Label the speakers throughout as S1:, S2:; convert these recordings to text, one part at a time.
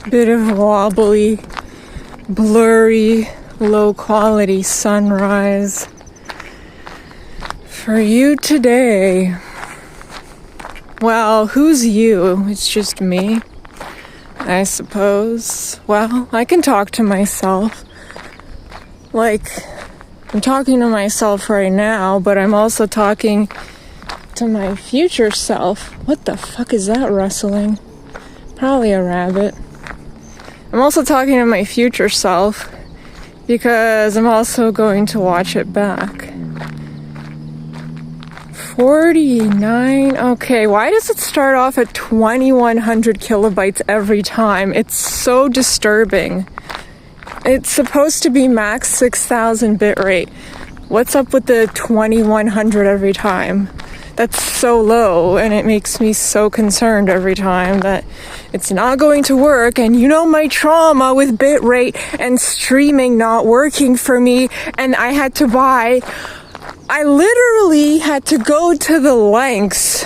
S1: Bit of wobbly, blurry, low-quality sunrise for you today. Well, who's you? It's just me, I suppose. Well, I can talk to myself. Like, I'm talking to myself right now, but I'm also talking to my future self. What the fuck is that rustling? Probably a rabbit. I'm also talking to my future self because I'm also going to watch it back. 49. Okay, why does it start off at 2100 kilobytes every time? It's so disturbing. It's supposed to be max 6000 bit rate. What's up with the 2100 every time? That's so low, and it makes me so concerned every time that it's not going to work. And you know my trauma with bitrate and streaming not working for me, and I literally had to go to the lengths.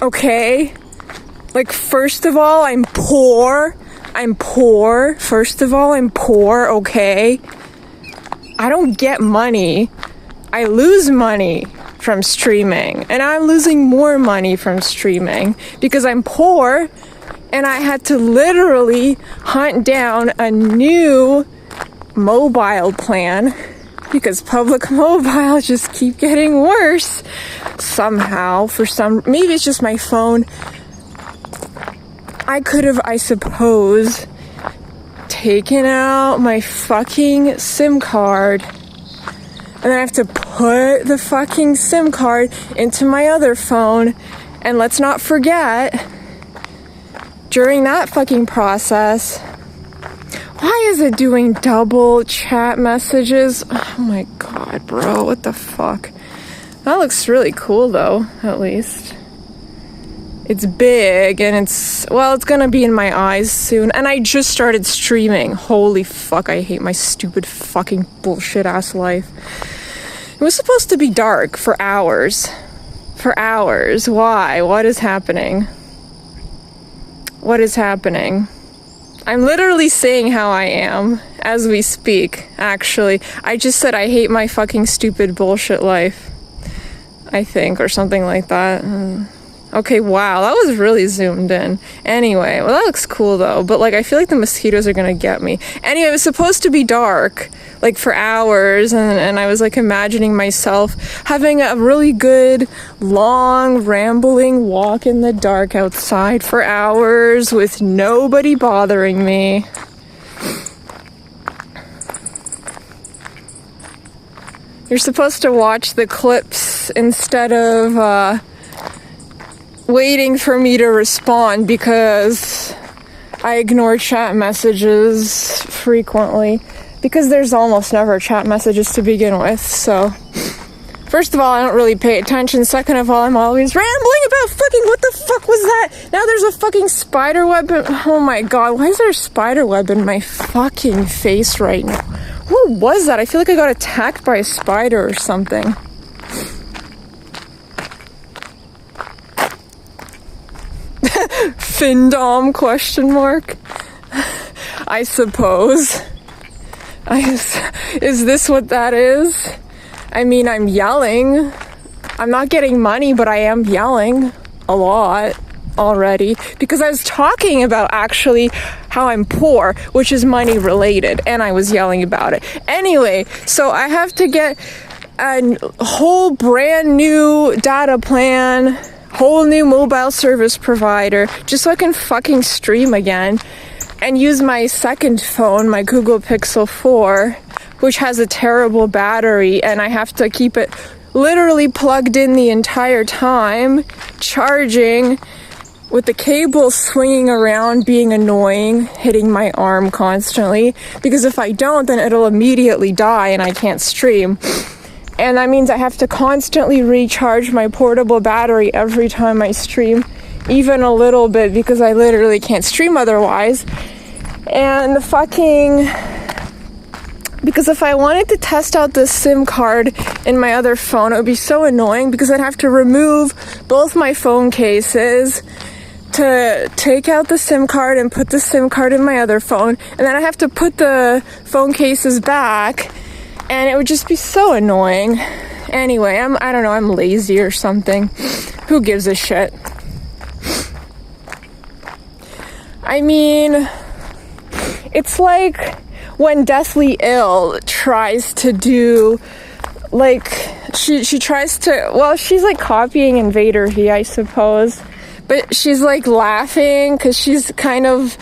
S1: Okay? Like, first of all, I'm poor. First of all, I'm poor, okay? I don't get money. I lose money from streaming, and I'm losing more money from streaming because I'm poor, and I had to literally hunt down a new mobile plan because public mobile just keep getting worse somehow. Maybe it's just my phone. I could have, I suppose, taken out my fucking SIM card, and then I have to put the fucking SIM card into my other phone. And let's not forget, during that fucking process, why is it doing double chat messages? Oh my god, bro, what the fuck? That looks really cool though, at least. It's big, and it's gonna be in my eyes soon. And I just started streaming. Holy fuck, I hate my stupid fucking bullshit ass life. It was supposed to be dark for hours. For hours. Why? What is happening? What is happening? I'm literally saying how I am as we speak, actually. I just said I hate my fucking stupid bullshit life, I think, or something like that. Okay, wow, that was really zoomed in. Anyway, well, that looks cool, though. But, I feel like the mosquitoes are gonna get me. Anyway, it was supposed to be dark, for hours. And I was, imagining myself having a really good, long, rambling walk in the dark outside for hours with nobody bothering me. You're supposed to watch the clips instead of, waiting for me to respond because I ignore chat messages frequently because there's almost never chat messages to begin with. So, first of all, I don't really pay attention. Second of all, I'm always rambling about fucking what the fuck was that? Now there's a fucking spider web. Oh my god, why is there a spider web in my fucking face right now? What was that? I feel like I got attacked by a spider or something. Findom ? I suppose. Is this what that is? I mean, I'm yelling. I'm not getting money, but I am yelling a lot already because I was talking about actually how I'm poor, which is money related, and I was yelling about it. Anyway, so I have to get a whole brand new data plan, whole new mobile service provider, just so I can fucking stream again and use my second phone, my Google Pixel 4, which has a terrible battery, and I have to keep it literally plugged in the entire time, charging, with the cable swinging around, being annoying, hitting my arm constantly, because if I don't, then it'll immediately die and I can't stream. And that means I have to constantly recharge my portable battery every time I stream, even a little bit, because I literally can't stream otherwise. And because if I wanted to test out this SIM card in my other phone, it would be so annoying because I'd have to remove both my phone cases to take out the SIM card and put the SIM card in my other phone, and then I have to put the phone cases back, and it would just be so annoying. Anyway, I don't know, I'm lazy or something. Who gives a shit? I mean, it's like when Deathly Ill tries to do, like, she tries to, well, she's like copying Invader V, I suppose, but she's like laughing because she's kind of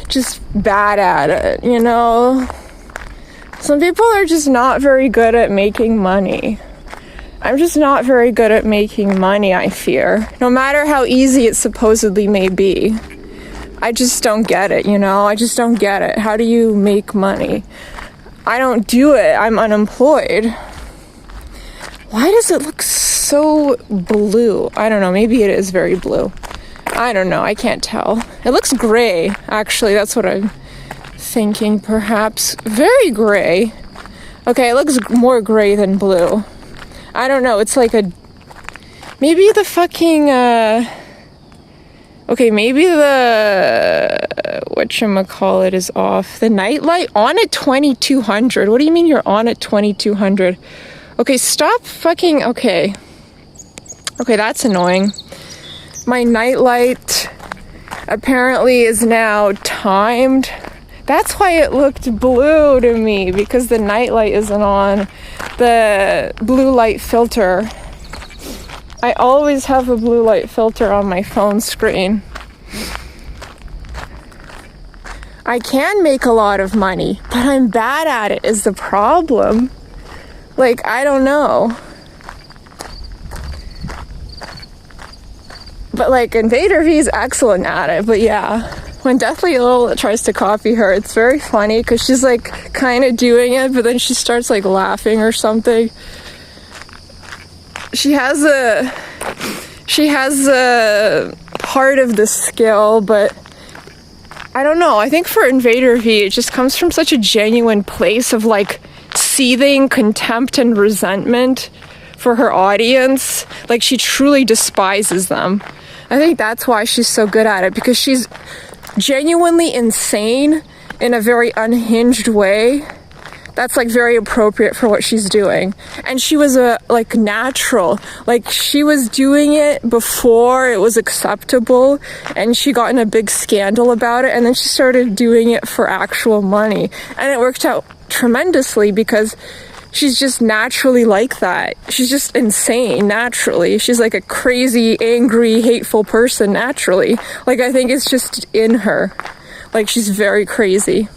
S1: just bad at it, you know? Some people are just not very good at making money. I'm just not very good at making money, I fear. No matter how easy it supposedly may be. I just don't get it, you know? I just don't get it. How do you make money? I don't do it. I'm unemployed. Why does it look so blue? I don't know. Maybe it is very blue. I don't know. I can't tell. It looks gray, actually. That's what I'm thinking, perhaps. Very gray. Okay, it looks more gray than blue. I don't know. It's like a... Maybe the fucking... Okay, maybe the... whatchamacallit is off. The nightlight on at 2200. What do you mean you're on at 2200? Okay, stop fucking... Okay. Okay, that's annoying. My nightlight apparently is now timed. That's why it looked blue to me, because the nightlight isn't on. The blue light filter. I always have a blue light filter on my phone screen. I can make a lot of money, but I'm bad at it is the problem. Like, I don't know. But like, Invader V is excellent at it, but yeah. When Deathly Ill tries to copy her, it's very funny because she's like kind of doing it, but then she starts like laughing or something. She has a part of the skill, but I don't know. I think for Invader V, it just comes from such a genuine place of like seething contempt and resentment for her audience. Like, she truly despises them. I think that's why she's so good at it, because she's genuinely insane in a very unhinged way. That's like very appropriate for what she's doing. And she was like natural. Like, she was doing it before it was acceptable, and she got in a big scandal about it, and then she started doing it for actual money. And it worked out tremendously because she's just naturally like that. She's just insane naturally. She's like a crazy, angry, hateful person naturally. Like, I think it's just in her. Like, she's very crazy.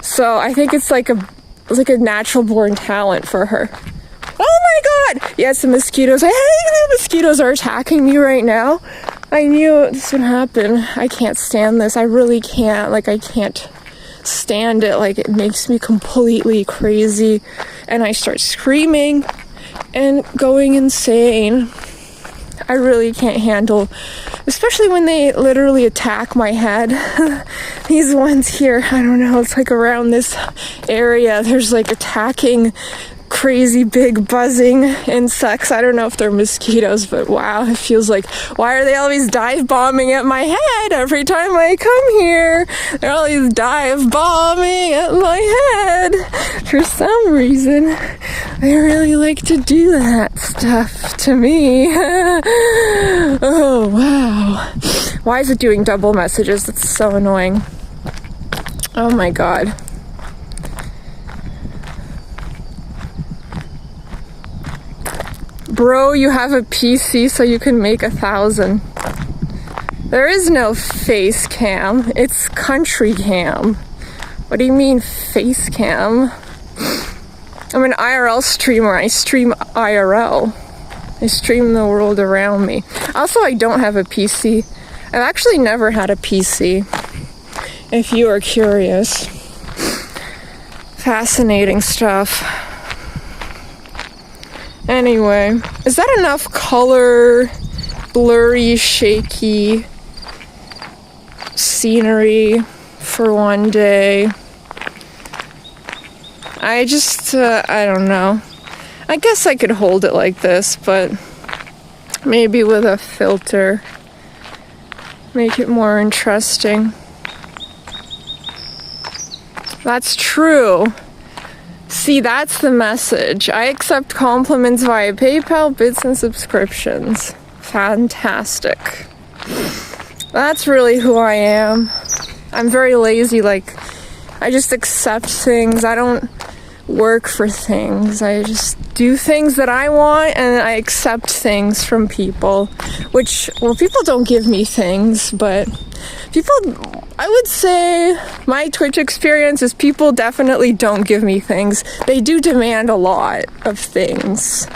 S1: So I think it's like a natural born talent for her. Oh my god! Yes, the mosquitoes. I hate the mosquitoes are attacking me right now. I knew this would happen. I can't stand this. I really can't. Like, I can't stand it. Like, it makes me completely crazy, and I start screaming and going insane. I really can't handle, especially when they literally attack my head. These ones here, I don't know, it's like around this area, there's like attacking crazy big buzzing insects. I don't know if they're mosquitoes, but wow, it feels like, why are they always dive bombing at my head every time I come here? They're always dive bombing at my head for some reason. They really like to do that stuff to me. Oh wow, why is it doing double messages? That's so annoying. Oh my god. Bro, you have a PC so you can make 1,000. There is no face cam. It's country cam. What do you mean face cam? I'm an IRL streamer. I stream IRL. I stream the world around me. Also, I don't have a PC. I've actually never had a PC, if you are curious. Fascinating stuff. Anyway, is that enough color, blurry, shaky scenery for one day? I just, I don't know. I guess I could hold it like this, but maybe with a filter. make it more interesting. That's true. See, that's the message. I accept compliments via PayPal, bits, and subscriptions. Fantastic. That's really who I am. I'm very lazy, like, I just accept things. I don't work for things. I just do things that I want, and I accept things from people. Which, well, people don't give me things, but people, I would say my Twitch experience is people definitely don't give me things. They do demand a lot of things.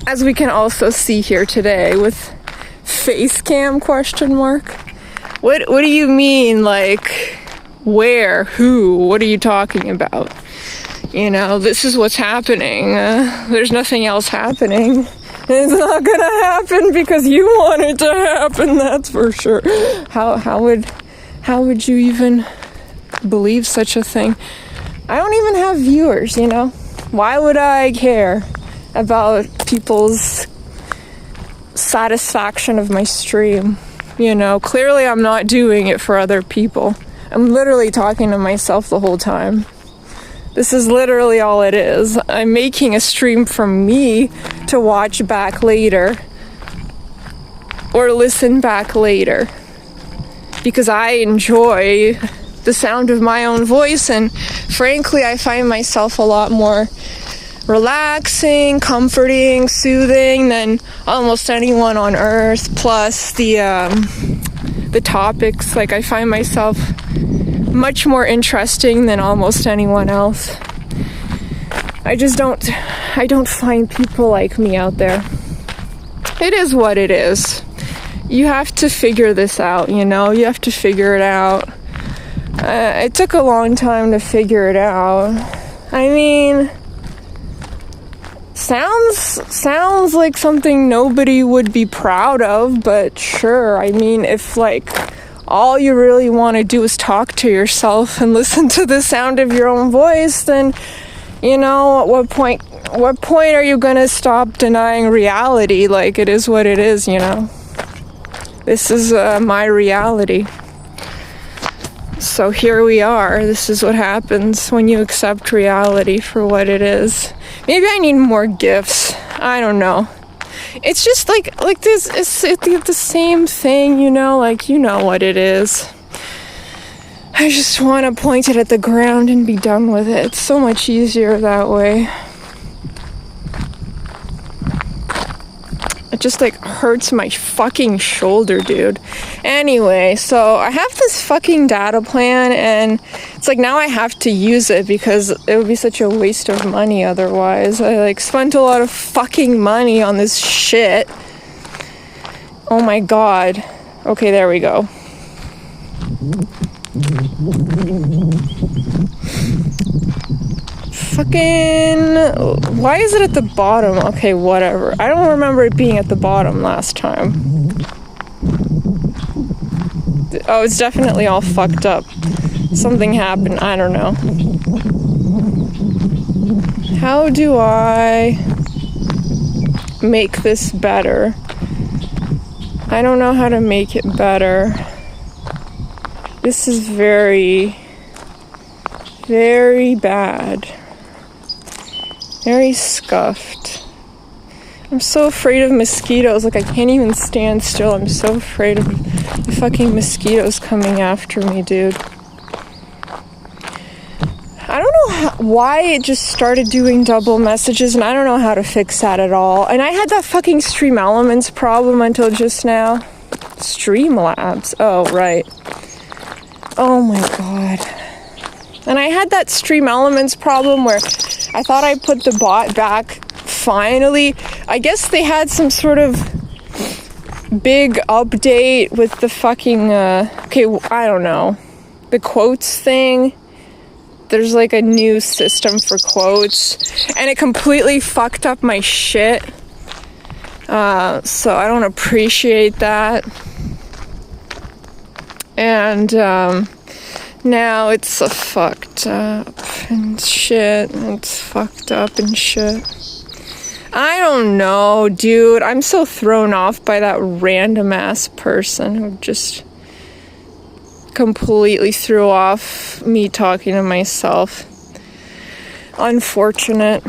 S1: As we can also see here today with face cam question mark. What do you mean, like, where, who, what are you talking about? You know, this is what's happening. There's nothing else happening. It's not gonna happen because you want it to happen, that's for sure. How would you even believe such a thing? I don't even have viewers, you know? Why would I care about people's satisfaction of my stream? You know, clearly I'm not doing it for other people. I'm literally talking to myself the whole time. This is literally all it is. I'm making a stream from me to watch back later or listen back later because I enjoy the sound of my own voice, and frankly I find myself a lot more relaxing, comforting, soothing than almost anyone on earth. Plus the topics, like, I find myself much more interesting than almost anyone else. I don't find people like me out there. It is what it is. You have to figure this out, you know? You have to figure it out. It took a long time to figure it out. I mean, sounds like something nobody would be proud of, but sure. I mean, if, like, all you really want to do is talk to yourself and listen to the sound of your own voice, then, you know, at what point are you going to stop denying reality? Like, it is what it is, you know? This is my reality. So here we are. This is what happens when you accept reality for what it is. Maybe I need more gifts. I don't know. It's just like this, it's the same thing, you know, like, you know what it is. I just want to point it at the ground and be done with it. It's so much easier that way. It just, like, hurts my fucking shoulder, dude. Anyway, so I have this fucking data plan, and it's like now I have to use it because it would be such a waste of money otherwise. I, like, spent a lot of fucking money on this shit. Oh my god. Okay, there we go. Fucking... Why is it at the bottom? Okay, whatever. I don't remember it being at the bottom last time. Oh, it's definitely all fucked up. Something happened. I don't know. How do I make this better? I don't know how to make it better. This is very, very bad. Very scuffed. I'm so afraid of mosquitoes. Like, I can't even stand still. I'm so afraid of the fucking mosquitoes coming after me, dude. I don't know why it just started doing double messages, and I don't know how to fix that at all. And I had that fucking Stream Elements problem until just now. Streamlabs. Oh, right. Oh my god. And I had that Stream Elements problem where I thought I put the bot back finally. I guess they had some sort of big update with the fucking, okay, I don't know. The quotes thing. There's like a new system for quotes. And it completely fucked up my shit. So I don't appreciate that. And, now it's fucked up and shit. It's fucked up and shit. I don't know, dude. I'm so thrown off by that random ass person who just completely threw off me talking to myself. Unfortunate.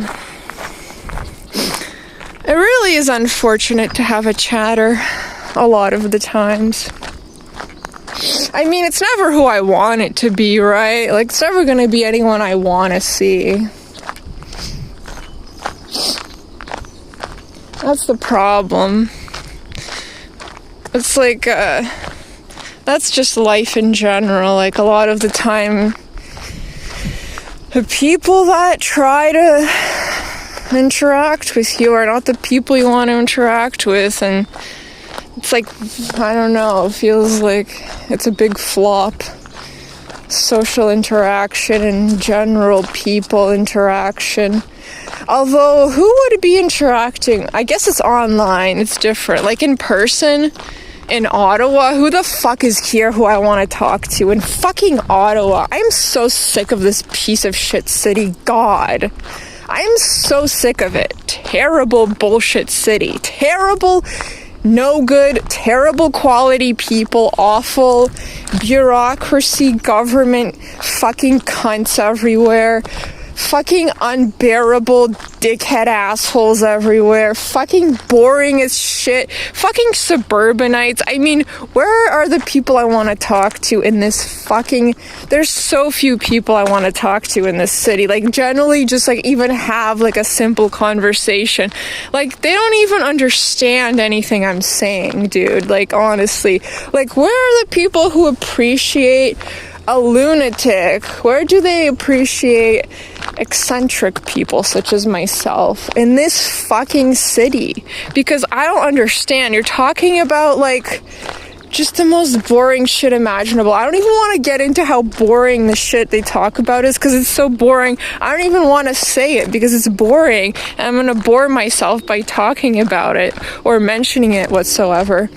S1: It really is unfortunate to have a chatter a lot of the times. I mean, it's never who I want it to be, right? Like, it's never gonna be anyone I want to see. That's the problem. It's like, that's just life in general. Like, a lot of the time, the people that try to interact with you are not the people you want to interact with, and it's like, I don't know, it feels like it's a big flop. Social interaction and general people interaction. Although, who would be interacting? I guess it's online, it's different. Like in person, in Ottawa, who the fuck is here who I want to talk to? In fucking Ottawa. I'm so sick of this piece of shit city. God. I'm so sick of it. Terrible bullshit city. Terrible, no good, terrible quality people, awful bureaucracy, government, fucking cunts everywhere. Fucking unbearable dickhead assholes everywhere. Fucking boring as shit. Fucking suburbanites. I mean, where are the people I want to talk to in this fucking... There's so few people I want to talk to in this city. Like, generally just, like, even have, like, a simple conversation. Like, they don't even understand anything I'm saying, dude. Like, honestly. Like, where are the people who appreciate a lunatic? Where do they appreciate eccentric people such as myself in this fucking city? Because I don't understand. You're talking about, like, just the most boring shit imaginable. I don't even want to get into how boring the shit they talk about is, because it's so boring. I don't even want to say it because it's boring, and I'm going to bore myself by talking about it or mentioning it whatsoever.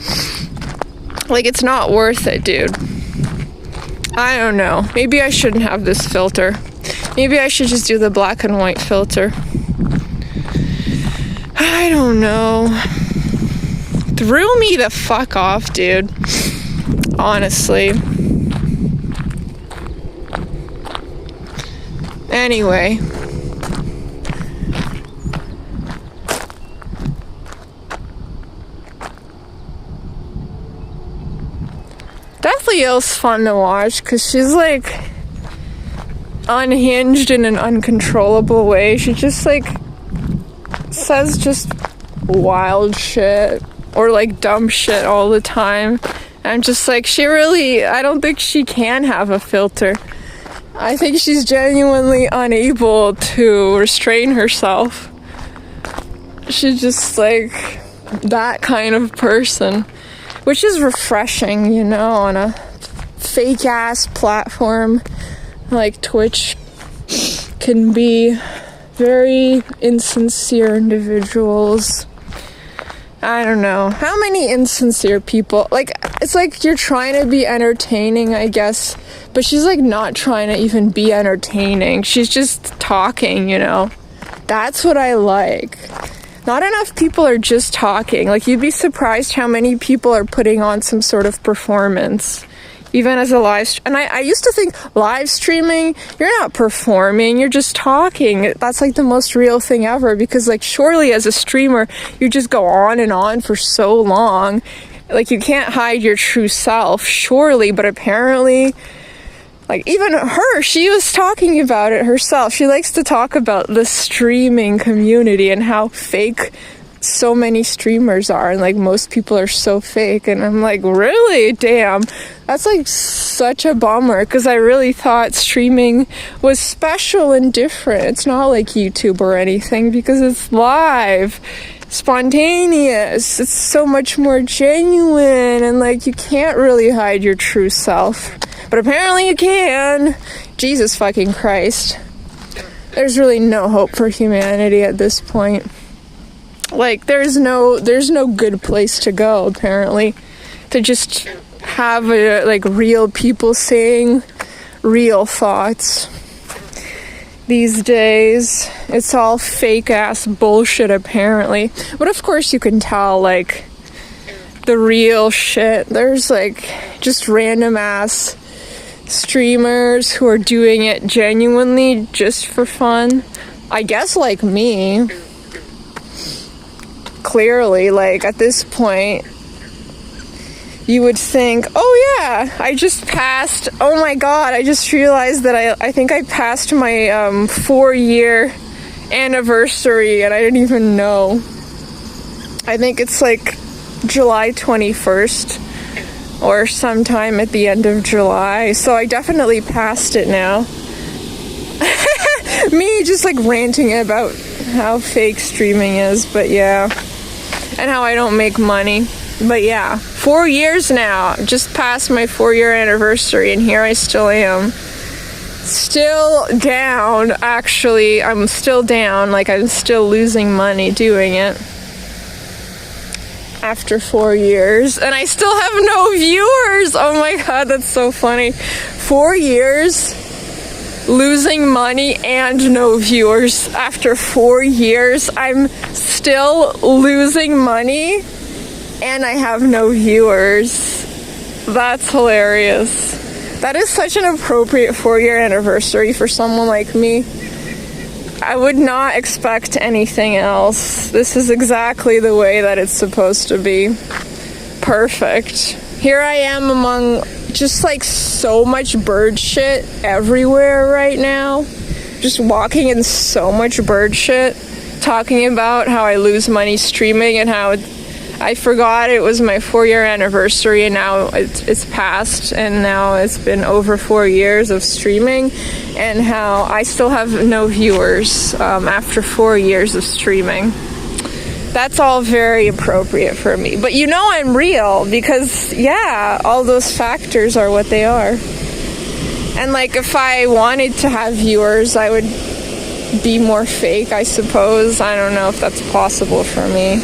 S1: Like, it's not worth it, dude. I don't know. Maybe I shouldn't have this filter. Maybe I should just do the black and white filter. I don't know. Threw me the fuck off, dude. Honestly. Anyway. Definitely is fun to watch because she's like unhinged in an uncontrollable way. She just like says just wild shit or like dumb shit all the time. And I'm just like, I don't think she can have a filter. I think she's genuinely unable to restrain herself. She's just like that kind of person. Which is refreshing, you know, on a fake-ass platform like Twitch can be very insincere individuals. I don't know. How many insincere people? Like, it's like you're trying to be entertaining, I guess, but she's like not trying to even be entertaining. She's just talking, you know. That's what I like. Not enough people are just talking. Like, you'd be surprised how many people are putting on some sort of performance. Even as a and I used to think live streaming, you're not performing, you're just talking. That's like the most real thing ever, because like surely as a streamer, you just go on and on for so long. Like, you can't hide your true self, surely, but apparently... Like, even her, she was talking about it herself. She likes to talk about the streaming community and how fake so many streamers are. And, like, most people are so fake. And I'm like, really? Damn. That's, like, such a bummer. Because I really thought streaming was special and different. It's not like YouTube or anything, because it's live. Spontaneous. It's so much more genuine. And, like, you can't really hide your true self. But apparently you can. Jesus fucking Christ. There's really no hope for humanity at this point. Like, there's no good place to go, apparently. To just have, like, real people saying real thoughts. these days. It's all fake ass bullshit apparently. But of course you can tell like the real shit. There's like just random ass streamers who are doing it genuinely just for fun. I guess like me. Clearly, like at this point you would think, oh yeah, I just passed, oh my god, I just realized that I think I passed my 4-year anniversary and I didn't even know. I think it's like July 21st or sometime at the end of July, so I definitely passed it now. Me just like ranting about how fake streaming is, but yeah, and how I don't make money. But yeah, 4 years now, just past my 4-year anniversary, and here I still am. Still down, actually. I'm still down, like I'm still losing money doing it. After 4 years, and I still have no viewers. Oh my god, that's so funny. 4 years losing money and no viewers. After 4 years, I'm still losing money and I have no viewers. That's hilarious. That is such an appropriate 4-year anniversary for someone like me. I would not expect anything else. This is exactly the way that it's supposed to be. Perfect. Here I am among just like so much bird shit everywhere right now. Just walking in so much bird shit, talking about how I lose money streaming and how I forgot it was my 4-year anniversary and now it's passed and now it's been over 4 years of streaming and how I still have no viewers after 4 years of streaming. That's all very appropriate for me. But you know I'm real because, yeah, all those factors are what they are. And like if I wanted to have viewers, I would be more fake, I suppose. I don't know if that's possible for me.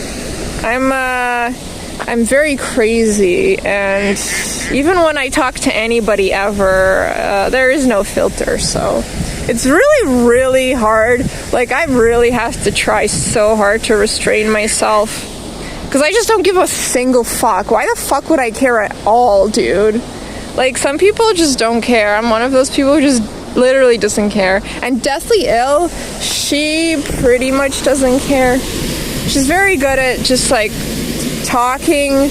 S1: I'm very crazy, and even when I talk to anybody ever, there is no filter, so it's really, really hard. Like, I really have to try so hard to restrain myself, because I just don't give a single fuck. Why the fuck would I care at all, dude? Like, some people just don't care. I'm one of those people who just literally doesn't care. And Deathly Ill, she pretty much doesn't care. She's very good at just like talking,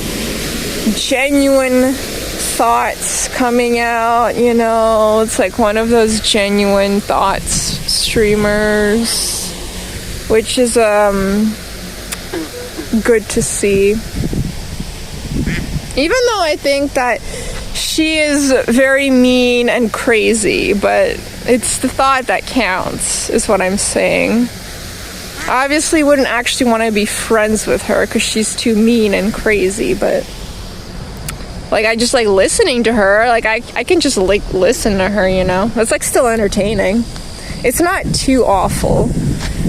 S1: genuine thoughts coming out, you know. It's like one of those genuine thoughts streamers, which is good to see. Even though I think that she is very mean and crazy, but it's the thought that counts, is what I'm saying. I obviously wouldn't actually want to be friends with her because she's too mean and crazy, but like I just like listening to her, like I can just like listen to her, you know. That's like still entertaining. It's not too awful.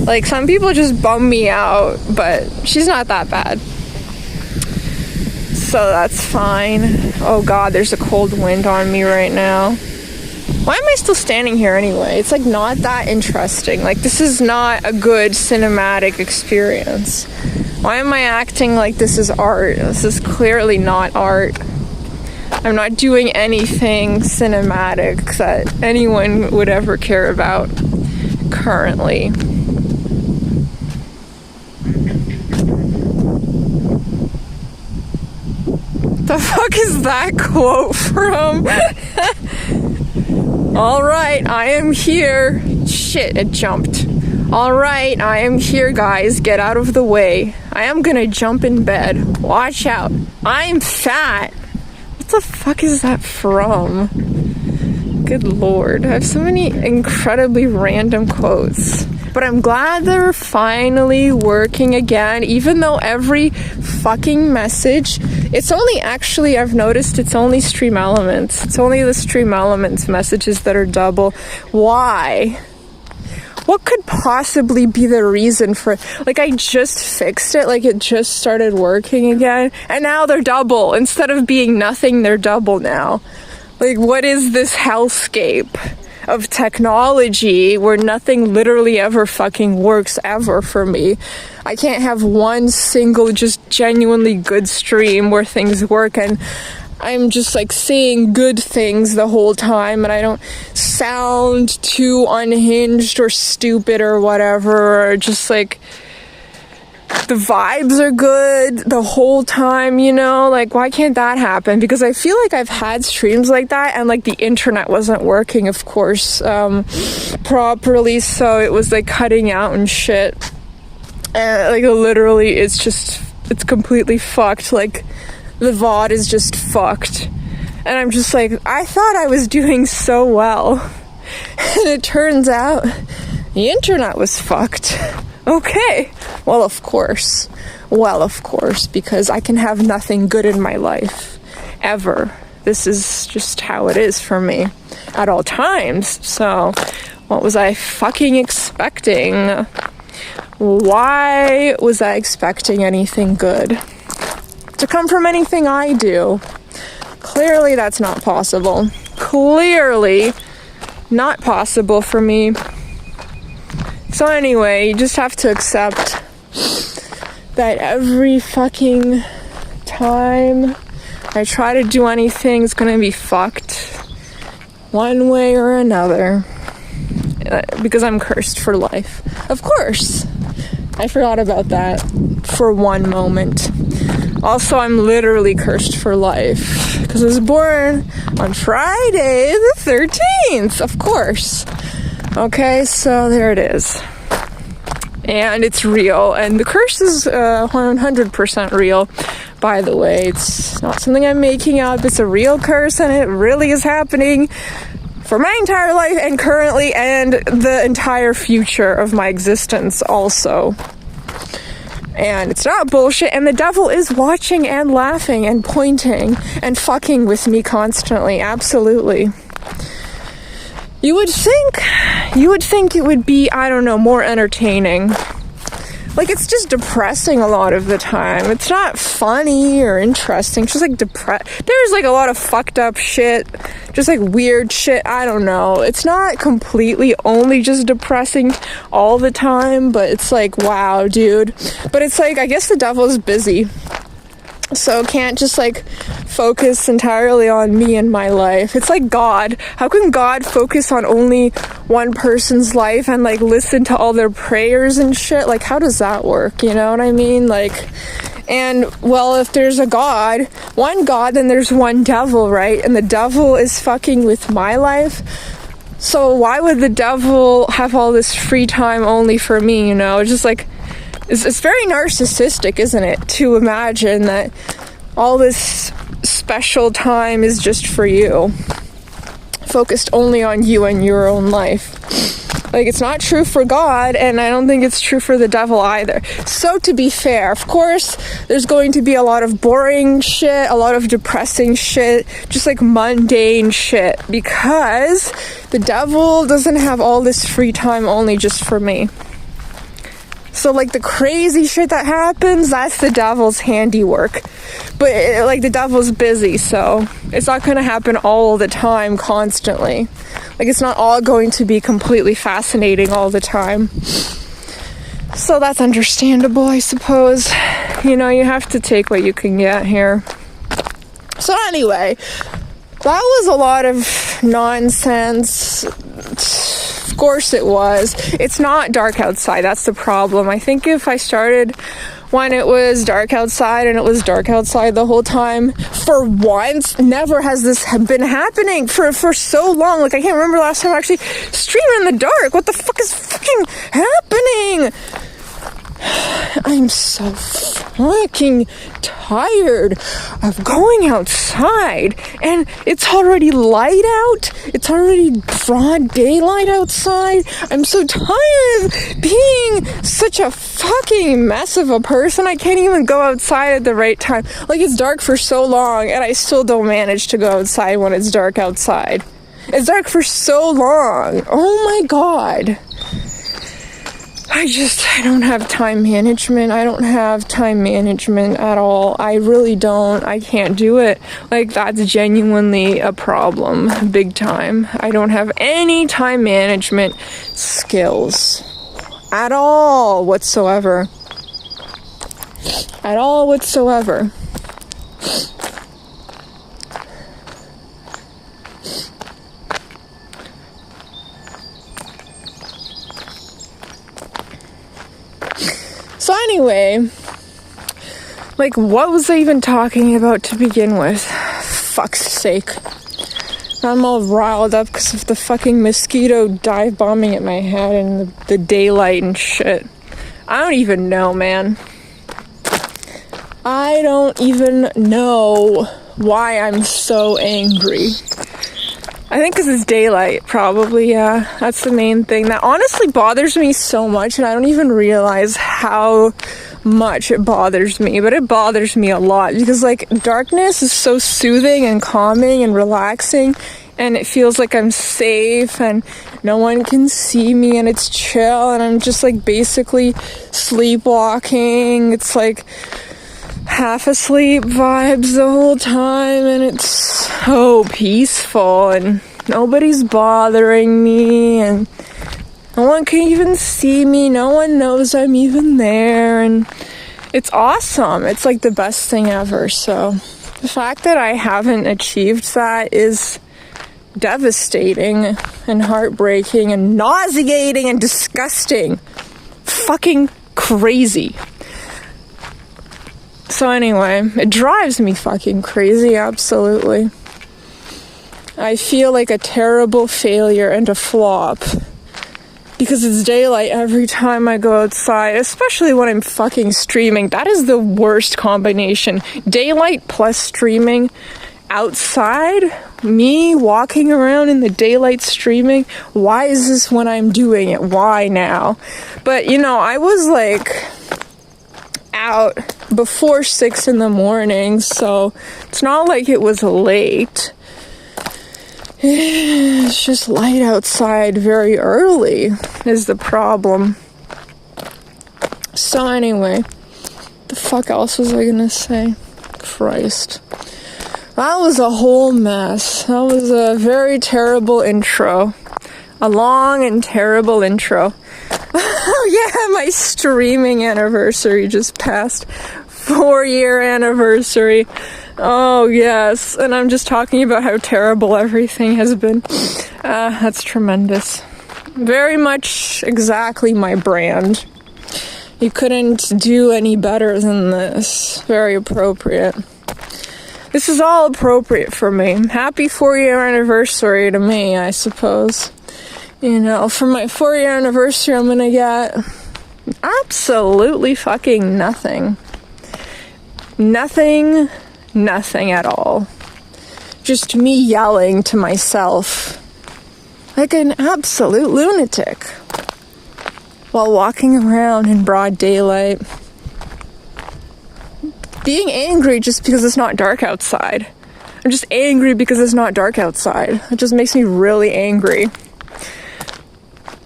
S1: Like some people just bum me out, but she's not that bad. So that's fine. Oh god, there's a cold wind on me right now. Why am I still standing here anyway? It's like not that interesting. Like this is not a good cinematic experience. Why am I acting like this is art? This is clearly not art. I'm not doing anything cinematic that anyone would ever care about currently. The fuck is that quote from? Alright, I am here. Shit, it jumped. Alright, I am here, guys. Get out of the way. I am gonna jump in bed. Watch out. I'm fat. What the fuck is that from? Good lord. I have so many incredibly random quotes. But I'm glad they're finally working again, even though every fucking message, it's only actually, I've noticed it's only Stream Elements. It's only the Stream Elements messages that are double. Why? What could possibly be the reason for, like I just fixed it, like it just started working again, and now they're double. Instead of being nothing, they're double now. Like what is this hellscape? of technology where nothing literally ever fucking works ever for me. I can't have one single just genuinely good stream where things work and I'm just like saying good things the whole time and I don't sound too unhinged or stupid or whatever, or just like the vibes are good the whole time, you know? Like, why can't that happen? Because I feel like I've had streams like that and like the internet wasn't working, of course, properly, so it was like cutting out and shit. And like literally it's completely fucked. Like the VOD is just fucked. And I'm just like, I thought I was doing so well. And it turns out the internet was fucked. Okay. Well, of course, because I can have nothing good in my life. Ever. This is just how it is for me. At all times. So, what was I fucking expecting? Why was I expecting anything good to come from anything I do? Clearly that's not possible. Clearly not possible for me. So anyway, you just have to accept that every fucking time I try to do anything, it's gonna be fucked one way or another. Because I'm cursed for life. Of course. I forgot about that for one moment. Also, I'm literally cursed for life. Because I was born on Friday the 13th. Of course. Okay, so there it is. And it's real. And the curse is 100% real. By the way, it's not something I'm making up. It's a real curse and it really is happening for my entire life and currently and the entire future of my existence also. And it's not bullshit, and the devil is watching and laughing and pointing and fucking with me constantly, absolutely. You would think it would be, I don't know, more entertaining. Like, it's just depressing a lot of the time. It's not funny or interesting. It's just like there's like a lot of fucked up shit. Just like weird shit. I don't know. It's not completely only just depressing all the time, but it's like, wow, dude. But it's like, I guess the devil's busy. So can't just like focus entirely on me and my life. It's like God. How can God focus on only one person's life and like listen to all their prayers and shit? Like, how does that work? You know what I mean? Like, and well, if there's a God, one God, then there's one devil, right? And the devil is fucking with my life. So why would the devil have all this free time only for me? You know, it's just like, it's very narcissistic, isn't it, to imagine that all this special time is just for you, focused only on you and your own life. Like, it's not true for God, and I don't think it's true for the devil either. So to be fair, of course, there's going to be a lot of boring shit, a lot of depressing shit, just like mundane shit, because the devil doesn't have all this free time only just for me. So, like, the crazy shit that happens, that's the devil's handiwork. But, like, the devil's busy, so it's not going to happen all the time, constantly. Like, it's not all going to be completely fascinating all the time. So that's understandable, I suppose. You know, you have to take what you can get here. So anyway, that was a lot of nonsense. Of course it was. It's not dark outside. That's the problem. I think if I started when it was dark outside and it was dark outside the whole time, for once, never has this been happening for so long. Like, I can't remember the last time I actually streamed in the dark. What the fuck is fucking happening? I'm so fucking tired of going outside, and it's already light out. It's already broad daylight outside. I'm so tired of being such a fucking mess of a person. I can't even go outside at the right time. Like, it's dark for so long, and I still don't manage to go outside when it's dark outside. It's dark for so long. Oh my god. I don't have time management. I don't have time management at all. I really don't. I can't do it. Like, that's genuinely a problem, big time. I don't have any time management skills at all whatsoever. At all whatsoever. So anyway, like, what was I even talking about to begin with? Fuck's sake. I'm all riled up because of the fucking mosquito dive bombing at my head and the daylight and shit. I don't even know, man. I don't even know why I'm so angry. I think because it's daylight, probably, yeah. That's the main thing. That honestly bothers me so much, and I don't even realize how much it bothers me. But it bothers me a lot, because, like, darkness is so soothing and calming and relaxing, and it feels like I'm safe, and no one can see me, and it's chill, and I'm just, like, basically sleepwalking. It's, like, half asleep vibes the whole time, and it's so peaceful, and nobody's bothering me, and no one can even see me, no one knows I'm even there, and it's awesome. It's like the best thing ever. So the fact that I haven't achieved that is devastating and heartbreaking and nauseating and disgusting. Fucking crazy. So anyway, it drives me fucking crazy, absolutely. I feel like a terrible failure and a flop because it's daylight every time I go outside, especially when I'm fucking streaming. That is the worst combination. Daylight plus streaming outside, me walking around in the daylight streaming. Why is this when I'm doing it? Why now? But, you know, I was like out before 6 in the morning, so it's not like it was late. It's just light outside very early is the problem. So anyway, the fuck else was I gonna say? Christ. That was a whole mess. That was a very terrible intro. A long and terrible intro. Oh yeah, my streaming anniversary just passed. 4-year anniversary. Oh yes, and I'm just talking about how terrible everything has been. That's tremendous. Very much exactly my brand. You couldn't do any better than this. Very appropriate. This is all appropriate for me. Happy 4-year anniversary to me, I suppose. You know, for my 4-year anniversary, I'm gonna get absolutely fucking nothing. Nothing at all. Just me yelling to myself like an absolute lunatic while walking around in broad daylight. Being angry just because it's not dark outside. I'm just angry because it's not dark outside. It just makes me really angry.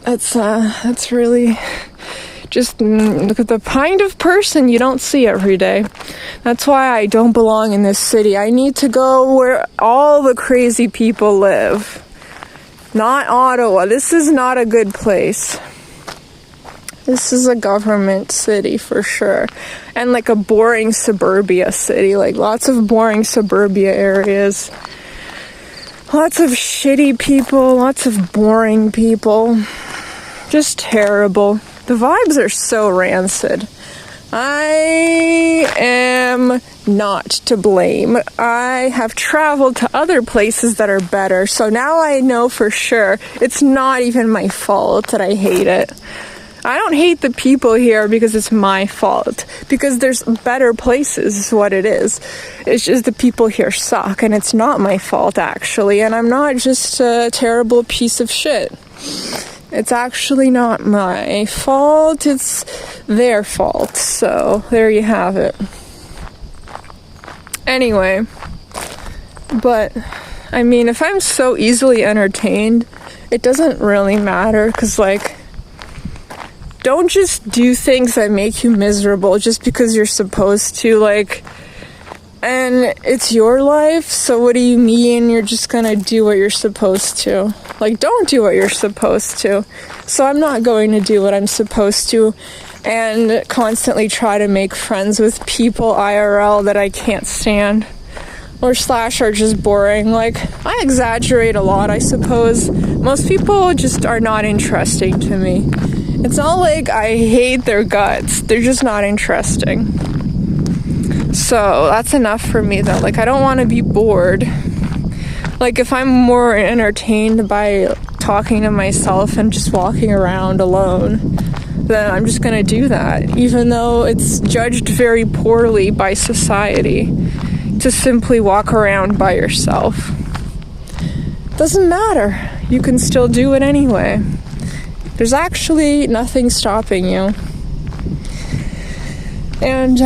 S1: That's really just the kind of person you don't see every day. That's why I don't belong in this city. I need to go where all the crazy people live. Not Ottawa. This is not a good place. This is a government city for sure. And like a boring suburbia city. Like lots of boring suburbia areas. Lots of shitty people. Lots of boring people. Just terrible. The vibes are so rancid. I am not to blame. I have traveled to other places that are better, so now I know for sure it's not even my fault that I hate it. I don't hate the people here because it's my fault, because there's better places is what it is. It's just the people here suck, and it's not my fault actually, and I'm not just a terrible piece of shit. It's actually not my fault, it's their fault, so there you have it. Anyway, but, I mean, if I'm so easily entertained, it doesn't really matter, because, like, don't just do things that make you miserable just because you're supposed to, like, and it's your life, so what do you mean you're just gonna do what you're supposed to? Like, don't do what you're supposed to. So I'm not going to do what I'm supposed to and constantly try to make friends with people IRL that I can't stand or slash are just boring. Like, I exaggerate a lot, I suppose. Most people just are not interesting to me. It's not like I hate their guts, they're just not interesting. So that's enough for me though. Like, I don't want to be bored. Like, if I'm more entertained by talking to myself and just walking around alone, then I'm just gonna do that, even though it's judged very poorly by society to simply walk around by yourself. Doesn't matter. You can still do it anyway. There's actually nothing stopping you. And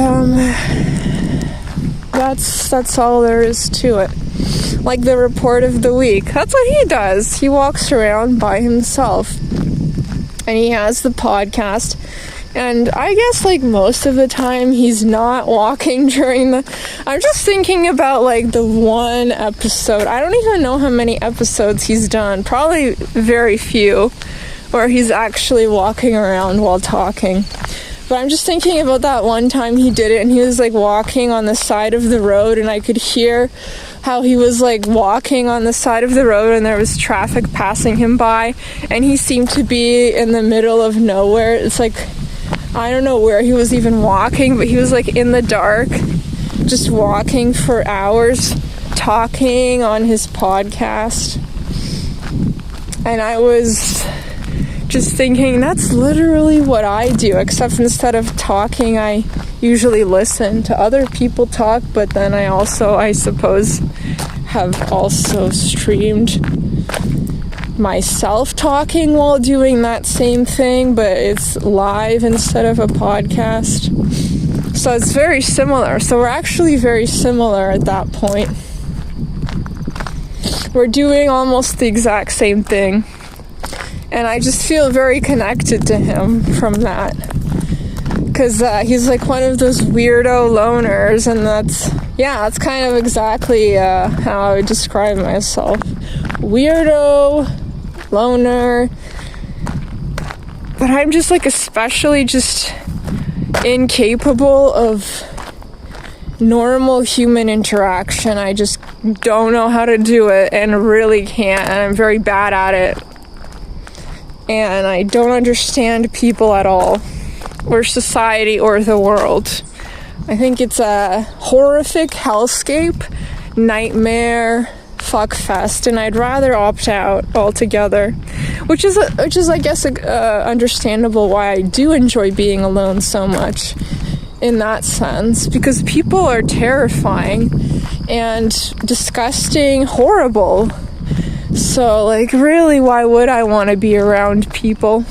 S1: that's all there is to it. Like the report of the week. That's what he does. He walks around by himself. And he has the podcast. And I guess, like, most of the time he's not walking during the... I'm just thinking about, like, the one episode. I don't even know how many episodes he's done. Probably very few. Where he's actually walking around while talking. But I'm just thinking about that one time he did it, and he was, like, walking on the side of the road, and I could hear how he was, like, walking on the side of the road, and there was traffic passing him by, and he seemed to be in the middle of nowhere. It's like, I don't know where he was even walking, but he was, like, in the dark, just walking for hours, talking on his podcast. And I was just thinking, that's literally what I do, except instead of talking, I usually listen to other people talk, but then I also, I suppose, have also streamed myself talking while doing that same thing, but it's live instead of a podcast. So it's very similar. So we're actually very similar at that point. We're doing almost the exact same thing. And I just feel very connected to him from that. Because he's like one of those weirdo loners, and that's kind of exactly how I would describe myself. Weirdo, loner. But I'm just, like, especially just incapable of normal human interaction. I just don't know how to do it, and really can't, and I'm very bad at it. And I don't understand people at all, or society, or the world. I think it's a horrific hellscape, nightmare, fuckfest, and I'd rather opt out altogether. Which is I guess, understandable why I do enjoy being alone so much, in that sense, because people are terrifying and disgusting, horrible. So, like, really, why would I want to be around people?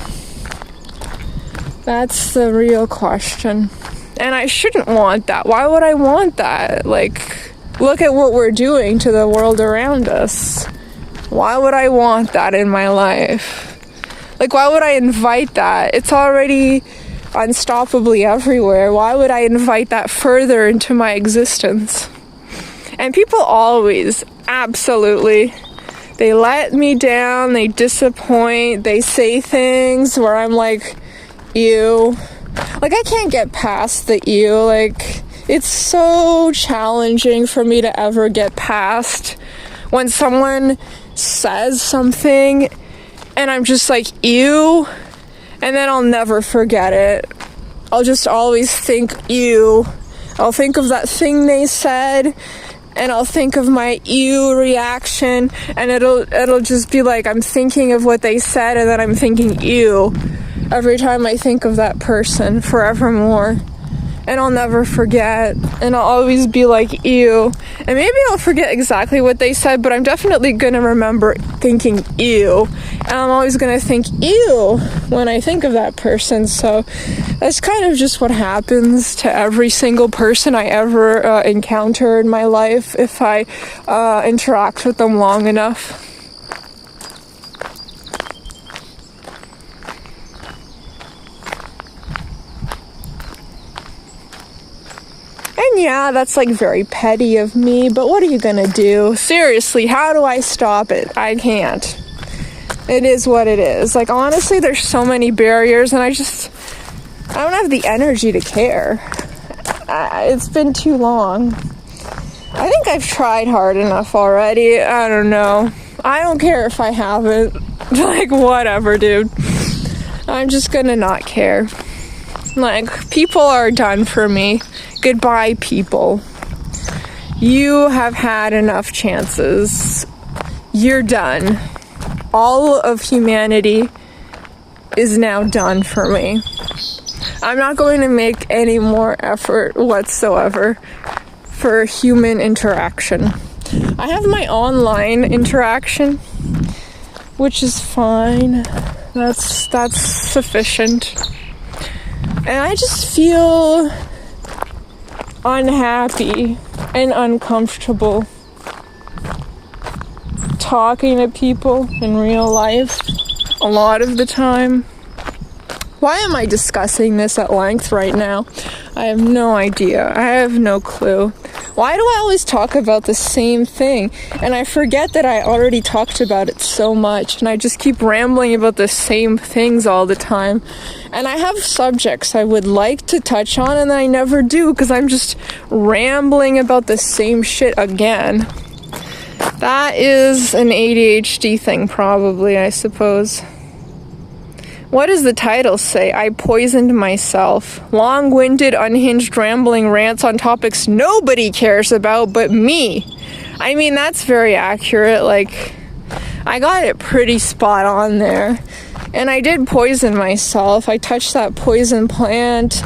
S1: That's the real question. And I shouldn't want that. Why would I want that? Like, look at what we're doing to the world around us. Why would I want that in my life? Like, why would I invite that? It's already unstoppably everywhere. Why would I invite that further into my existence? And people always, absolutely... they let me down, they disappoint, they say things where I'm like, ew. Like, I can't get past the ew. Like, it's so challenging for me to ever get past when someone says something and I'm just like, ew, and then I'll never forget it. I'll just always think, ew. I'll think of that thing they said, and I'll think of my ew reaction, and it'll just be like I'm thinking of what they said, and then I'm thinking ew every time I think of that person forevermore. And I'll never forget, and I'll always be like ew. And maybe I'll forget exactly what they said, but I'm definitely gonna remember thinking ew, and I'm always gonna think ew when I think of that person. So that's kind of just what happens to every single person I ever encounter in my life if I interact with them long enough. And yeah, that's like very petty of me, but what are you gonna do? Seriously, how do I stop it? I can't. It is what it is. Like, honestly, there's so many barriers, and I don't have the energy to care. It's been too long. I think I've tried hard enough already. I don't know. I don't care if I haven't. Like, whatever, dude. I'm just gonna not care. Like, people are done for me. Goodbye, people. You have had enough chances. You're done. All of humanity is now done for me. I'm not going to make any more effort whatsoever for human interaction. I have my online interaction, which is fine. That's sufficient. And I just feel unhappy and uncomfortable talking to people in real life a lot of the time. Why am I discussing this at length right now? I have no idea. I have no clue. Why do I always talk about the same thing? And I forget that I already talked about it so much, and I just keep rambling about the same things all the time. And I have subjects I would like to touch on, and I never do, because I'm just rambling about the same shit again. That is an ADHD thing, probably, I suppose. What does the title say? I poisoned myself. Long-winded, unhinged, rambling rants on topics nobody cares about but me. I mean, that's very accurate. Like, I got it pretty spot on there. And I did poison myself. I touched that poison plant.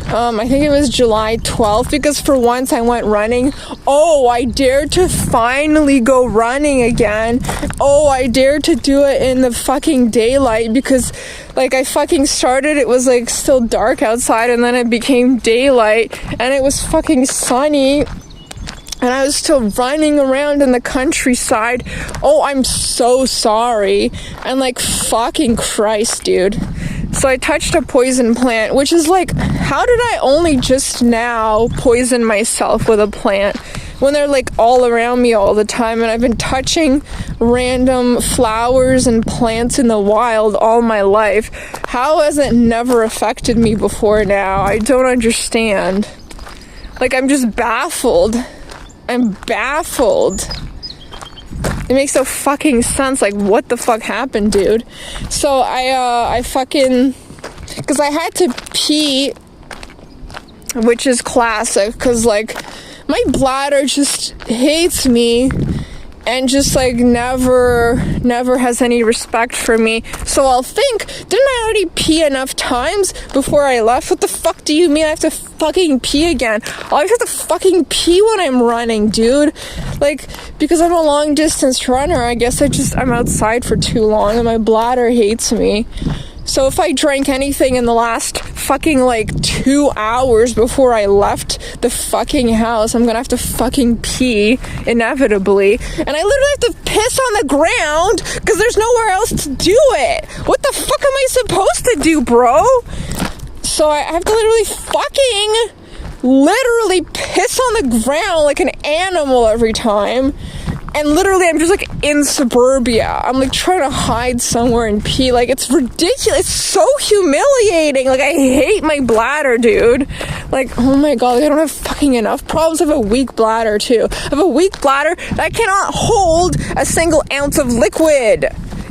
S1: I think it was July 12th, because for once I went running. Oh, I dared to finally go running again. Oh, I dared to do it in the fucking daylight, because like I fucking started, it was like still dark outside, and then it became daylight, and it was fucking sunny, and I was still running around in the countryside. Oh, I'm so sorry. And like, fucking Christ, dude. So I touched a poison plant, which is like, how did I only just now poison myself with a plant when they're like all around me all the time, and I've been touching random flowers and plants in the wild all my life? How has it never affected me before now? I don't understand. Like, I'm just baffled. I'm baffled. It makes no fucking sense. Like, what the fuck happened, dude? So I fucking, because I had to pee, which is classic, because like my bladder just hates me and just like never has any respect for me. So I'll think, didn't I already pee enough times before I left? What the fuck do you mean I have to fucking pee again? I always have to fucking pee when I'm running, dude. Like, because I'm a long distance runner, I guess I'm outside for too long and my bladder hates me. So if I drank anything in the last fucking like 2 hours before I left the fucking house, I'm gonna have to fucking pee inevitably, and I literally have to piss on the ground because there's nowhere else to do it. What the fuck am I supposed to do, bro? So I have to literally piss on the ground like an animal every time. And literally, I'm just like in suburbia. I'm like trying to hide somewhere and pee. Like, it's ridiculous. It's so humiliating. Like, I hate my bladder, dude. Like, oh my god, I don't have fucking enough problems. I have a weak bladder, too. I have a weak bladder that cannot hold a single ounce of liquid.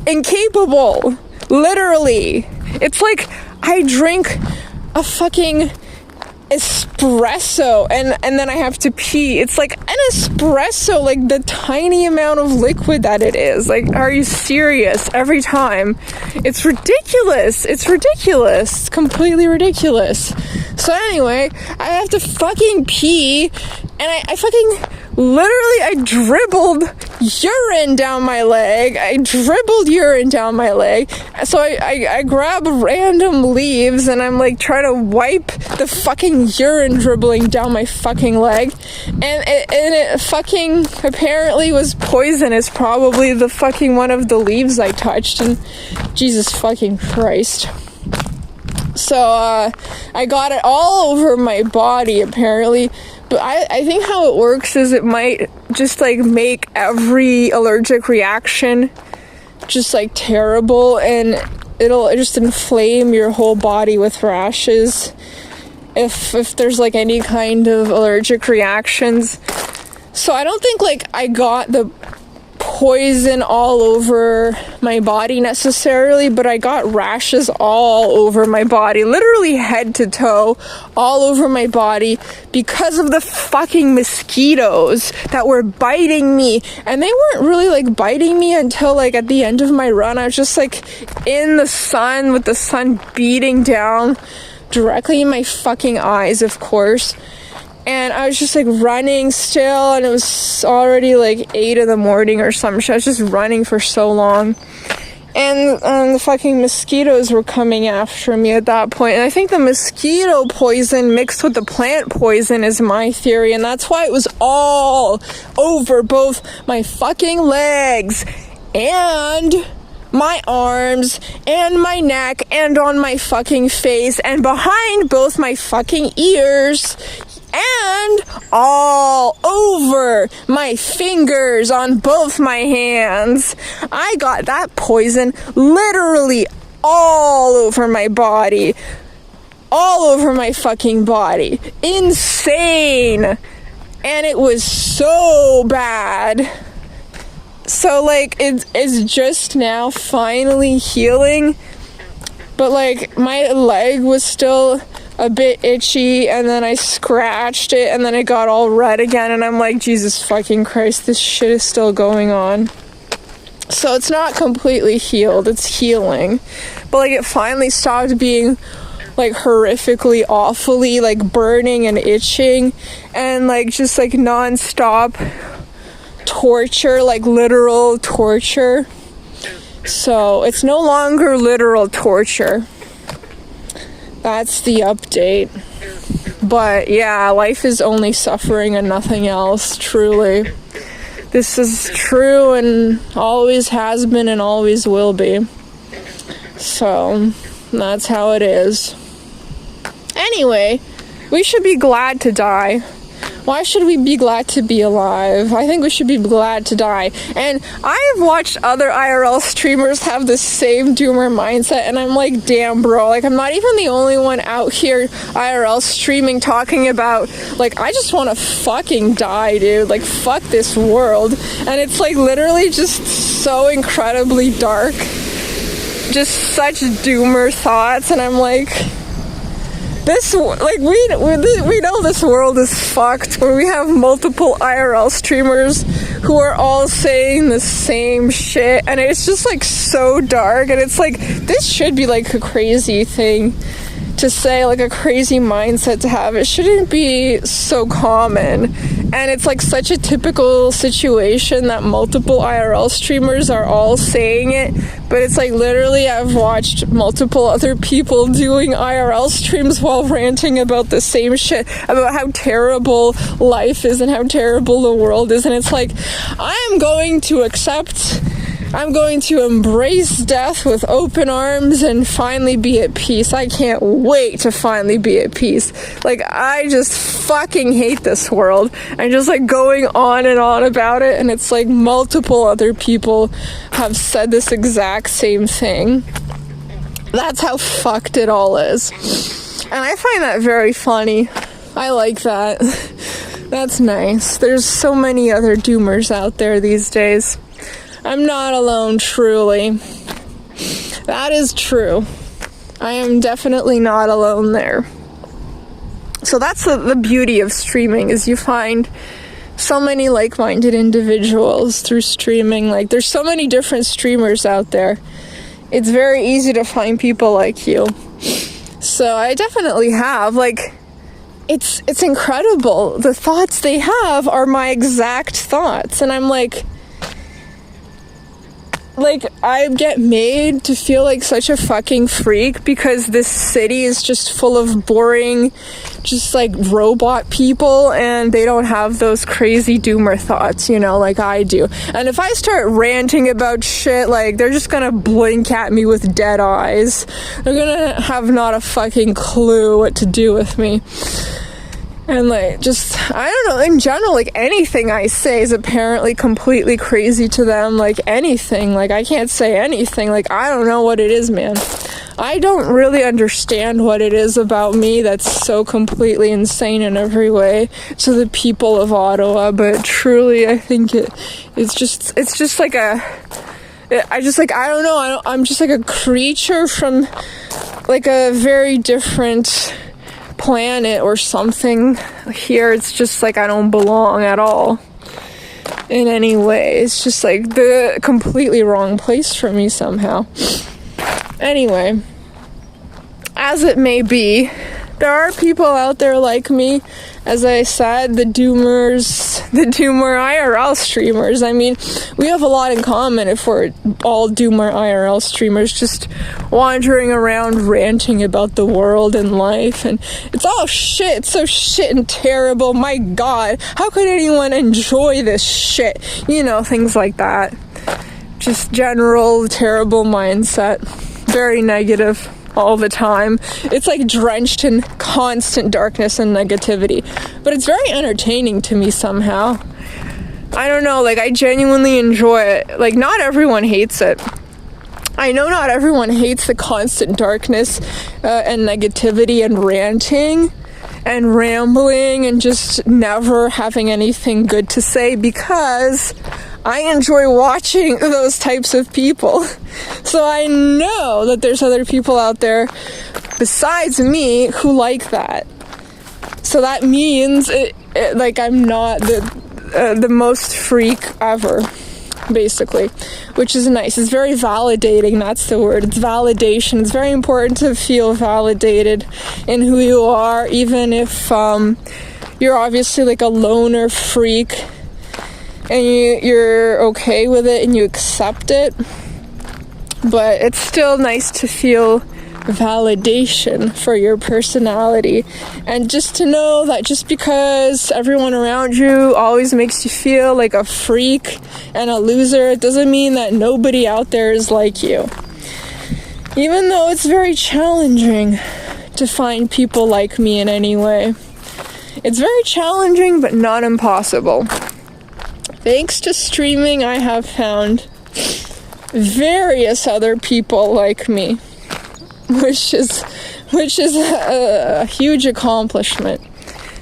S1: Incapable. Literally. It's like I drink a fucking espresso and then I have to pee. It's like an espresso, like the tiny amount of liquid that it is. Like, are you serious? Every time. It's ridiculous. It's completely ridiculous. So anyway, I have to fucking pee, and I fucking I dribbled urine down my leg. So I grab random leaves and I'm like trying to wipe the fucking urine dribbling down my fucking leg. And it fucking apparently was poisonous. Probably the fucking one of the leaves I touched. And Jesus fucking Christ. So I got it all over my body apparently. But I think how it works is it might just like make every allergic reaction just like terrible, and it'll just inflame your whole body with rashes if there's like any kind of allergic reactions. So I don't think like I got the poison all over my body necessarily, but I got rashes all over my body, literally head to toe, all over my body because of the fucking mosquitoes that were biting me. And they weren't really like biting me until like at the end of my run. I was just like in the sun with the sun beating down directly in my fucking eyes, of course. And I was just like running still, and it was already like 8 in the morning or some shit. I was just running for so long. And the fucking mosquitoes were coming after me at that point. And I think the mosquito poison mixed with the plant poison is my theory. And that's why it was all over both my fucking legs and my arms and my neck and on my fucking face and behind both my fucking ears. And all over my fingers on both my hands. I got that poison literally all over my body. All over my fucking body. Insane. And it was so bad. So like it's just now finally healing. But like my leg was still a bit itchy, and then I scratched it, and then it got all red again, and I'm like, Jesus fucking Christ, this shit is still going on. So it's not completely healed, it's healing. But like it finally stopped being like horrifically awfully like burning and itching and like just like non-stop torture, like literal torture. So it's no longer literal torture. That's the update. But yeah, life is only suffering and nothing else, truly. This is true and always has been and always will be. So that's how it is. Anyway, we should be glad to die. Why should we be glad to be alive? I think we should be glad to die. And I've watched other IRL streamers have the same doomer mindset, and I'm like, damn, bro. Like, I'm not even the only one out here IRL streaming talking about, like, I just want to fucking die, dude. Like, fuck this world. And it's, like, literally just so incredibly dark. Just such doomer thoughts, and I'm like... This, like, we know this world is fucked when we have multiple IRL streamers who are all saying the same shit, and it's just, like, so dark, and it's, like, this should be, like, a crazy thing to say, like, a crazy mindset to have. It shouldn't be so common, and it's, like, such a typical situation that multiple IRL streamers are all saying it, but it's, like, literally I've watched multiple other people doing IRL streams while ranting about the same shit, about how terrible life is and how terrible the world is, and it's, like, I'm going to embrace death with open arms and finally be at peace. I can't wait to finally be at peace. Like, I just fucking hate this world. I'm just, like, going on and on about it, and it's, like, multiple other people have said this exact same thing. That's how fucked it all is. And I find that very funny. I like that. That's nice. There's so many other doomers out there these days. I'm not alone, truly. That is true. I am definitely not alone there. So that's the beauty of streaming, is you find so many like-minded individuals through streaming. Like, there's so many different streamers out there. It's very easy to find people like you. So I definitely have, like, it's incredible. The thoughts they have are my exact thoughts, and I'm like, I get made to feel like such a fucking freak because this city is just full of boring, just like robot people, and they don't have those crazy doomer thoughts, you know, like I do. And if I start ranting about shit, like, they're just gonna blink at me with dead eyes. They're gonna have not a fucking clue what to do with me. And like, just, I don't know, in general, like anything I say is apparently completely crazy to them. Like anything, like I can't say anything. Like, I don't know what it is, man. I don't really understand what it is about me that's so completely insane in every way to the people of Ottawa, but truly I think it's just like I don't know, I'm just like a creature from like a very different planet or something. Here it's just like I don't belong at all in any way. It's just like the completely wrong place for me somehow. Anyway, as it may be, there are people out there like me. As I said, the Doomer IRL streamers. I mean, we have a lot in common if we're all Doomer IRL streamers, just wandering around ranting about the world and life. And it's all shit. It's so shit and terrible. My God, how could anyone enjoy this shit? You know, things like that. Just general terrible mindset. Very negative all the time. It's like drenched in constant darkness and negativity. But it's very entertaining to me somehow. I don't know, like I genuinely enjoy it. Like not everyone hates it. I know not everyone hates the constant darkness and negativity and ranting and rambling and just never having anything good to say, because I enjoy watching those types of people. So I know that there's other people out there besides me who like that. So that means like I'm not the most freak ever, basically, which is nice. It's very validating. That's the word. It's validation. It's very important to feel validated in who you are, even if you're obviously like a loner freak and you're okay with it and you accept it. But it's still nice to feel validation for your personality, and just to know that just because everyone around you always makes you feel like a freak and a loser, it doesn't mean that nobody out there is like you. Even though it's very challenging to find people like me in any way. It's very challenging, but not impossible. Thanks to streaming, I have found various other people like me, which is a huge accomplishment.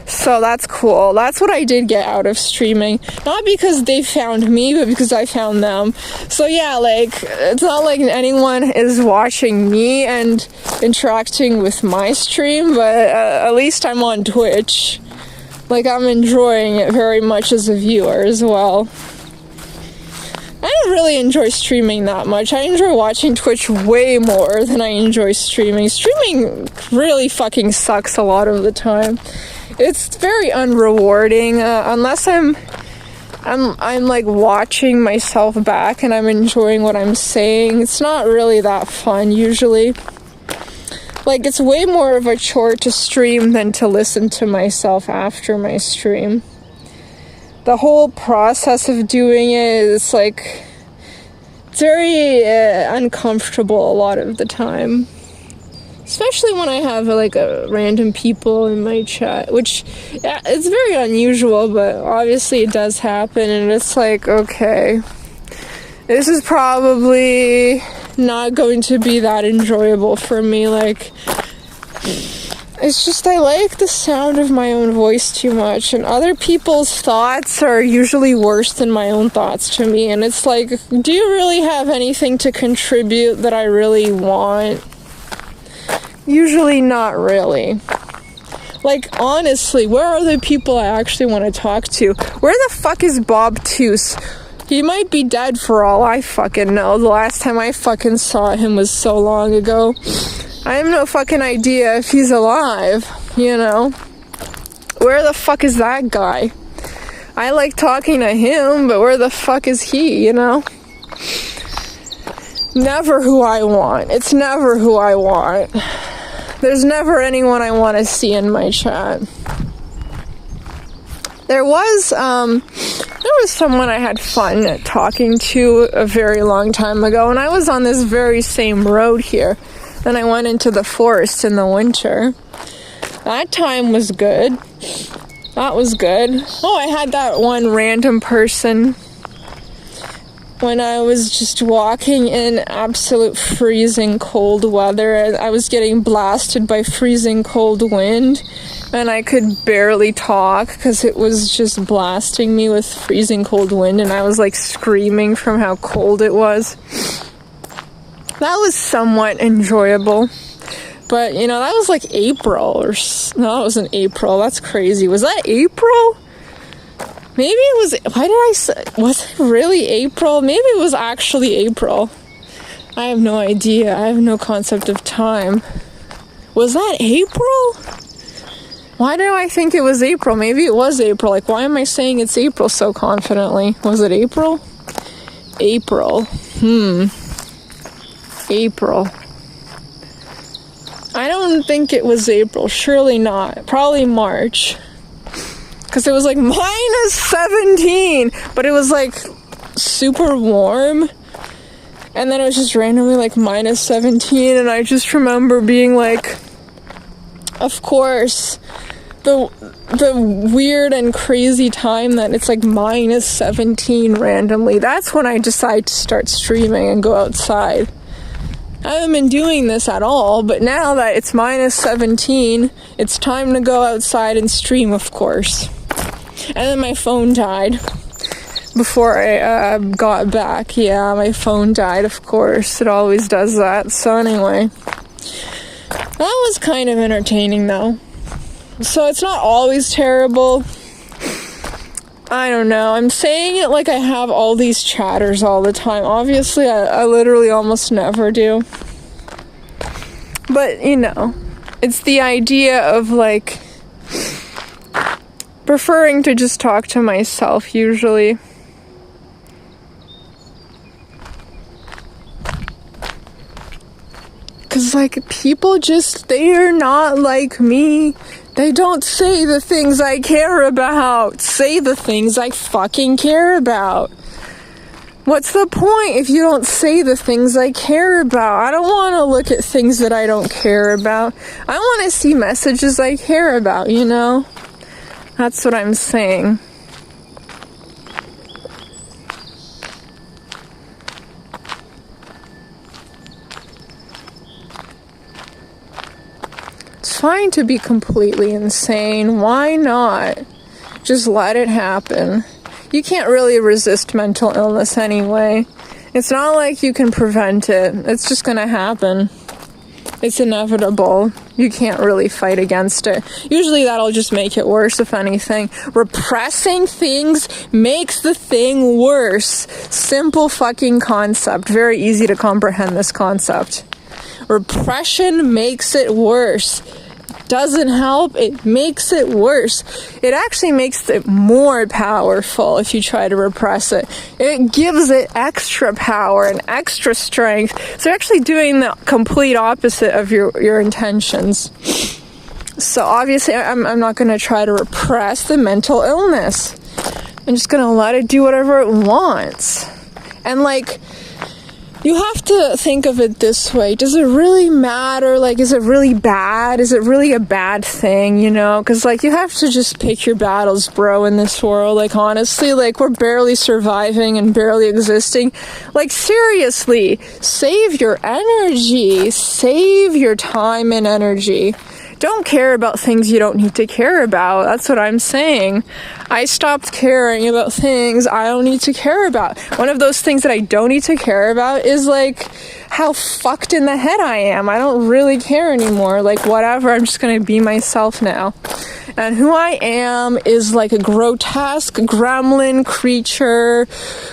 S1: So that's cool. That's what I did get out of streaming. Not because they found me, but because I found them. So yeah, like, it's not like anyone is watching me and interacting with my stream, but at least I'm on Twitch. Like, I'm enjoying it very much as a viewer as well. I don't really enjoy streaming that much. I enjoy watching Twitch way more than I enjoy streaming. Streaming really fucking sucks a lot of the time. It's very unrewarding, unless I'm like watching myself back and I'm enjoying what I'm saying. It's not really that fun usually. Like, it's way more of a chore to stream than to listen to myself after my stream. The whole process of doing it is like, it's very uncomfortable a lot of the time. Especially when I have like random people in my chat, which it's very unusual, but obviously it does happen, and it's like, okay, this is probably not going to be that enjoyable for me. Like, it's just I like the sound of my own voice too much, and other people's thoughts are usually worse than my own thoughts to me, and it's like, do you really have anything to contribute that I really want? Usually not really. Like, honestly, where are the people I actually want to talk to? Where the fuck is Bob Toos? He might be dead for all I fucking know. The last time I fucking saw him was so long ago. I have no fucking idea if he's alive, you know? Where the fuck is that guy? I like talking to him, but where the fuck is he, you know? Never who I want. It's never who I want. There's never anyone I want to see in my chat. There was someone I had fun talking to a very long time ago, and I was on this very same road here. Then I went into the forest in the winter. That time was good. That was good. Oh, I had that one random person when I was just walking in absolute freezing cold weather. I was getting blasted by freezing cold wind, and I could barely talk because it was just blasting me with freezing cold wind, and I was like screaming from how cold it was. That was somewhat enjoyable. But, you know, that was like April no, it wasn't April. That's crazy. Was that April? Maybe it was, why did I say, was it really April? Maybe it was actually April. I have no idea. I have no concept of time. Was that April? Why do I think it was April? Maybe it was April. Like, why am I saying it's April so confidently? Was it April? April. April. I don't think it was April. Surely not. Probably March. Because it was like minus 17. But it was like super warm. And then it was just randomly like minus 17. And I just remember being like, of course, the weird and crazy time that it's like minus 17 randomly. That's when I decide to start streaming and go outside. I haven't been doing this at all, but now that it's minus 17, it's time to go outside and stream, of course. And then my phone died before I got back. Yeah, my phone died, of course. It always does that. So anyway, that was kind of entertaining, though. So it's not always terrible. I don't know. I'm saying it like I have all these chatters all the time. Obviously, I literally almost never do. But, you know, it's the idea of, like, preferring to just talk to myself, usually. Because, like, people just, they're not like me. They don't say the things I care about. Say the things I fucking care about. What's the point if you don't say the things I care about? I don't want to look at things that I don't care about. I want to see messages I care about, you know? That's what I'm saying. It's fine to be completely insane. Why not? Just let it happen. You can't really resist mental illness anyway. It's not like you can prevent it. It's just gonna happen. It's inevitable. You can't really fight against it. Usually that'll just make it worse, if anything. Repressing things makes the thing worse. Simple fucking concept. Very easy to comprehend this concept. Repression makes it worse. Doesn't help, it makes it worse. It actually makes it more powerful if you try to repress it. It gives it extra power and extra strength. So you're actually doing the complete opposite of your intentions. So obviously I'm not going to try to repress the mental illness. I'm just going to let it do whatever it wants. And like, you have to think of it this way. Does it really matter? Like, is it really bad? Is it really a bad thing, you know? Because, like, you have to just pick your battles, bro, in this world. Like, honestly, like, we're barely surviving and barely existing. Like, seriously, save your energy. Save your time and energy. Don't care about things you don't need to care about. That's what I'm saying. I stopped caring about things I don't need to care about. One of those things that I don't need to care about is like how fucked in the head I am. I don't really care anymore. Like whatever, I'm just gonna be myself now. And who I am is like a grotesque gremlin creature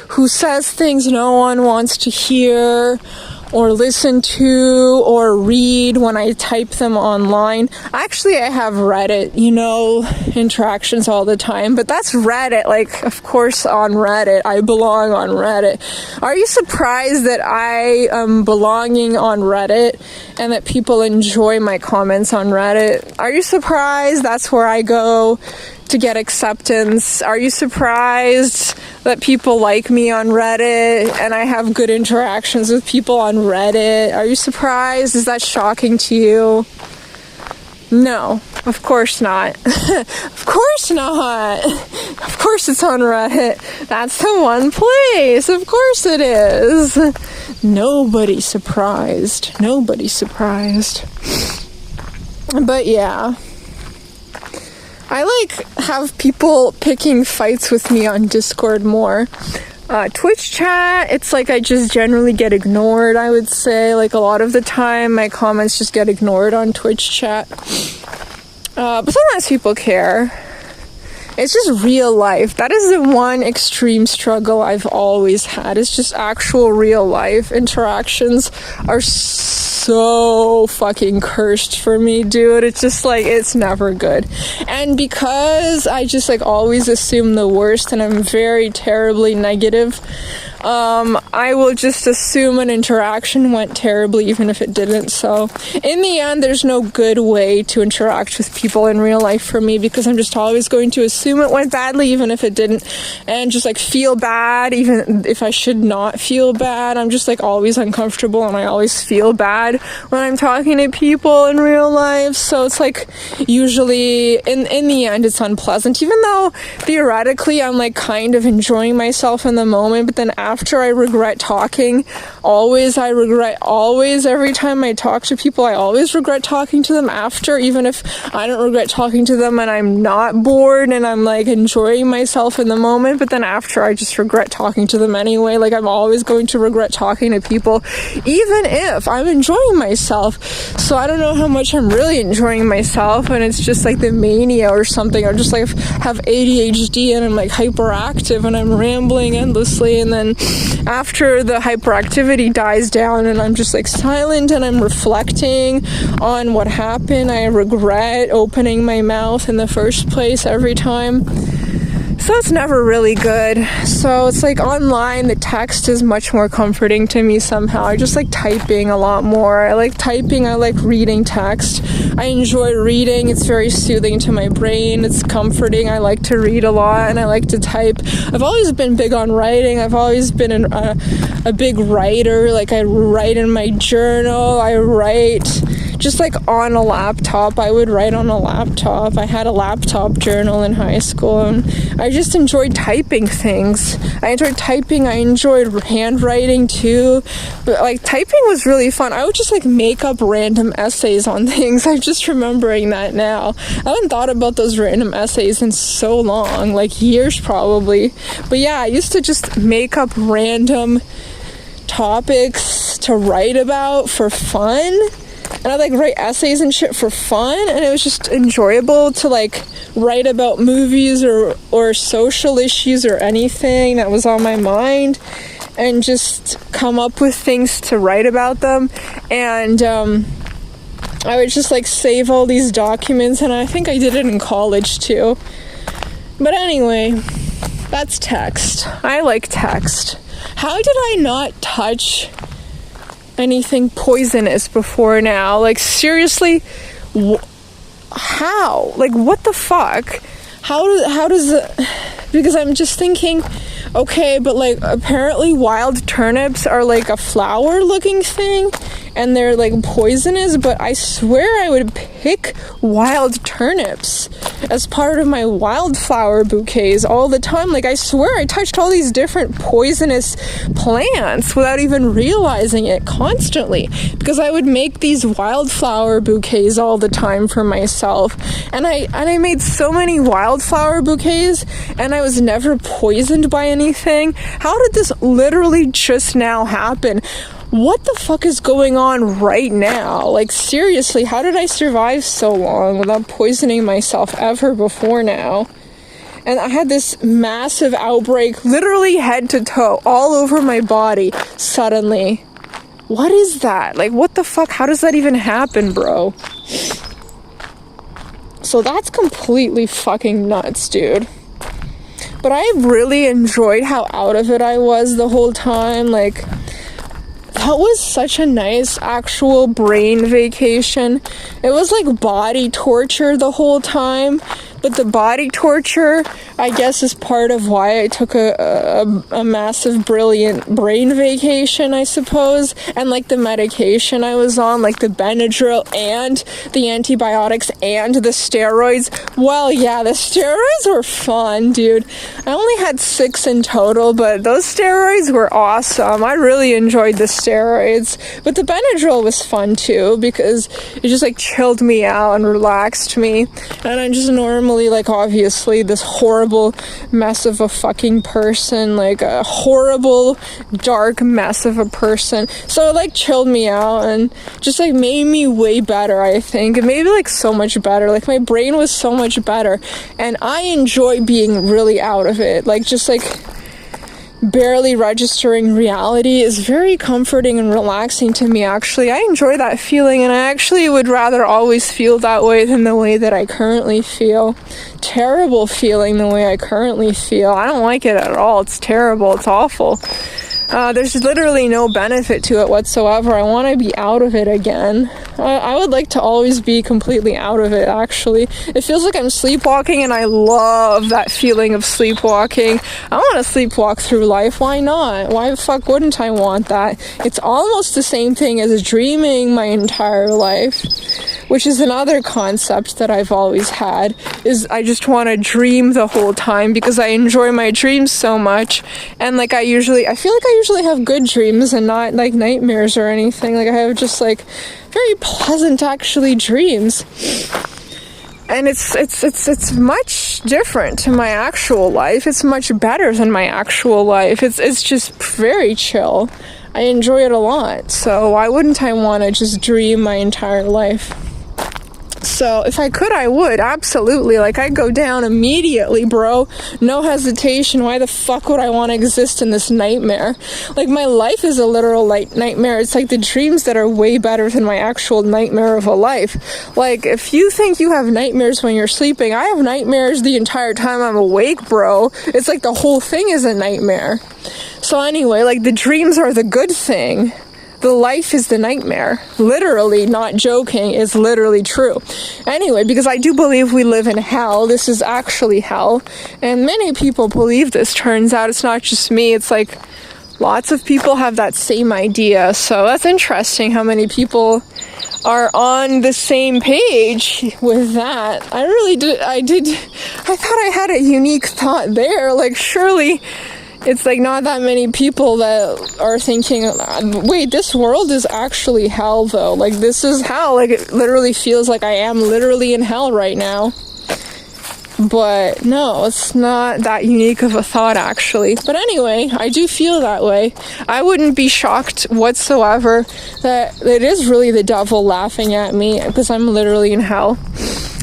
S1: who says things no one wants to hear or listen to or read when I type them online. Actually, I have Reddit, you know, interactions all the time, but that's Reddit. Like, of course, on Reddit. I belong on Reddit. Are you surprised that I am belonging on Reddit and that people enjoy my comments on Reddit? Are you surprised that's where I go to get acceptance? Are you surprised that people like me on Reddit and I have good interactions with people on Reddit? Are you surprised? Is that shocking to you? No. Of course not. Of course not. Of course it's on Reddit. That's the one place. Of course it is. Nobody's surprised. Nobody's surprised. But yeah. I like have people picking fights with me on Discord more. Twitch chat, it's like I just generally get ignored, I would say. Like a lot of the time, my comments just get ignored on Twitch chat. But sometimes people care. It's just real life. That is the one extreme struggle I've always had. It's just actual real life interactions are so fucking cursed for me, dude. It's just like, it's never good. And because I just like always assume the worst and I'm very terribly negative, I will just assume an interaction went terribly even if it didn't. So in the end, there's no good way to interact with people in real life for me, because I'm just always going to assume it went badly even if it didn't, and just like feel bad even if I should not feel bad. I'm just like always uncomfortable, and I always feel bad when I'm talking to people in real life. So it's like usually in the end it's unpleasant, even though theoretically I'm like kind of enjoying myself in the moment, but then after I regret talking. Always every time I talk to people, I always regret talking to them after, even if I don't regret talking to them and I'm not bored and I'm like enjoying myself in the moment, but then after I just regret talking to them anyway. Like I'm always going to regret talking to people even if I'm enjoying myself. So I don't know how much I'm really enjoying myself, and it's just like the mania or something. I just like have ADHD and I'm like hyperactive and I'm rambling endlessly, and then after the hyperactivity dies down and I'm just like silent and I'm reflecting on what happened, I regret opening my mouth in the first place every time. So it's never really good. So it's like online, the text is much more comforting to me somehow. I just like typing a lot more. I like typing, I like reading text. I enjoy reading. It's very soothing to my brain. It's comforting. I like to read a lot and I like to type. I've always been big on writing. I've always been a big writer. Like I write in my journal. I write just like on a laptop. I would write on a laptop. I had a laptop journal in high school, and I just enjoyed typing things. I enjoyed typing. I enjoyed handwriting too. But like typing was really fun. I would just like make up random essays on things. I'm just remembering that now. I haven't thought about those random essays in so long, like years probably. But yeah, I used to just make up random topics to write about for fun. And I like write essays and shit for fun, and it was just enjoyable to like write about movies or social issues or anything that was on my mind, and just come up with things to write about them. And I would just like save all these documents, and I think I did it in college too. But anyway, that's text. I like text. How did I not touch anything poisonous before now? Like seriously, how? Like what the fuck? How does it? Because I'm just thinking, okay, but like apparently wild turnips are like a flower looking thing and they're like poisonous, but I swear I would pick wild turnips as part of my wildflower bouquets all the time. Like I swear I touched all these different poisonous plants without even realizing it constantly, because I would make these wildflower bouquets all the time for myself, and I made so many wildflower bouquets and I was never poisoned by anything. How did this literally just now happen? What the fuck is going on right now? Like seriously, how did I survive so long without poisoning myself ever before now? And I had this massive outbreak, literally head to toe, all over my body suddenly. What is that? Like what the fuck? How does that even happen, bro? So that's completely fucking nuts, dude. But I really enjoyed how out of it I was the whole time. Like, that was such a nice actual brain vacation. It was like body torture the whole time, But the body torture, I guess, is part of why I took a massive, brilliant brain vacation, I suppose. And like the medication I was on, like the Benadryl and the antibiotics and the steroids. Well, yeah, the steroids were fun, dude. I only had 6 in total, but those steroids were awesome. I really enjoyed the steroids. But the Benadryl was fun too, because it just like chilled me out and relaxed me. And I'm just normally like obviously this horrible mess of a fucking person, like a horrible dark mess of a person. So it like chilled me out and just like made me way better, I think. It made me like so much better. Like my brain was so much better, and I enjoy being really out of it. Like just like barely registering reality is very comforting and relaxing to me, actually. I enjoy that feeling, and I actually would rather always feel that way than the way that I currently feel. Terrible feeling the way I currently feel. I don't like it at all. It's terrible. It's awful. There's literally no benefit to it whatsoever. I want to be out of it again. I would like to always be completely out of it, actually. It feels like I'm sleepwalking, and I love that feeling of sleepwalking. I want to sleepwalk through life. Why not? Why the fuck wouldn't I want that? It's almost the same thing as dreaming my entire life, which is another concept that I've always had, is I just want to dream the whole time because I enjoy my dreams so much. And like I feel like I usually have good dreams and not like nightmares or anything. Like I have just like very pleasant actually dreams. And it's much different to my actual life. It's much better than my actual life. It's just very chill. I enjoy it a lot. So why wouldn't I want to just dream my entire life? So if I could, I would, absolutely. Like, I'd go down immediately, bro. No hesitation. Why the fuck would I want to exist in this nightmare? Like, my life is a literal nightmare. It's like the dreams that are way better than my actual nightmare of a life. Like, if you think you have nightmares when you're sleeping, I have nightmares the entire time I'm awake, bro. It's like the whole thing is a nightmare. So anyway, like, the dreams are the good thing. The life is the nightmare. Literally, not joking, is literally true. Anyway, because I do believe we live in hell. This is actually hell. And many people believe this. Turns out it's not just me. It's like lots of people have that same idea. So that's interesting how many people are on the same page with that. I thought I had a unique thought there. Like, surely it's like not that many people that are thinking, wait, this world is actually hell though. Like, this is hell. Like, it literally feels like I am literally in hell right now. But no, it's not that unique of a thought, actually. But anyway, I do feel that way. I wouldn't be shocked whatsoever that it is really the devil laughing at me because I'm literally in hell.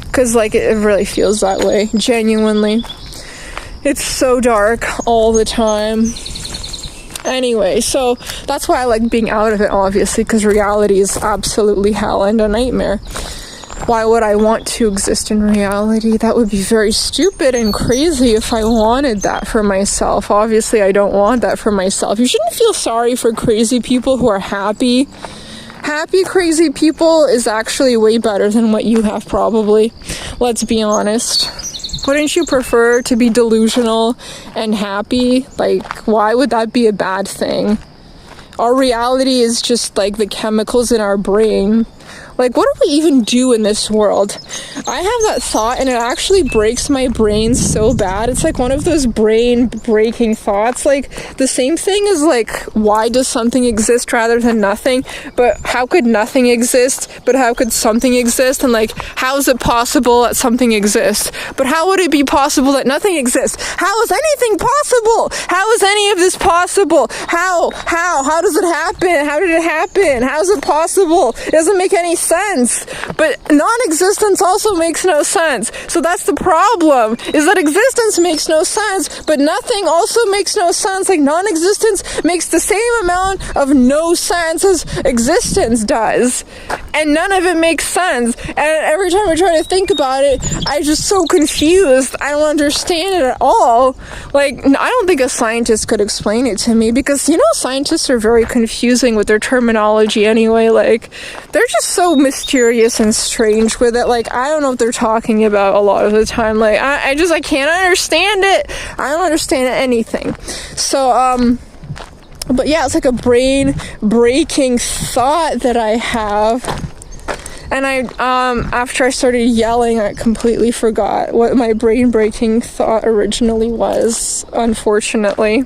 S1: Because, like, it really feels that way, genuinely. It's so dark all the time. Anyway, so that's why I like being out of it, obviously, because reality is absolutely hell and a nightmare. Why would I want to exist in reality? That would be very stupid and crazy if I wanted that for myself. Obviously, I don't want that for myself. You shouldn't feel sorry for crazy people who are happy. Happy, crazy people is actually way better than what you have, probably. Let's be honest. Wouldn't you prefer to be delusional and happy? Like, why would that be a bad thing? Our reality is just like the chemicals in our brain. Like, what do we even do in this world? I have that thought, and it actually breaks my brain so bad. It's like one of those brain-breaking thoughts. Like, the same thing as, like, why does something exist rather than nothing? But how could nothing exist? But how could something exist? And, like, how is it possible that something exists? But how would it be possible that nothing exists? How is anything possible? How is any of this possible? How does it happen? How did it happen? How is it possible? It doesn't make any sense. But non-existence also makes no sense. So that's the problem, is that existence makes no sense, but nothing also makes no sense. Like, non-existence makes the same amount of no sense as existence does. And none of it makes sense. And every time I try to think about it, I'm just so confused. I don't understand it at all. Like, I don't think a scientist could explain it to me, because, you know, scientists are very confusing with their terminology anyway. Like, they're just so mysterious and strange with it. Like, I don't know what they're talking about a lot of the time. Like, I can't understand it. I don't understand anything. So, but yeah, it's like a brain-breaking thought that I have. And after I started yelling, I completely forgot what my brain-breaking thought originally was, unfortunately.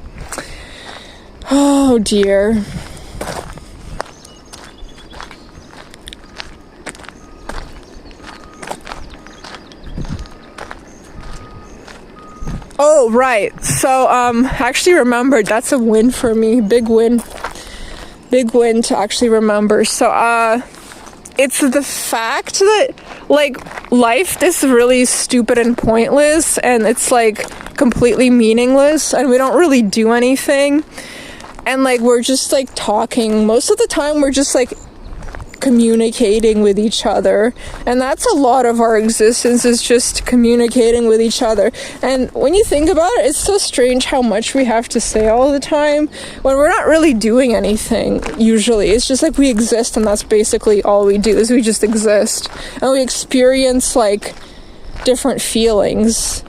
S1: Oh, dear. Oh, right. So, actually remembered, that's a win for me. Big win to actually remember. So, it's the fact that, like, life is really stupid and pointless, and it's, like, completely meaningless, and we don't really do anything, and, like, we're just, like, talking. Most of the time, we're just, like, communicating with each other, and that's a lot of our existence, is just communicating with each other. And when you think about it, it's so strange how much we have to say all the time when we're not really doing anything. Usually it's just like we exist, and that's basically all we do, is we just exist, and we experience like different feelings,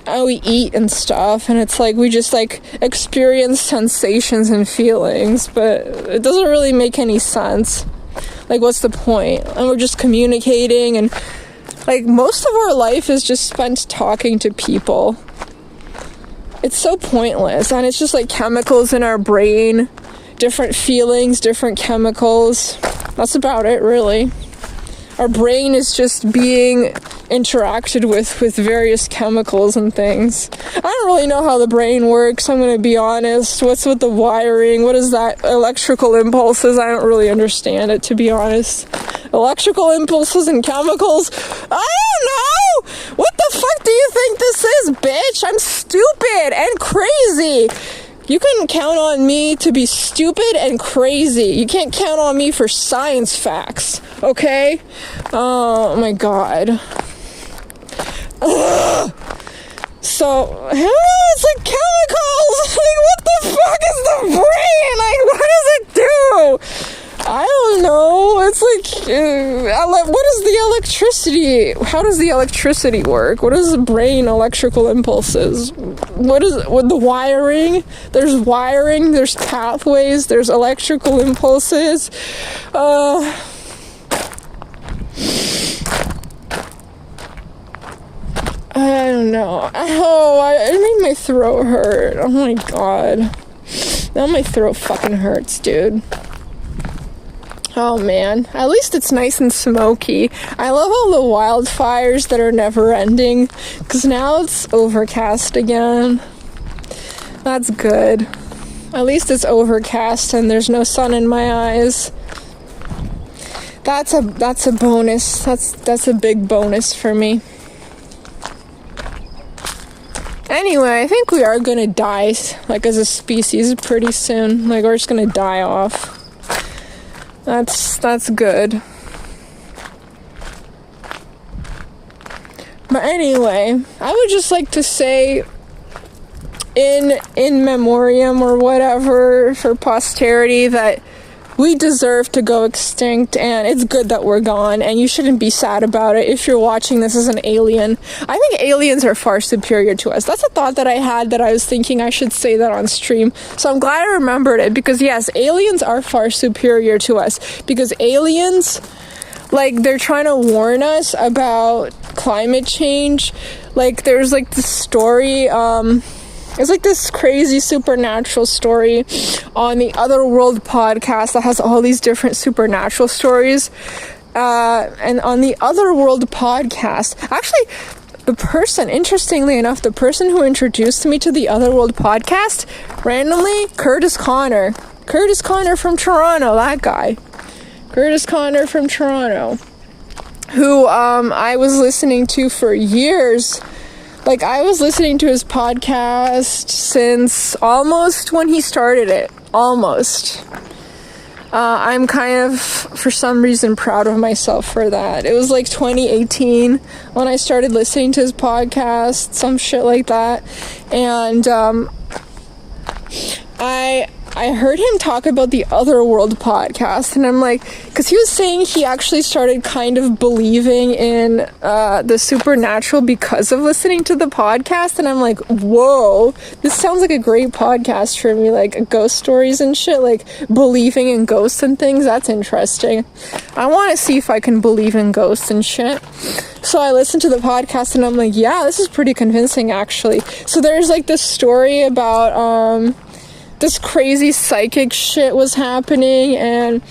S1: and we eat and stuff, and it's like we just like experience sensations and feelings, but it doesn't really make any sense. Like, what's the point? And we're just communicating, and like most of our life is just spent talking to people. It's so pointless, and it's just like chemicals in our brain, different feelings, different chemicals. That's about it, really. Our brain is just being interacted with various chemicals and things. I don't really know how the brain works, I'm gonna be honest. What's with the wiring? What is that? Electrical impulses? I don't really understand it, to be honest. Electrical impulses and chemicals? I don't know! What the fuck do you think this is, bitch? I'm stupid and crazy. You can count on me to be stupid and crazy. You can't count on me for science facts, okay? Oh my god. Ugh. So, it's like chemicals! Like, what the fuck is the brain? Like, what does it do? I don't know. It's like, what is the electricity? How does the electricity work? What is the brain electrical impulses? What the wiring? There's wiring, there's pathways, there's electrical impulses. I don't know. Oh, it made my throat hurt. Oh my god. Now my throat fucking hurts, dude. Oh man, at least it's nice and smoky. I love all the wildfires that are never ending, because now it's overcast again. That's good. At least it's overcast and there's no sun in my eyes. That's a bonus. That's a big bonus for me. Anyway, I think we are gonna die, like, as a species pretty soon. Like, we're just gonna die off. That's good. But anyway, I would just like to say in memoriam or whatever for posterity that we deserve to go extinct, and it's good that we're gone, and you shouldn't be sad about it if you're watching this as an alien. I think aliens are far superior to us. That's a thought that I had, that I was thinking I should say that on stream. So I'm glad I remembered it, because yes, aliens are far superior to us, because aliens, like, they're trying to warn us about climate change. Like, there's like this story, it's like this crazy supernatural story on the Otherworld podcast that has all these different supernatural stories. And on the Otherworld podcast, actually, interestingly enough, the person who introduced me to the Otherworld podcast, randomly, Curtis Connor from Toronto, that guy. Curtis Connor from Toronto, who I was listening to for years. Like, I was listening to his podcast since almost when he started it. Almost. I'm kind of, for some reason, proud of myself for that. It was like 2018 when I started listening to his podcast, some shit like that. And I I heard him talk about the Otherworld podcast, and I'm like, because he was saying he actually started kind of believing in the supernatural because of listening to the podcast, and I'm like, whoa, this sounds like a great podcast for me, like ghost stories and shit, like believing in ghosts and things. That's interesting. I want to see if I can believe in ghosts and shit. So I listened to the podcast and I'm like, yeah, this is pretty convincing actually. So there's like this story about this crazy psychic shit was happening, and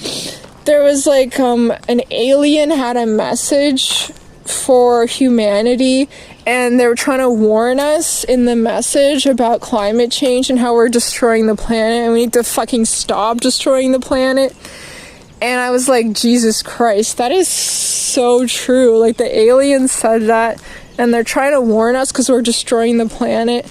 S1: there was like an alien had a message for humanity, and they were trying to warn us in the message about climate change and how we're destroying the planet and we need to fucking stop destroying the planet. And I was like, Jesus Christ, that is so true. Like, the aliens said that, and they're trying to warn us because we're destroying the planet.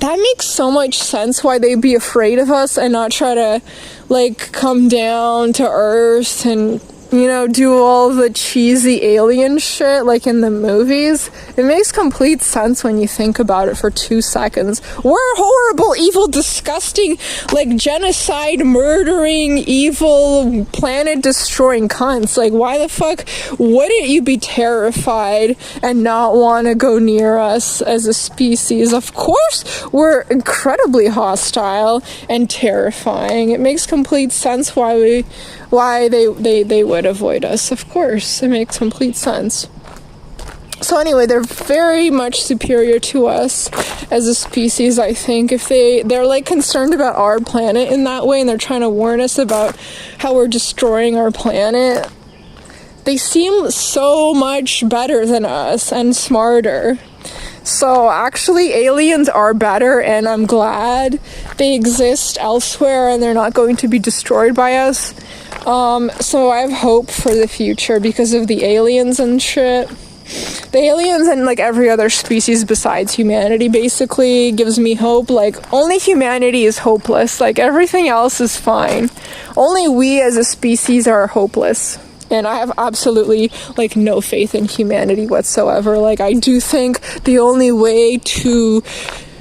S1: That makes so much sense why they'd be afraid of us and not try to, like, come down to Earth and, you know, do all the cheesy alien shit like in the movies. It makes complete sense when you think about it for 2 seconds. We're horrible, evil, disgusting, like genocide, murdering, evil, planet destroying cunts. Like, why the fuck wouldn't you be terrified and not want to go near us as a species? Of course, we're incredibly hostile and terrifying. It makes complete sense why they would avoid us. Of course, it makes complete sense. So anyway, they're very much superior to us as a species, I think. If they're like concerned about our planet in that way, and they're trying to warn us about how we're destroying our planet, they seem so much better than us and smarter. So actually, aliens are better, and I'm glad they exist elsewhere and they're not going to be destroyed by us. So I have hope for the future because of the aliens and shit. The aliens and like every other species besides humanity basically gives me hope. Like, only humanity is hopeless. Like, everything else is fine. Only we as a species are hopeless. And I have absolutely, like, no faith in humanity whatsoever. Like, I do think the only way to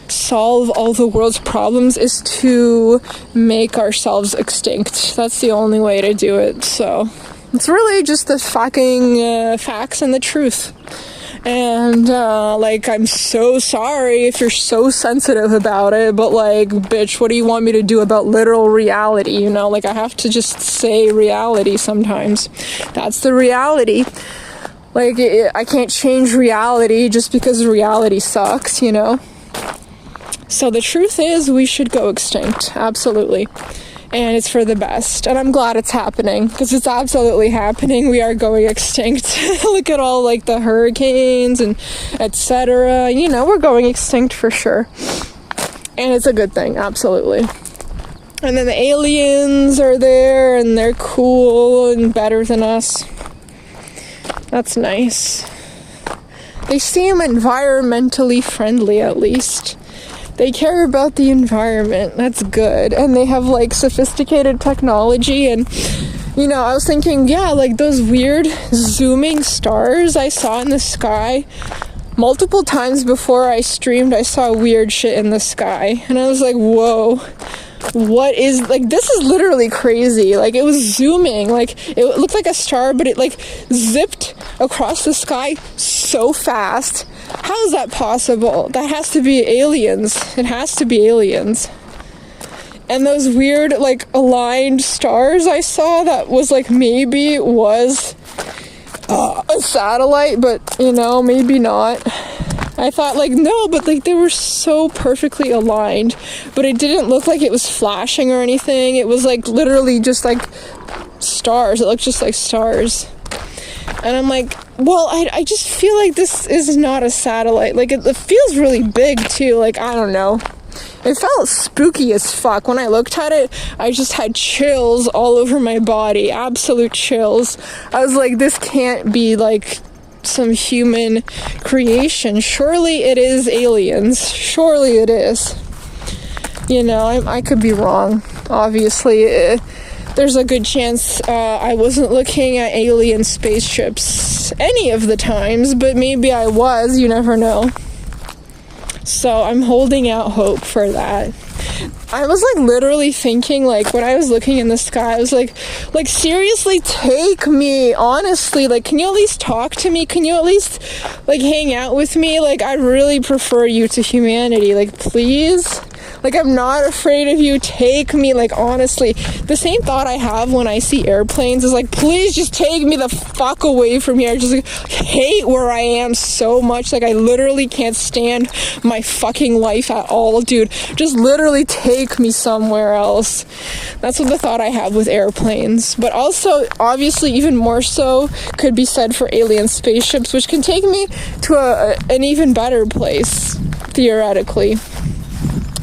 S1: solve all the world's problems is to make ourselves extinct. That's the only way to do it. So it's really just the fucking facts and the truth. And like, I'm so sorry if you're so sensitive about it, but like, bitch, what do you want me to do about literal reality? You know, like, I have to just say reality sometimes. That's the reality. Like, I can't change reality just because reality sucks, you know? So the truth is, we should go extinct, absolutely. And it's for the best. And I'm glad it's happening, because it's absolutely happening. We are going extinct. Look at all, like, the hurricanes and etc. You know, we're going extinct for sure. And it's a good thing, absolutely. And then the aliens are there, and they're cool and better than us. That's nice. They seem environmentally friendly, at least. They care about the environment. That's good. And they have, like, sophisticated technology. And, you know, I was thinking, yeah, like, those weird zooming stars I saw in the sky. Multiple times before I streamed, I saw weird shit in the sky. And I was like, whoa. What is, like, this is literally crazy. Like, it was zooming. Like, it looked like a star, but it, like, zipped across the sky so fast. How is that possible? That has to be aliens. It has to be aliens. And those weird, like, aligned stars I saw, that was, like, maybe was a satellite, but, you know, maybe not. I thought, like, no, but, like, they were so perfectly aligned, but it didn't look like it was flashing or anything. It was, like, literally just, like, stars. It looked just like stars. And I'm like, well, I just feel like this is not a satellite. Like, it feels really big, too. Like, I don't know. It felt spooky as fuck. When I looked at it, I just had chills all over my body. Absolute chills. I was like, this can't be, like, some human creation. Surely it is aliens. Surely it is. You know, I could be wrong. Obviously, there's a good chance I wasn't looking at alien spaceships any of the times, but maybe I was. You never know. So I'm holding out hope for that. I was like literally thinking, like when I was looking in the sky, I was like seriously, take me, honestly, like can you at least talk to me, can you at least like hang out with me, like I really prefer you to humanity, like please, like I'm not afraid of you, take me, like honestly. The same thought I have when I see airplanes is like, please just take me the fuck away from here. I just like hate where I am so much, like I literally can't stand my fucking life at all, dude. Just literally take me somewhere else. That's what the thought I have with airplanes. But also, obviously, even more so could be said for alien spaceships, which can take me to an even better place, theoretically.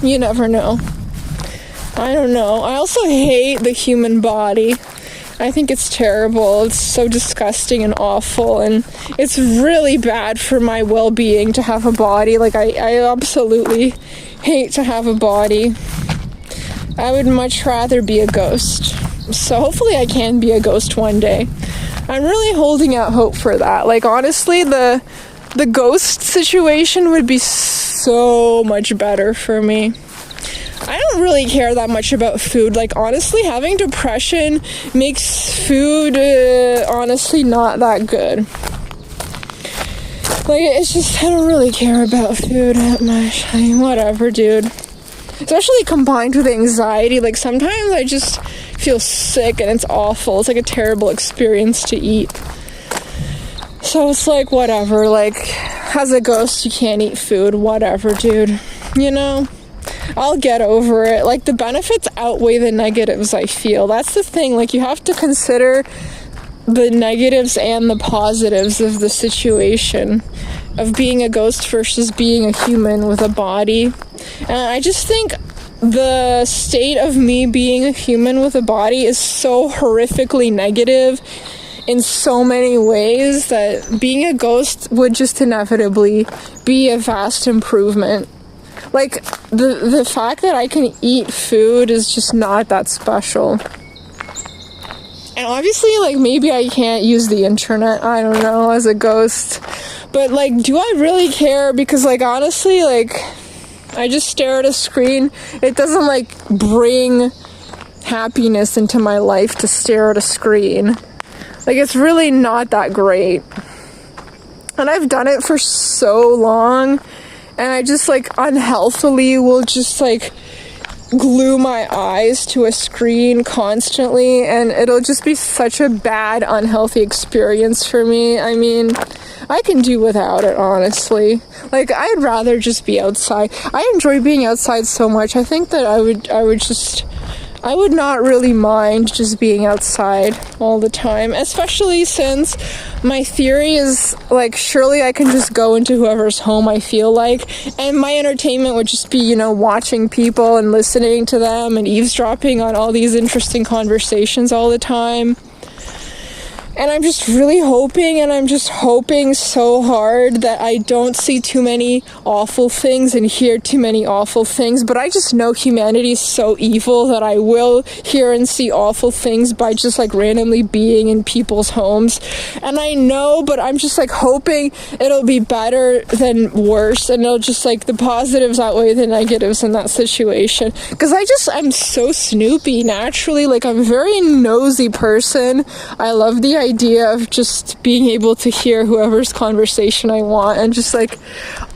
S1: You never know. I don't know. I also hate the human body. I think it's terrible. It's so disgusting and awful, and it's really bad for my well-being to have a body. Like, I absolutely hate to have a body. I would much rather be a ghost. So hopefully I can be a ghost one day. I'm really holding out hope for that. Like, honestly, the ghost situation would be so much better for me. I don't really care that much about food. Like, honestly, having depression makes food, honestly, not that good. Like, it's just, I don't really care about food that much. I mean, whatever, dude. Especially combined with anxiety. Like, sometimes I just feel sick and it's awful. It's like a terrible experience to eat. So it's like, whatever. Like, as a ghost, you can't eat food. Whatever, dude. You know? I'll get over it. Like, the benefits outweigh the negatives, I feel. That's the thing. Like, you have to consider the negatives and the positives of the situation of being a ghost versus being a human with a body. And I just think the state of me being a human with a body is so horrifically negative in so many ways that being a ghost would just inevitably be a vast improvement. Like, the fact that I can eat food is just not that special. And obviously, like, maybe I can't use the internet, I don't know, as a ghost. But, like, do I really care? Because, like, honestly, like, I just stare at a screen. It doesn't, like, bring happiness into my life to stare at a screen. Like, it's really not that great. And I've done it for so long. And I just, like, unhealthily will just, like, glue my eyes to a screen constantly. And it'll just be such a bad, unhealthy experience for me. I mean, I can do without it, honestly. Like, I'd rather just be outside. I enjoy being outside so much. I think that I would not really mind just being outside all the time, especially since my theory is, like, surely I can just go into whoever's home I feel like, and my entertainment would just be, you know, watching people and listening to them and eavesdropping on all these interesting conversations all the time. And I'm just really hoping, and I'm just hoping so hard that I don't see too many awful things and hear too many awful things. But I just know humanity is so evil that I will hear and see awful things by just, like, randomly being in people's homes. And I know, but I'm just, like, hoping it'll be better than worse. And it'll just, like, the positives outweigh the negatives in that situation. Because I'm so snoopy naturally. Like, I'm a very nosy person. I love the idea of just being able to hear whoever's conversation I want, and just, like,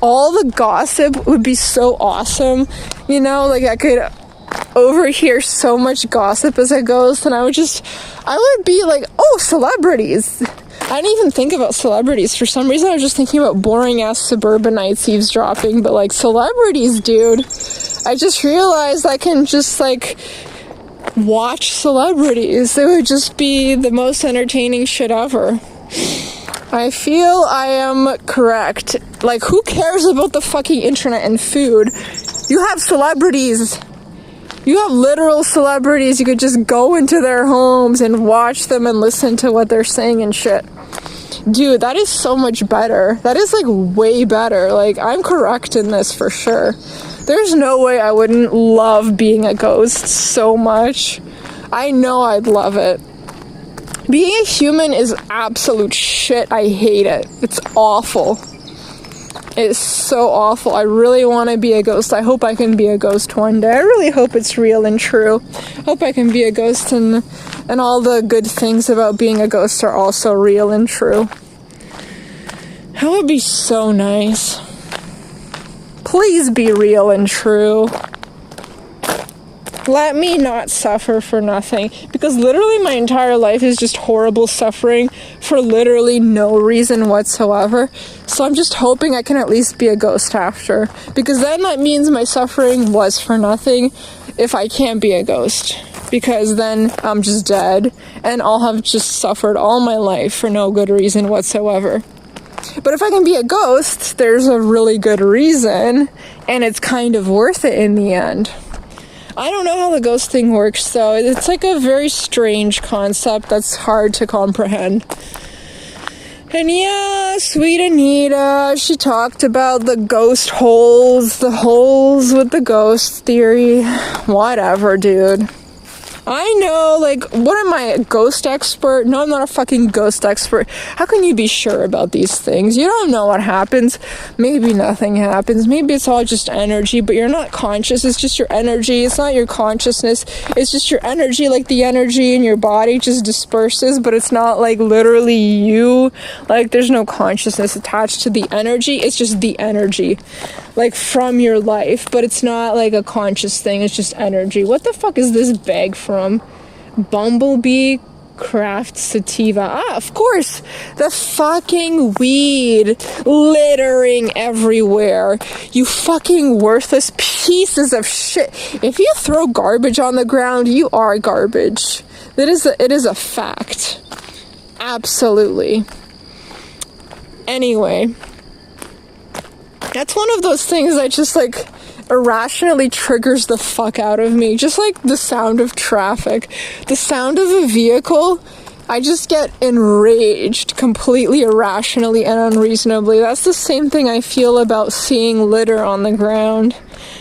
S1: all the gossip would be so awesome, you know, like, I could overhear so much gossip as it goes, and I would be like, oh, celebrities. I didn't even think about celebrities. For some reason, I was just thinking about boring-ass suburbanites eavesdropping, but, like, celebrities, dude. I just realized I can just, like, watch celebrities. It would just be the most entertaining shit ever. I feel I am correct. Like, who cares about the fucking internet and food? You have celebrities. You have literal celebrities. You could just go into their homes and watch them and listen to what they're saying and shit. Dude, that is so much better. That is, like, way better. Like, I'm correct in this for sure. There's no way I wouldn't love being a ghost so much. I know I'd love it. Being a human is absolute shit. I hate it. It's awful. It's so awful. I really want to be a ghost. I hope I can be a ghost one day. I really hope it's real and true. I hope I can be a ghost and all the good things about being a ghost are also real and true. That would be so nice. Please be real and true. Let me not suffer for nothing, because literally my entire life is just horrible suffering for literally no reason whatsoever. So I'm just hoping I can at least be a ghost after, because then that means my suffering was for nothing if I can't be a ghost, because then I'm just dead and I'll have just suffered all my life for no good reason whatsoever. But if I can be a ghost, there's a really good reason, and it's kind of worth it in the end. I don't know how the ghost thing works, though. It's like a very strange concept that's hard to comprehend. And yeah, sweet Anita, she talked about the ghost holes, the holes with the ghost theory. Whatever, dude. I know, like, what am I, a ghost expert? No, I'm not a fucking ghost expert. How can you be sure about these things? You don't know what happens. Maybe nothing happens. Maybe it's all just energy, but you're not conscious. It's just your energy. It's not your consciousness. It's just your energy, like the energy in your body just disperses, but it's not, like, literally you. Like, there's no consciousness attached to the energy. It's just the energy, like, from your life, but it's not, like, a conscious thing. It's just energy. What the fuck is this bag from? Bumblebee Craft Sativa. Of course, the fucking weed littering everywhere. You fucking worthless pieces of shit. If you throw garbage on the ground, you are garbage. It is a fact. Absolutely. Anyway, that's one of those things that just, like, irrationally triggers the fuck out of me. Just like the sound of traffic, the sound of a vehicle, I just get enraged completely irrationally and unreasonably. That's the same thing I feel about seeing litter on the ground.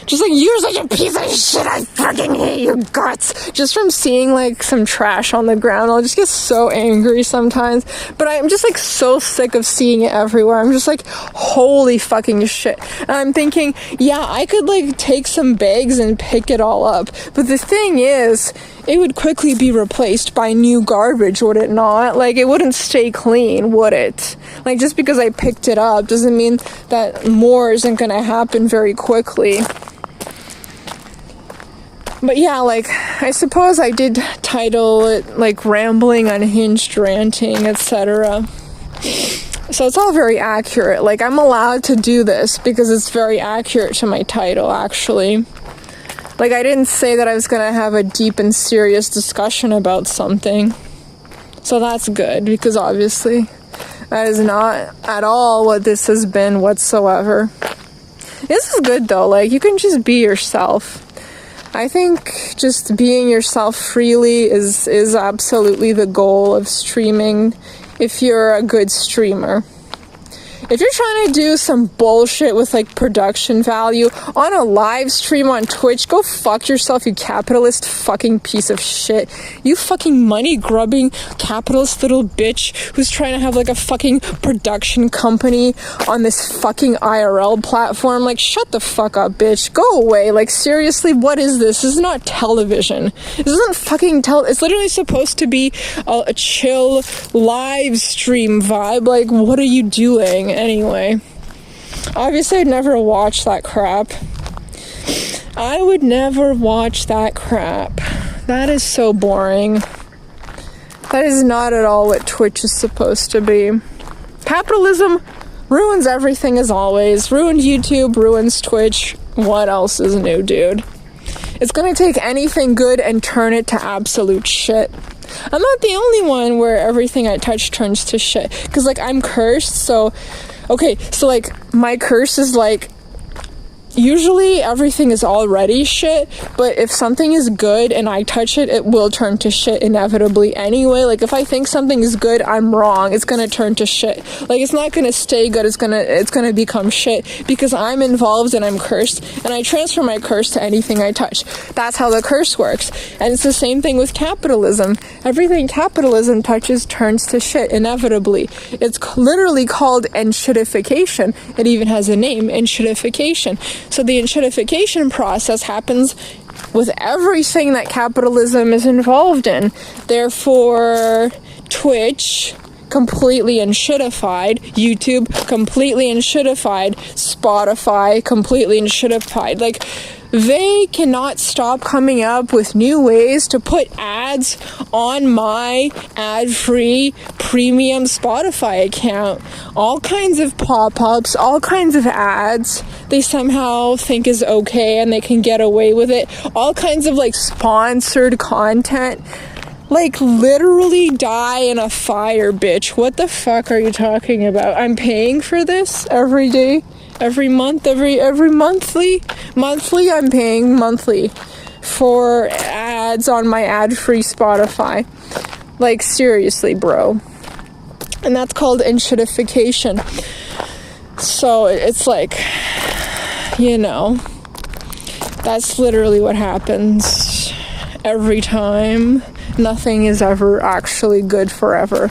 S1: Just like, you're such a piece of shit, I fucking hate your guts. Just from seeing, like, some trash on the ground, I'll just get so angry sometimes. But I'm just, like, so sick of seeing it everywhere. I'm just like, holy fucking shit. And I'm thinking, yeah, I could, like, take some bags and pick it all up. But the thing is, it would quickly be replaced by new garbage, would it not? Like, it wouldn't stay clean, would it? Like, just because I picked it up doesn't mean that more isn't gonna happen very quickly. But yeah, like, I suppose I did title it, like, rambling, unhinged, ranting, etc. So it's all very accurate. Like, I'm allowed to do this because it's very accurate to my title, actually. Like, I didn't say that I was gonna have a deep and serious discussion about something. So that's good, because obviously that is not at all what this has been whatsoever. This is good, though. Like, you can just be yourself. I think just being yourself freely is absolutely the goal of streaming if you're a good streamer. If you're trying to do some bullshit with, like, production value on a live stream on Twitch, go fuck yourself, you capitalist fucking piece of shit. You fucking money-grubbing capitalist little bitch who's trying to have, like, a fucking production company on this fucking IRL platform. Like, shut the fuck up, bitch. Go away. Like, seriously, what is this? This is not television. This isn't fucking it's literally supposed to be a chill live stream vibe. Like, what are you doing? Anyway, obviously I'd never watch that crap. I would never watch that crap. That is so boring. That is not at all what Twitch is supposed to be. Capitalism ruins everything as always. Ruined YouTube, ruins Twitch. What else is new, dude? It's gonna take anything good and turn it to absolute shit. I'm not the only one where everything I touch turns to shit. Because, like, I'm cursed, so... Okay, so, like, my curse is, like, usually everything is already shit, but if something is good and I touch it, it will turn to shit inevitably anyway. Like, if I think something is good, I'm wrong. It's gonna turn to shit. Like, it's not gonna stay good. It's gonna become shit because I'm involved and I'm cursed, and I transfer my curse to anything I touch. That's how the curse works. And it's the same thing with capitalism. Everything capitalism touches turns to shit inevitably. It's literally called enshittification. It even has a name, enshittification. So the enshittification process happens with everything that capitalism is involved in. Therefore, Twitch, completely enshittified. YouTube, completely enshittified. Spotify, completely enshittified. Like, they cannot stop coming up with new ways to put ads on my ad-free premium Spotify account. All kinds of pop-ups, all kinds of ads they somehow think is okay and they can get away with it. All kinds of like sponsored content. Like, literally die in a fire, bitch. What the fuck are you talking about? I'm paying for this every day, every month, every monthly, I'm paying monthly for ads on my ad-free Spotify. Like, seriously, bro. And that's called enshittification. So it's like, you know, that's literally what happens every time. Nothing is ever actually good forever.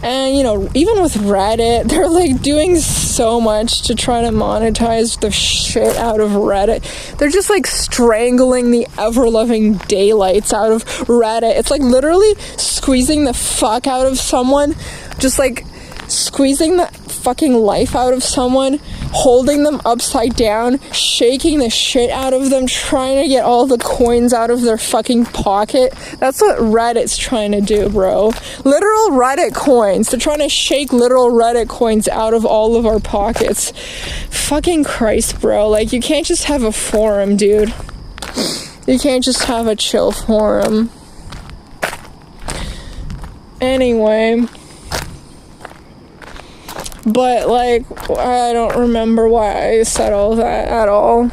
S1: And, you know, even with Reddit, they're like doing so much to try to monetize the shit out of Reddit. They're just like strangling the ever-loving daylights out of Reddit. It's like literally squeezing the fuck out of someone, just like squeezing the fucking life out of someone, holding them upside down, shaking the shit out of them, trying to get all the coins out of their fucking pocket. That's what Reddit's trying to do, bro. Literal Reddit coins. They're trying to shake literal Reddit coins out of all of our pockets. Fucking Christ, bro. Like, you can't just have a forum, dude. You can't just have a chill forum. Anyway. But, like, I don't remember why I said all that at all.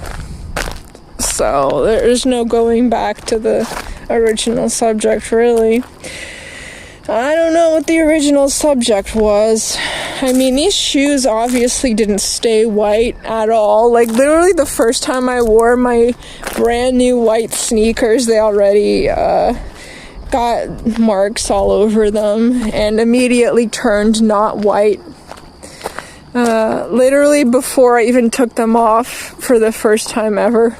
S1: So, there's no going back to the original subject, really. I don't know what the original subject was. I mean, these shoes obviously didn't stay white at all. Like, literally the first time I wore my brand new white sneakers, they already, got marks all over them and immediately turned not white. Literally before I even took them off for the first time ever.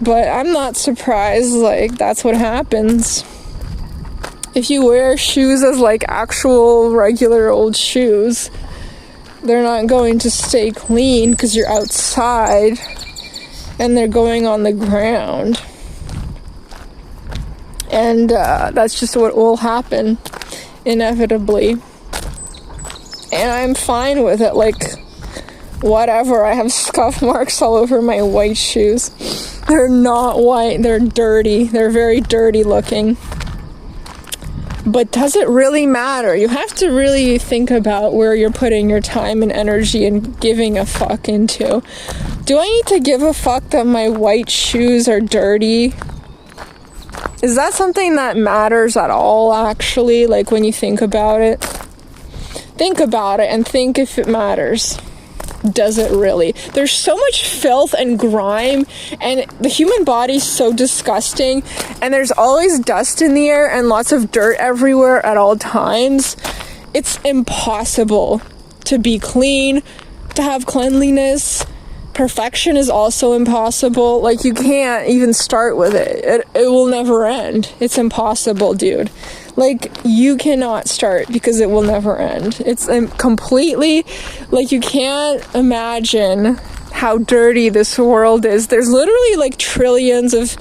S1: But I'm not surprised, like, that's what happens. If you wear shoes as, like, actual regular old shoes, they're not going to stay clean because you're outside and they're going on the ground. And, that's just what will happen, inevitably. And I'm fine with it, like, whatever. I have scuff marks all over my white shoes. They're not white, they're dirty. They're very dirty looking. But does it really matter? You have to really think about where you're putting your time and energy and giving a fuck into. Do I need to give a fuck that my white shoes are dirty? Is that something that matters at all, actually? Like, when you think about it? Think about it and think if it matters. Does it really? There's so much filth and grime, and the human body's so disgusting, and there's always dust in the air and lots of dirt everywhere at all times. It's impossible to be clean, to have cleanliness. Perfection is also impossible. Like, you can't even start with it. It will never end. It's impossible, dude. Like, you cannot start because it will never end. It's completely, like, you can't imagine how dirty this world is. There's literally, like, trillions of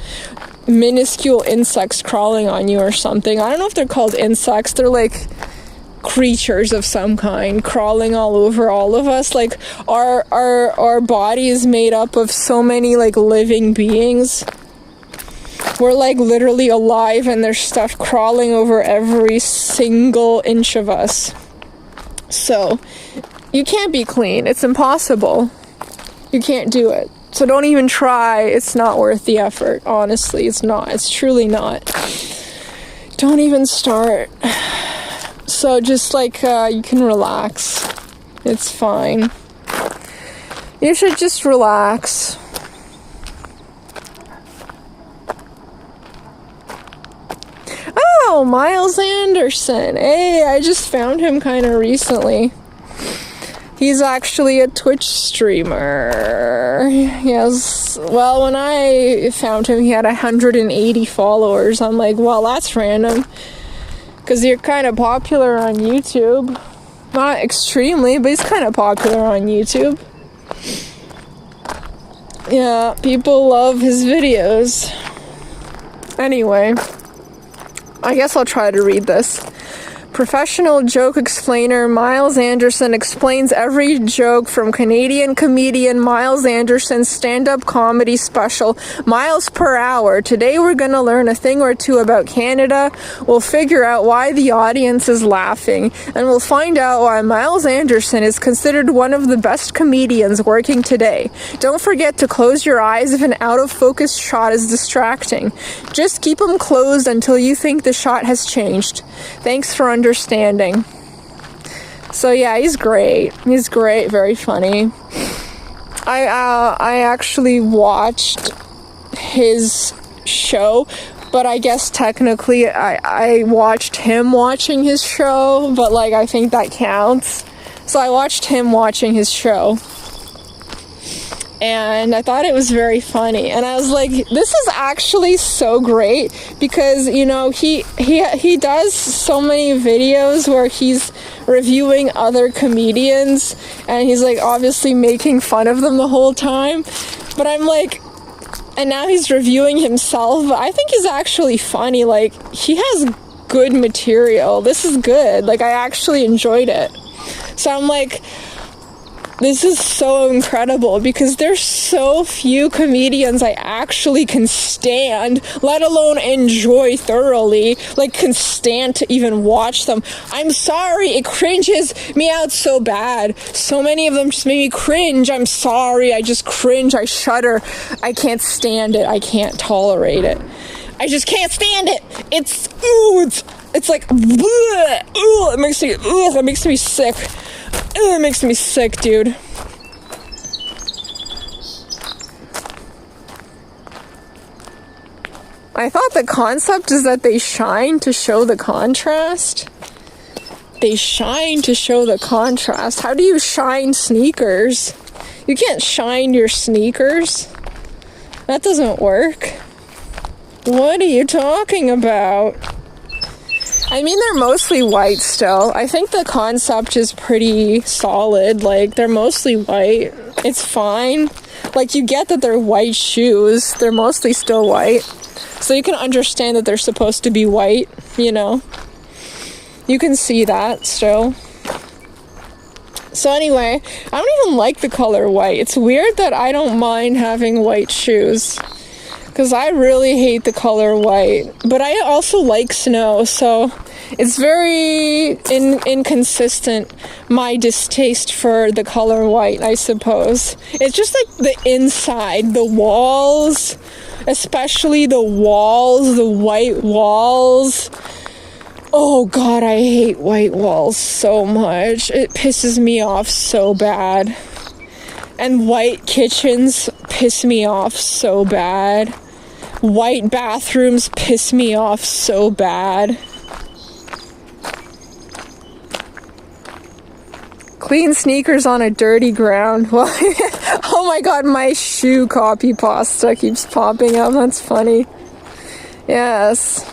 S1: minuscule insects crawling on you or something. I don't know if they're called insects. They're, like, creatures of some kind crawling all over all of us. Like, our body is made up of so many, like, living beings. We're, like, literally alive, and there's stuff crawling over every single inch of us. So, you can't be clean. It's impossible. You can't do it. So don't even try. It's not worth the effort. Honestly, it's not. It's truly not. Don't even start. So just like, you can relax. It's fine. You should just relax. Oh, Miles Anderson. Hey, I just found him kind of recently. He's actually a Twitch streamer. Yes. Well, when I found him, he had 180 followers. I'm like, well, that's random. Because you're kind of popular on YouTube. Not extremely, but he's kind of popular on YouTube. Yeah, people love his videos. Anyway, I guess I'll try to read this. Professional joke explainer Miles Anderson explains every joke from Canadian comedian Miles Anderson's stand-up comedy special, Miles Per Hour. Today we're going to learn a thing or two about Canada. We'll figure out why the audience is laughing, and we'll find out why Miles Anderson is considered one of the best comedians working today. Don't forget to close your eyes if an out-of-focus shot is distracting. Just keep them closed until you think the shot has changed. Thanks for understanding. So yeah, he's great. He's great, very funny. I actually watched his show, but I guess technically I watched him watching his show, but like I think that counts. So I watched him watching his show. And I thought it was very funny. And I was like, this is actually so great because, you know, he does so many videos where he's reviewing other comedians and he's like obviously making fun of them the whole time. But I'm like, and now he's reviewing himself, but I think he's actually funny. Like, he has good material. This is good. Like, I actually enjoyed it. So I'm like, this is so incredible because there's so few comedians I actually can stand, let alone enjoy thoroughly, like can stand to even watch them. I'm sorry, it cringes me out so bad. So many of them just make me cringe. I'm sorry, I just cringe, I shudder. I can't stand it. I can't tolerate it. I just can't stand it. It's like, it makes me sick. It makes me sick, dude. I thought the concept is that they shine to show the contrast. They shine to show the contrast. How do you shine sneakers? You can't shine your sneakers. That doesn't work. What are you talking about? I mean, they're mostly white still. I think the concept is pretty solid. Like, they're mostly white. It's fine. Like, you get that they're white shoes. They're mostly still white. So you can understand that they're supposed to be white, you know. You can see that still. So anyway, I don't even like the color white. It's weird that I don't mind having white shoes. Because I really hate the color white. But I also like snow, so it's very inconsistent, my distaste for the color white, I suppose. It's just like the inside, the walls, especially the walls, the white walls. Oh God, I hate white walls so much. It pisses me off so bad. And white kitchens piss me off so bad. White bathrooms piss me off so bad. Clean sneakers on a dirty ground. Well, oh my God, my shoe copy pasta keeps popping up. That's funny. Yes.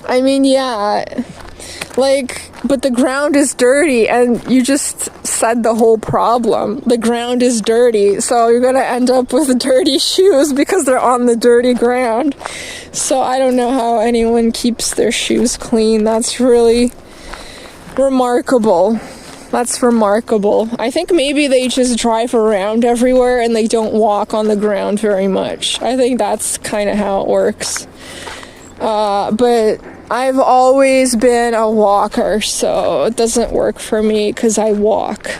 S1: I mean, yeah. Like, but the ground is dirty, and you just said the whole problem. The ground is dirty, so you're gonna end up with dirty shoes because they're on the dirty ground. So I don't know how anyone keeps their shoes clean. That's really remarkable. That's remarkable. I think maybe they just drive around everywhere and they don't walk on the ground very much. I think that's kind of how it works. But I've always been a walker, so it doesn't work for me because I walk.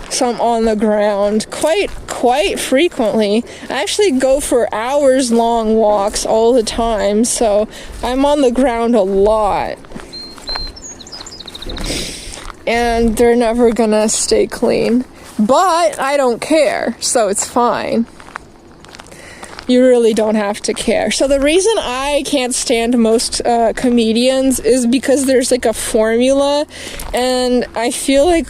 S1: So I'm on the ground quite frequently. I actually go for hours long walks all the time, so I'm on the ground a lot. And they're never gonna stay clean. But I don't care, so it's fine. You really don't have to care. So the reason I can't stand most comedians is because there's like a formula, and I feel like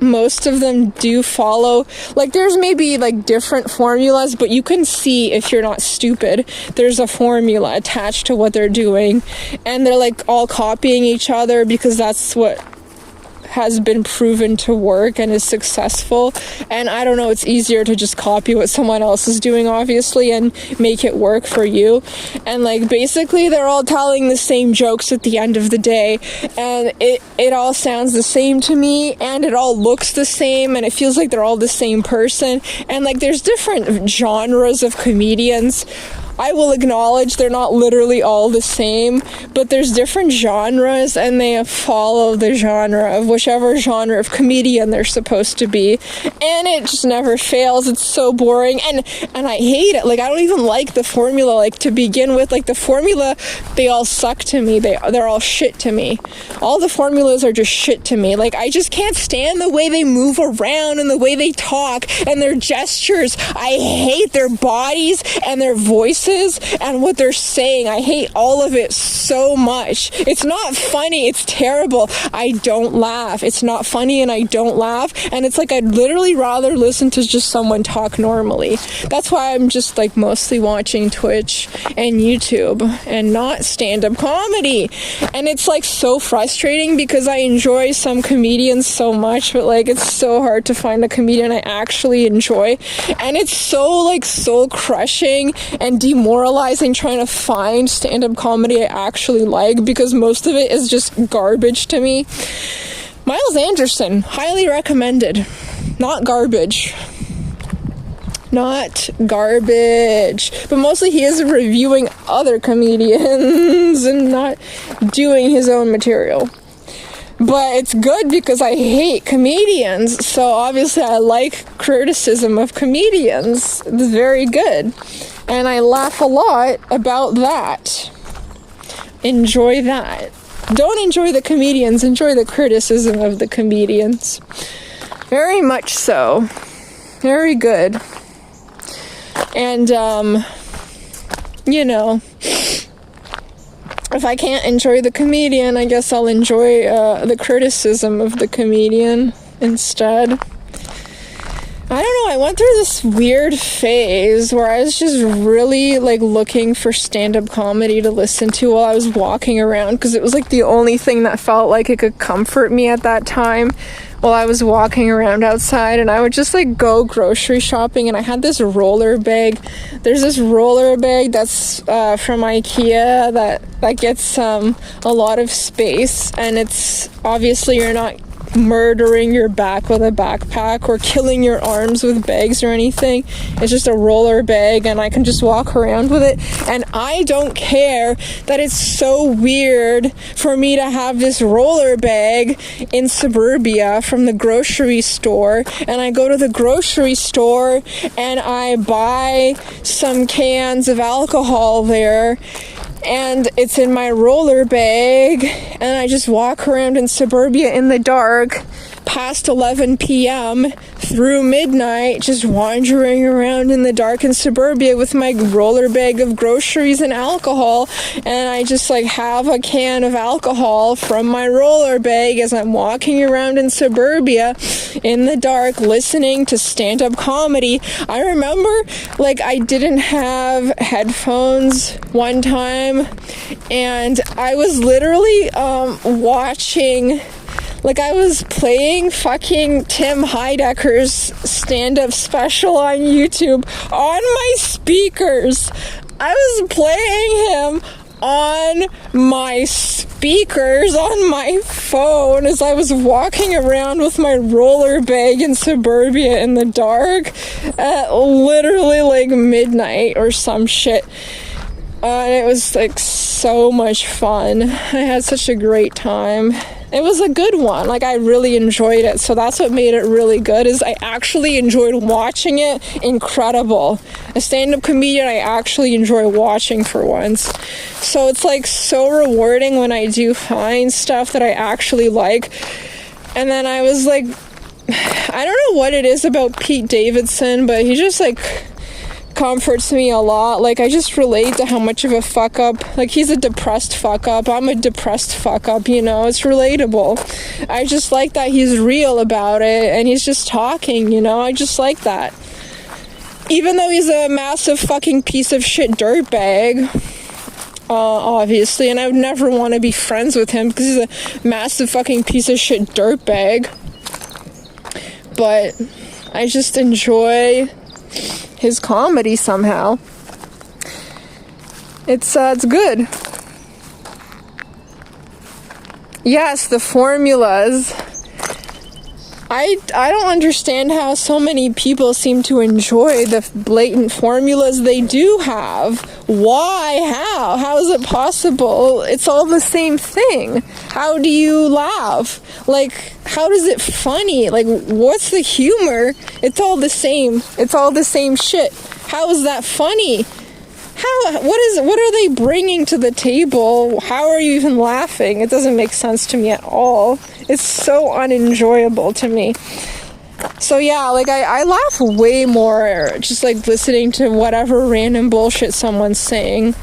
S1: most of them do follow, like there's maybe like different formulas, but you can see if you're not stupid, there's a formula attached to what they're doing, and they're like all copying each other because that's what has been proven to work and is successful. And I don't know, it's easier to just copy what someone else is doing, obviously, and make it work for you. And like basically they're all telling the same jokes at the end of the day, and it all sounds the same to me, and it all looks the same, and it feels like they're all the same person. And like there's different genres of comedians. I will acknowledge they're not literally all the same, but there's different genres, and they follow the genre of whichever genre of comedian they're supposed to be, and it just never fails. It's so boring, and I hate it. Like, I don't even like the formula, like, to begin with. Like, the formula, they all suck to me. They're all shit to me. All the formulas are just shit to me. Like, I just can't stand the way they move around and the way they talk and their gestures. I hate their bodies and their voices and what they're saying. I hate all of it so much. It's not funny. It's terrible. I don't laugh. It's not funny, and I don't laugh. And it's like I'd literally rather listen to just someone talk normally. That's why I'm just like mostly watching Twitch and YouTube and not stand-up comedy. And it's like so frustrating because I enjoy some comedians so much, but like it's so hard to find a comedian I actually enjoy. And it's so like soul crushing and demoralizing trying to find stand-up comedy I actually like, because most of it is just garbage to me. Miles Anderson, highly recommended. Not garbage. Not garbage. But mostly he is reviewing other comedians and not doing his own material. But it's good because I hate comedians, so obviously I like criticism of comedians. It's very good. And I laugh a lot about that. Enjoy that. Don't enjoy the comedians, enjoy the criticism of the comedians. Very much so. Very good. And, you know, if I can't enjoy the comedian, I guess I'll enjoy the criticism of the comedian instead. I don't know, I went through this weird phase where I was just really, like, looking for stand-up comedy to listen to while I was walking around, because it was, like, the only thing that felt like it could comfort me at that time while I was walking around outside. And I would just, like, go grocery shopping, and I had this roller bag. There's this roller bag that's from IKEA that gets a lot of space, and it's, obviously, you're not murdering your back with a backpack or killing your arms with bags or anything. It's just a roller bag, and I can just walk around with it. And I don't care that it's so weird for me to have this roller bag in suburbia from the grocery store, and I go to the grocery store and I buy some cans of alcohol there, and it's in my roller bag, and I just walk around in suburbia in the dark past 11 p.m. through midnight, just wandering around in the dark in suburbia with my roller bag of groceries and alcohol. And I just like have a can of alcohol from my roller bag as I'm walking around in suburbia in the dark listening to stand-up comedy. I remember like I didn't have headphones one time, and I was literally watching, like, I was playing fucking Tim Heidecker's stand-up special on YouTube on my speakers. I was playing him on my speakers on my phone as I was walking around with my roller bag in suburbia in the dark at literally like midnight or some shit. And it was like so much fun. I had such a great time. It was a good one. Like, I really enjoyed it. So that's what made it really good, is I actually enjoyed watching it. Incredible. A stand-up comedian I actually enjoy watching for once. So it's like so rewarding when I do find stuff that I actually like. And then I was like, I don't know what it is about Pete Davidson, but he just like comforts me a lot. Like, I just relate to how much of a fuck up, like, he's a depressed fuck up, I'm a depressed fuck up, you know. It's relatable. I just like that he's real about it and he's just talking, you know. I just like that, even though he's a massive fucking piece of shit dirtbag, obviously, and I would never want to be friends with him because he's a massive fucking piece of shit dirtbag. But I just enjoy his comedy somehow. It's good. Yes, the formulas. I don't understand how so many people seem to enjoy the blatant formulas they do have. Why? How is it possible? It's all the same thing. How do you laugh? Like, how is it funny? Like, what's the humor? It's all the same. It's all the same shit. How is that funny? What are they bringing to the table? How are you even laughing? It doesn't make sense to me at all. It's so unenjoyable to me. So yeah, like, I laugh way more just like listening to whatever random bullshit someone's saying.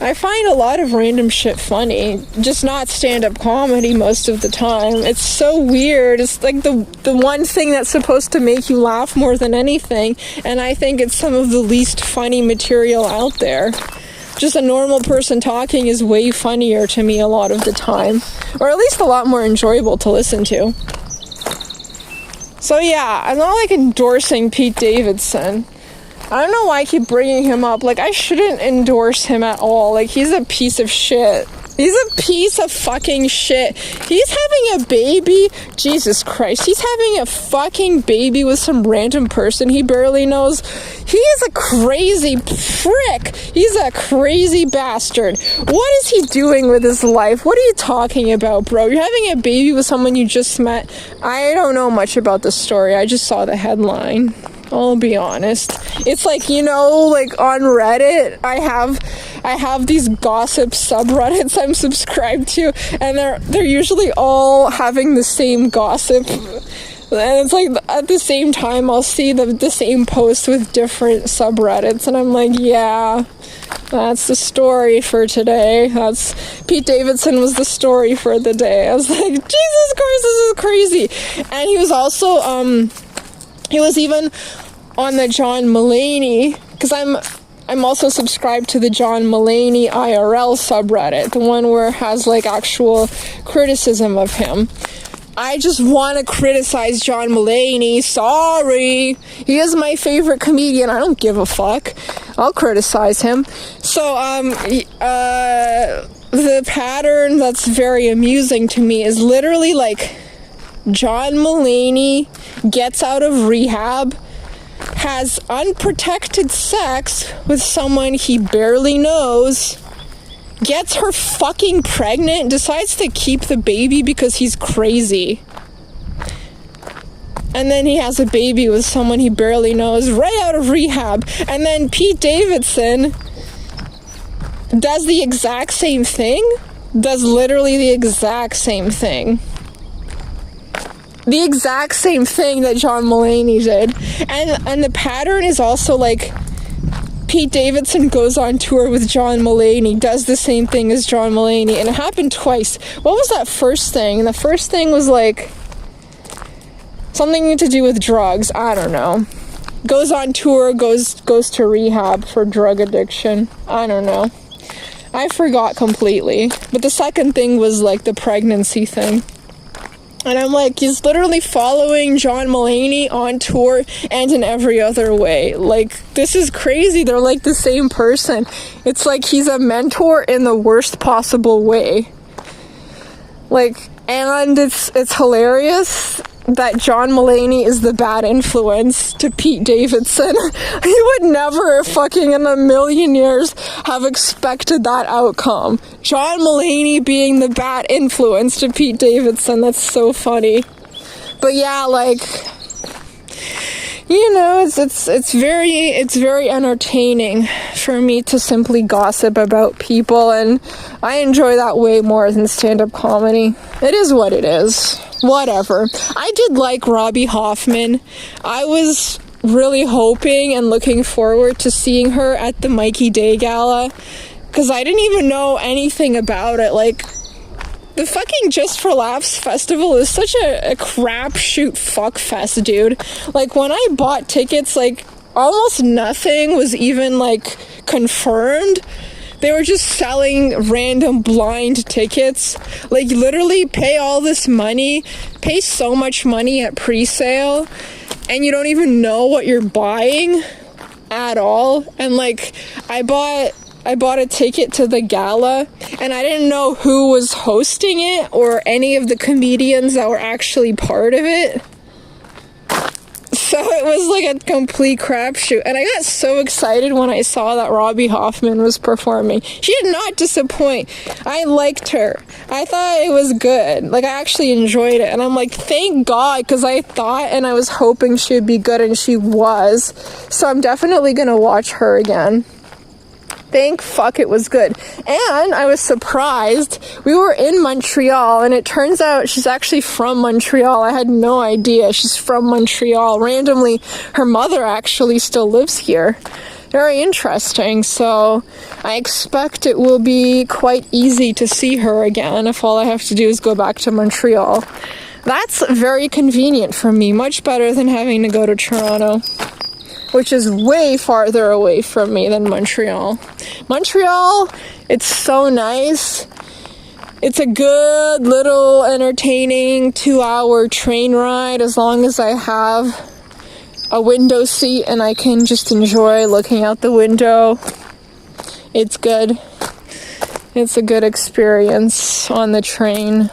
S1: I find a lot of random shit funny, just not stand-up comedy most of the time. It's so weird. It's like the one thing that's supposed to make you laugh more than anything, and I think it's some of the least funny material out there. Just a normal person talking is way funnier to me a lot of the time, or at least a lot more enjoyable to listen to. So yeah, I'm not like endorsing Pete Davidson. I don't know why I keep bringing him up. Like, I shouldn't endorse him at all. Like, he's a piece of shit. He's a piece of fucking shit. He's having a baby. Jesus Christ. He's having a fucking baby with some random person he barely knows. He is a crazy prick. He's a crazy bastard. What is he doing with his life? What are you talking about, bro? You're having a baby with someone you just met? I don't know much about the story. I just saw the headline. I'll be honest. It's like, you know, like on Reddit, I have these gossip subreddits I'm subscribed to, and they're usually all having the same gossip. And it's like at the same time I'll see the same post with different subreddits, and I'm like, yeah, that's the story for today. That's Pete Davidson was the story for the day. I was like, Jesus Christ, this is crazy. And he was also he was even on the John Mulaney, because I'm also subscribed to the John Mulaney IRL subreddit, the one where it has like actual criticism of him. I just want to criticize John Mulaney. Sorry. He is my favorite comedian. I don't give a fuck. I'll criticize him. So, the pattern that's very amusing to me is literally like John Mulaney gets out of rehab, has unprotected sex with someone he barely knows, gets her fucking pregnant, decides to keep the baby because he's crazy. And then he has a baby with someone he barely knows right out of rehab. And then Pete Davidson does the exact same thing. Does literally the exact same thing. The exact same thing that John Mulaney did. And the pattern is also like Pete Davidson goes on tour with John Mulaney, does the same thing as John Mulaney, and it happened twice. What was that first thing? And the first thing was like something to do with drugs. I don't know. Goes on tour, goes to rehab for drug addiction. I don't know. I forgot completely. But the second thing was like the pregnancy thing. And I'm like, he's literally following John Mulaney on tour and in every other way. Like, this is crazy. They're like the same person. It's like he's a mentor in the worst possible way. Like, and it's hilarious. that John Mulaney is the bad influence to Pete Davidson. He would never fucking in a million years have expected that outcome. John Mulaney being the bad influence to Pete Davidson. That's so funny. But yeah, like, you know, it's very entertaining for me to simply gossip about people, and I enjoy that way more than stand-up comedy. It is what it is. Whatever. I did like Robbie Hoffman. I was really hoping and looking forward to seeing her at the Mikey Day Gala, because I didn't even know anything about it. Like, the fucking Just for Laughs festival is such a crapshoot fuckfest, dude. Like, when I bought tickets, like, almost nothing was even, like, confirmed. They were just selling random blind tickets. Like, literally pay all this money, pay so much money at pre-sale, and you don't even know what you're buying at all. And, like, I bought a ticket to the gala, and I didn't know who was hosting it or any of the comedians that were actually part of it. So it was like a complete crapshoot. And I got so excited when I saw that Robbie Hoffman was performing. She did not disappoint. I liked her. I thought it was good. Like, I actually enjoyed it. And I'm like, thank God, because I thought and I was hoping she would be good, and she was. So I'm definitely going to watch her again. Thank fuck it was good. And I was surprised. We were in Montreal, and it turns out she's actually from Montreal. I had no idea. She's from Montreal. Randomly, her mother actually still lives here. Very interesting. So I expect it will be quite easy to see her again if all I have to do is go back to Montreal. That's very convenient for me. Much better than having to go to Toronto, which is way farther away from me than Montreal. Montreal, it's so nice. It's a good little entertaining 2-hour train ride as long as I have a window seat and I can just enjoy looking out the window. It's good. It's a good experience on the train.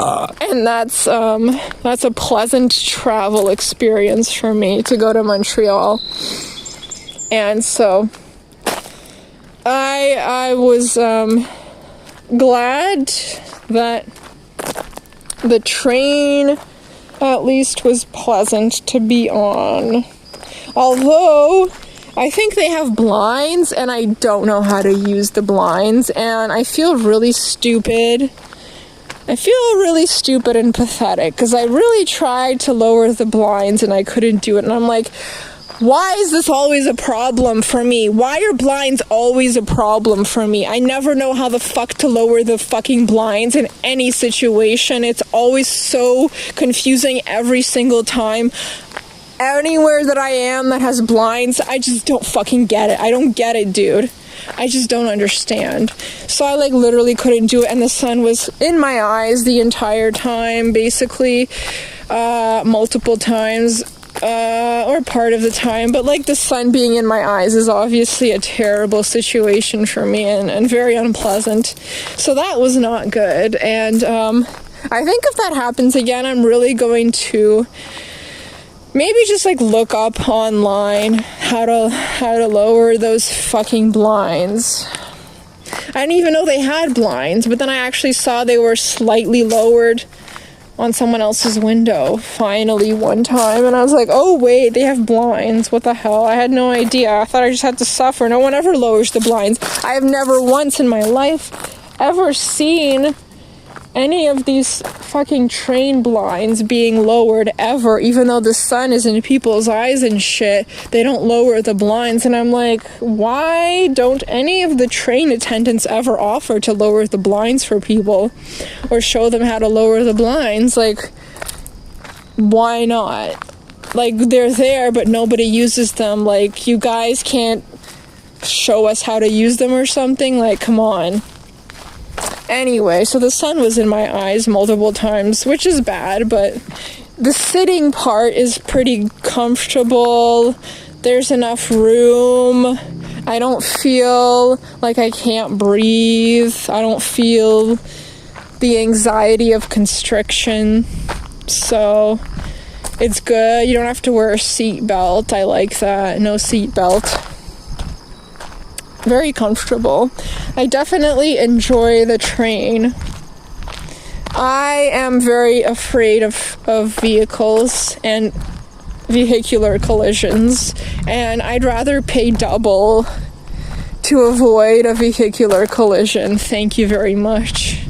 S1: And that's a pleasant travel experience for me to go to Montreal. And so I was glad that the train at least was pleasant to be on. Although I think they have blinds and I don't know how to use the blinds, and I feel really stupid. I feel really stupid and pathetic because I really tried to lower the blinds and I couldn't do it. And I'm like, why is this always a problem for me? Why are blinds always a problem for me? I never know how the fuck to lower the fucking blinds in any situation. It's always so confusing every single time. Anywhere that I am that has blinds, I just don't fucking get it. I don't get it, dude. I just don't understand. So I like literally couldn't do it, and the sun was in my eyes the entire time, basically, multiple times, or part of the time. But like the sun being in my eyes is obviously a terrible situation for me and very unpleasant. So that was not good. And I think if that happens again, I'm really going to maybe just like look up online how to lower those fucking blinds. I didn't even know they had blinds, but then I actually saw they were slightly lowered on someone else's window finally one time, and I was like, oh wait, they have blinds. What the hell? I had no idea. I thought I just had to suffer. No one ever lowers the blinds. I have never once in my life ever seen any of these fucking train blinds being lowered ever, even though the sun is in people's eyes and shit. They don't lower the blinds, and I'm like, why don't any of the train attendants ever offer to lower the blinds for people or show them how to lower the blinds? Like, why not? Like, they're there, but nobody uses them. Like, you guys can't show us how to use them or something? Like, come on. Anyway, so the sun was in my eyes multiple times, which is bad, but the sitting part is pretty comfortable. There's enough room. I don't feel like I can't breathe. I don't feel the anxiety of constriction. So it's good. You don't have to wear a seat belt. I like that. No seat belt. Very comfortable. I definitely enjoy the train. I am very afraid of vehicles and vehicular collisions, and I'd rather pay double to avoid a vehicular collision. Thank you very much.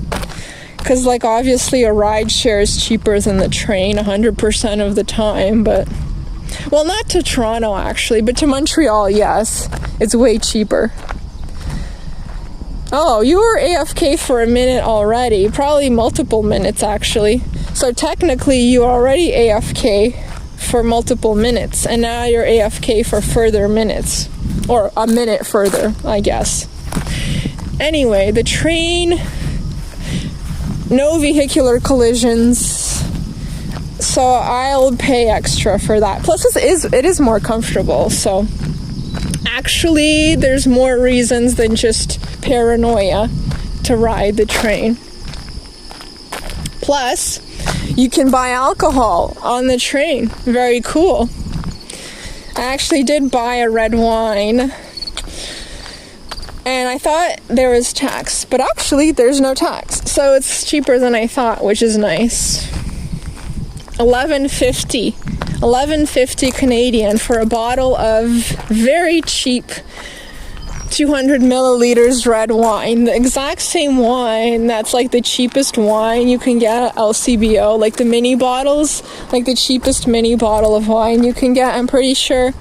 S1: Because, like, obviously a ride share is cheaper than the train 100% of the time, but, well, not to Toronto actually, but to Montreal, yes, it's way cheaper. Oh, you were AFK for a minute already, probably multiple minutes actually. So technically you were already AFK for multiple minutes, and now you're AFK for further minutes, or a minute further, I guess. Anyway, the train, no vehicular collisions, so I'll pay extra for that. Plus it is more comfortable, so actually there's more reasons than just paranoia to ride the train. Plus, you can buy alcohol on the train. Very cool. I actually did buy a red wine, and I thought there was tax, but actually there's no tax. So it's cheaper than I thought, which is nice. $11.50 Canadian for a bottle of very cheap 200 milliliters red wine, the exact same wine that's like the cheapest wine you can get at LCBO, like the mini bottles, like the cheapest mini bottle of wine you can get. I'm pretty sure,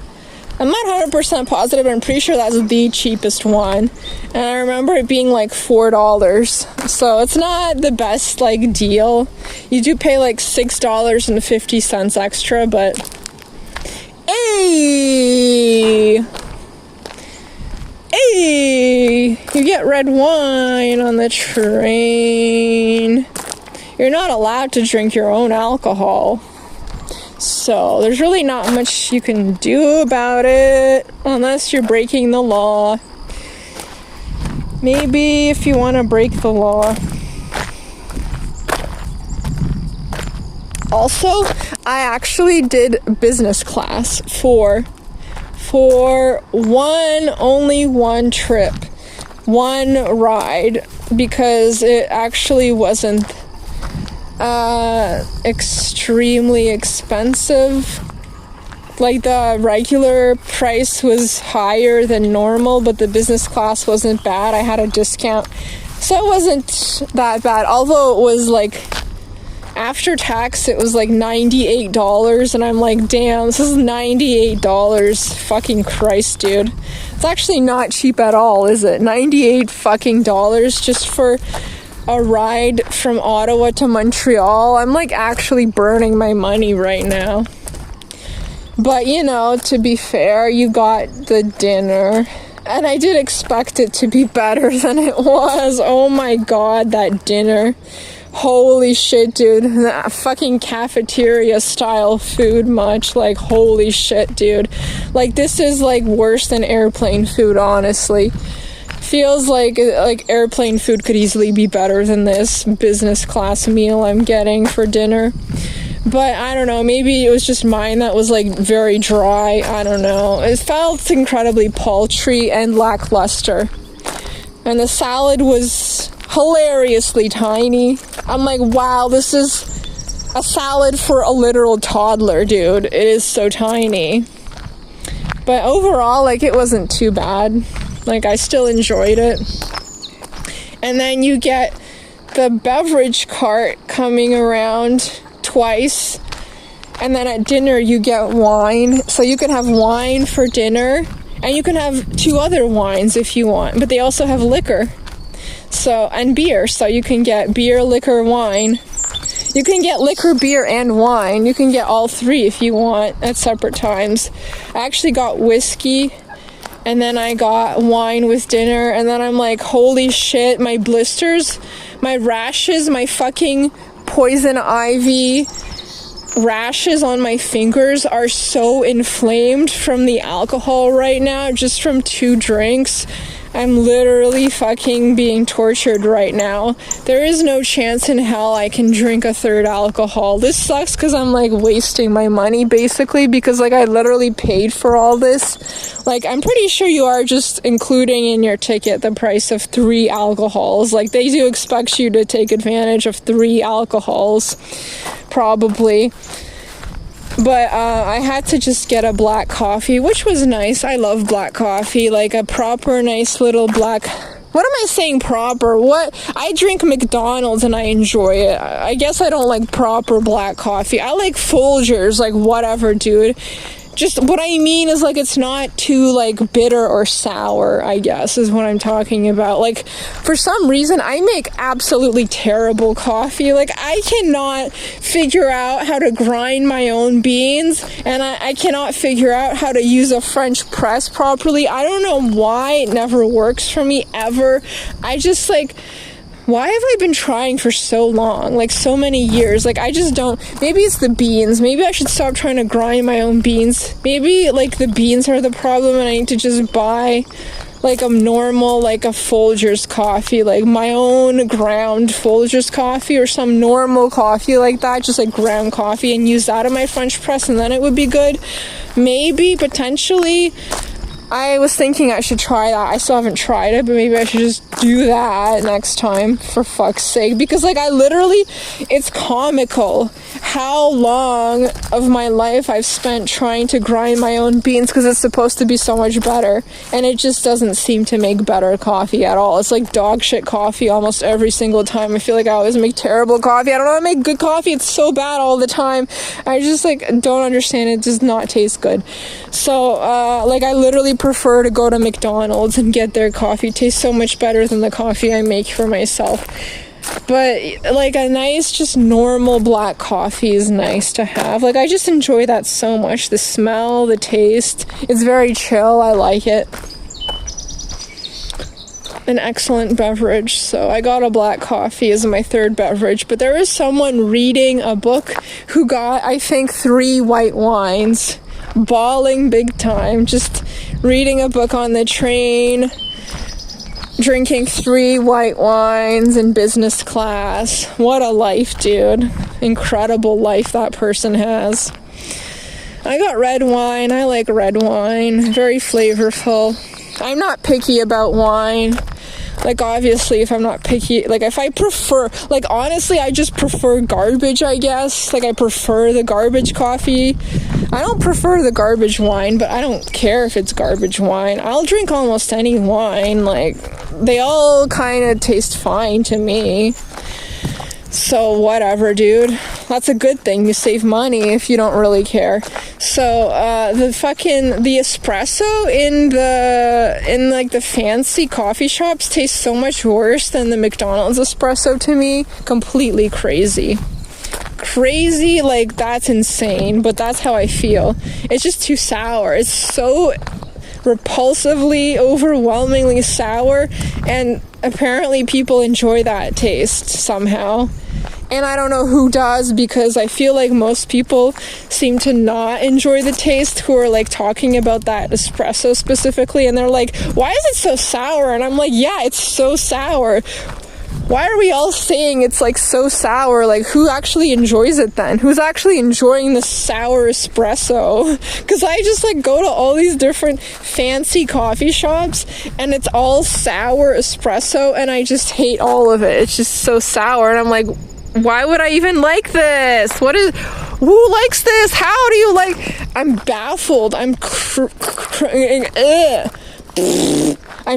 S1: I'm not 100% positive, but I'm pretty sure that's the cheapest one, and I remember it being like $4, so it's not the best like deal. You do pay like $6.50 extra, but hey, you get red wine on the train. You're not allowed to drink your own alcohol, so there's really not much you can do about it unless you're breaking the law. Maybe if you want to break the law. Also, I actually did business class for only one trip, one ride, because it actually wasn't extremely expensive. Like, the regular price was higher than normal, but the business class wasn't bad. I had a discount, so it wasn't that bad, although it was like, after tax, it was like $98, and I'm like, damn, this is $98. Fucking Christ, dude. It's actually not cheap at all, is it? $98 fucking dollars just for a ride from Ottawa to Montreal. I'm like actually burning my money right now. But, you know, to be fair, you got the dinner, and I did expect it to be better than it was. Oh my god, that dinner. Holy shit, dude. That fucking cafeteria style food much. Like, holy shit, dude. Like, this is like worse than airplane food, honestly. Feels like airplane food could easily be better than this business class meal I'm getting for dinner. But I don't know, maybe it was just mine that was like very dry. I don't know. It felt incredibly paltry and lackluster. And the salad was hilariously tiny. I'm like, wow, this is a salad for a literal toddler, dude. It is so tiny. But overall, like, it wasn't too bad. Like, I still enjoyed it. And then you get the beverage cart coming around twice, and then at dinner you get wine. So you can have wine for dinner, and you can have 2 other wines if you want, but they also have liquor, so, and beer. So you can get beer, liquor, wine. You can get liquor, beer, and wine. You can get all 3 if you want at separate times. I actually got whiskey, and then I got wine with dinner, and then I'm like, holy shit, my blisters, my rashes, my fucking poison ivy rashes on my fingers are so inflamed from the alcohol right now, just from 2 drinks. I'm literally fucking being tortured right now. There is no chance in hell I can drink a third alcohol. This sucks because I'm like wasting my money basically, because like I literally paid for all this. Like I'm pretty sure you are just including in your ticket the price of 3 alcohols. Like they do expect you to take advantage of 3 alcohols, probably. But I had to just get a black coffee, which was nice. I love black coffee, like a proper, nice little black... What am I saying proper? What? I drink McDonald's and I enjoy it. I guess I don't like proper black coffee. I like Folgers, like whatever, dude. Just what I mean is like it's not too like bitter or sour, I guess is what I'm talking about. Like for some reason I make absolutely terrible coffee. Like I cannot figure out how to grind my own beans, and I cannot figure out how to use a French press properly. I don't know why it never works for me ever. I just like... Why have I been trying for so long? Like, so many years. Like, I just don't... Maybe it's the beans. Maybe I should stop trying to grind my own beans. Maybe, like, the beans are the problem and I need to just buy, like, a normal, like, a Folgers coffee. Like, my own ground Folgers coffee or some normal coffee like that. Just, like, ground coffee and use that in my French press and then it would be good. Maybe, potentially... I was thinking I should try that. I still haven't tried it, but maybe I should just do that next time, for fuck's sake. Because, like, I literally, it's comical how long of my life I've spent trying to grind my own beans because it's supposed to be so much better. And it just doesn't seem to make better coffee at all. It's like dog shit coffee almost every single time. I feel like I always make terrible coffee. I don't know how to make good coffee. It's so bad all the time. I just, like, don't understand. It does not taste good. So, like, I literally prefer to go to McDonald's and get their coffee. It tastes so much better than the coffee I make for myself. But like a nice just normal black coffee is nice to have. Like I just enjoy that so much. The smell, the taste, it's very chill. I like it. An excellent beverage. So I got a black coffee as my third beverage, but there is someone reading a book who got, I think, 3 white wines, bawling big time, just reading a book on the train, drinking 3 white wines in business class. What a life, dude. Incredible life that person has. I got red wine. I like red wine. Very flavorful. I'm not picky about wine. Like, obviously, if I'm not picky, like, if I prefer, like, honestly, I just prefer garbage, I guess. Like, I prefer the garbage coffee. I don't prefer the garbage wine, but I don't care if it's garbage wine. I'll drink almost any wine. Like, they all kind of taste fine to me. So, whatever, dude. That's a good thing. You save money if you don't really care. So, the espresso in like the fancy coffee shops tastes so much worse than the McDonald's espresso to me. Completely crazy. Crazy, like, that's insane, but that's how I feel. It's just too sour. It's so repulsively, overwhelmingly sour, and apparently people enjoy that taste somehow. And I don't know who does, because I feel like most people seem to not enjoy the taste who are like talking about that espresso specifically, and they're like, why is it so sour? And I'm like, yeah, it's so sour. Why are we all saying it's like so sour? Like, who actually enjoys it then? Who's actually enjoying the sour espresso? Because I just like go to all these different fancy coffee shops and it's all sour espresso, and I just hate all of it. It's just so sour, and I'm like, why would I even like this? Who likes this? How do you like? I'm baffled. I'm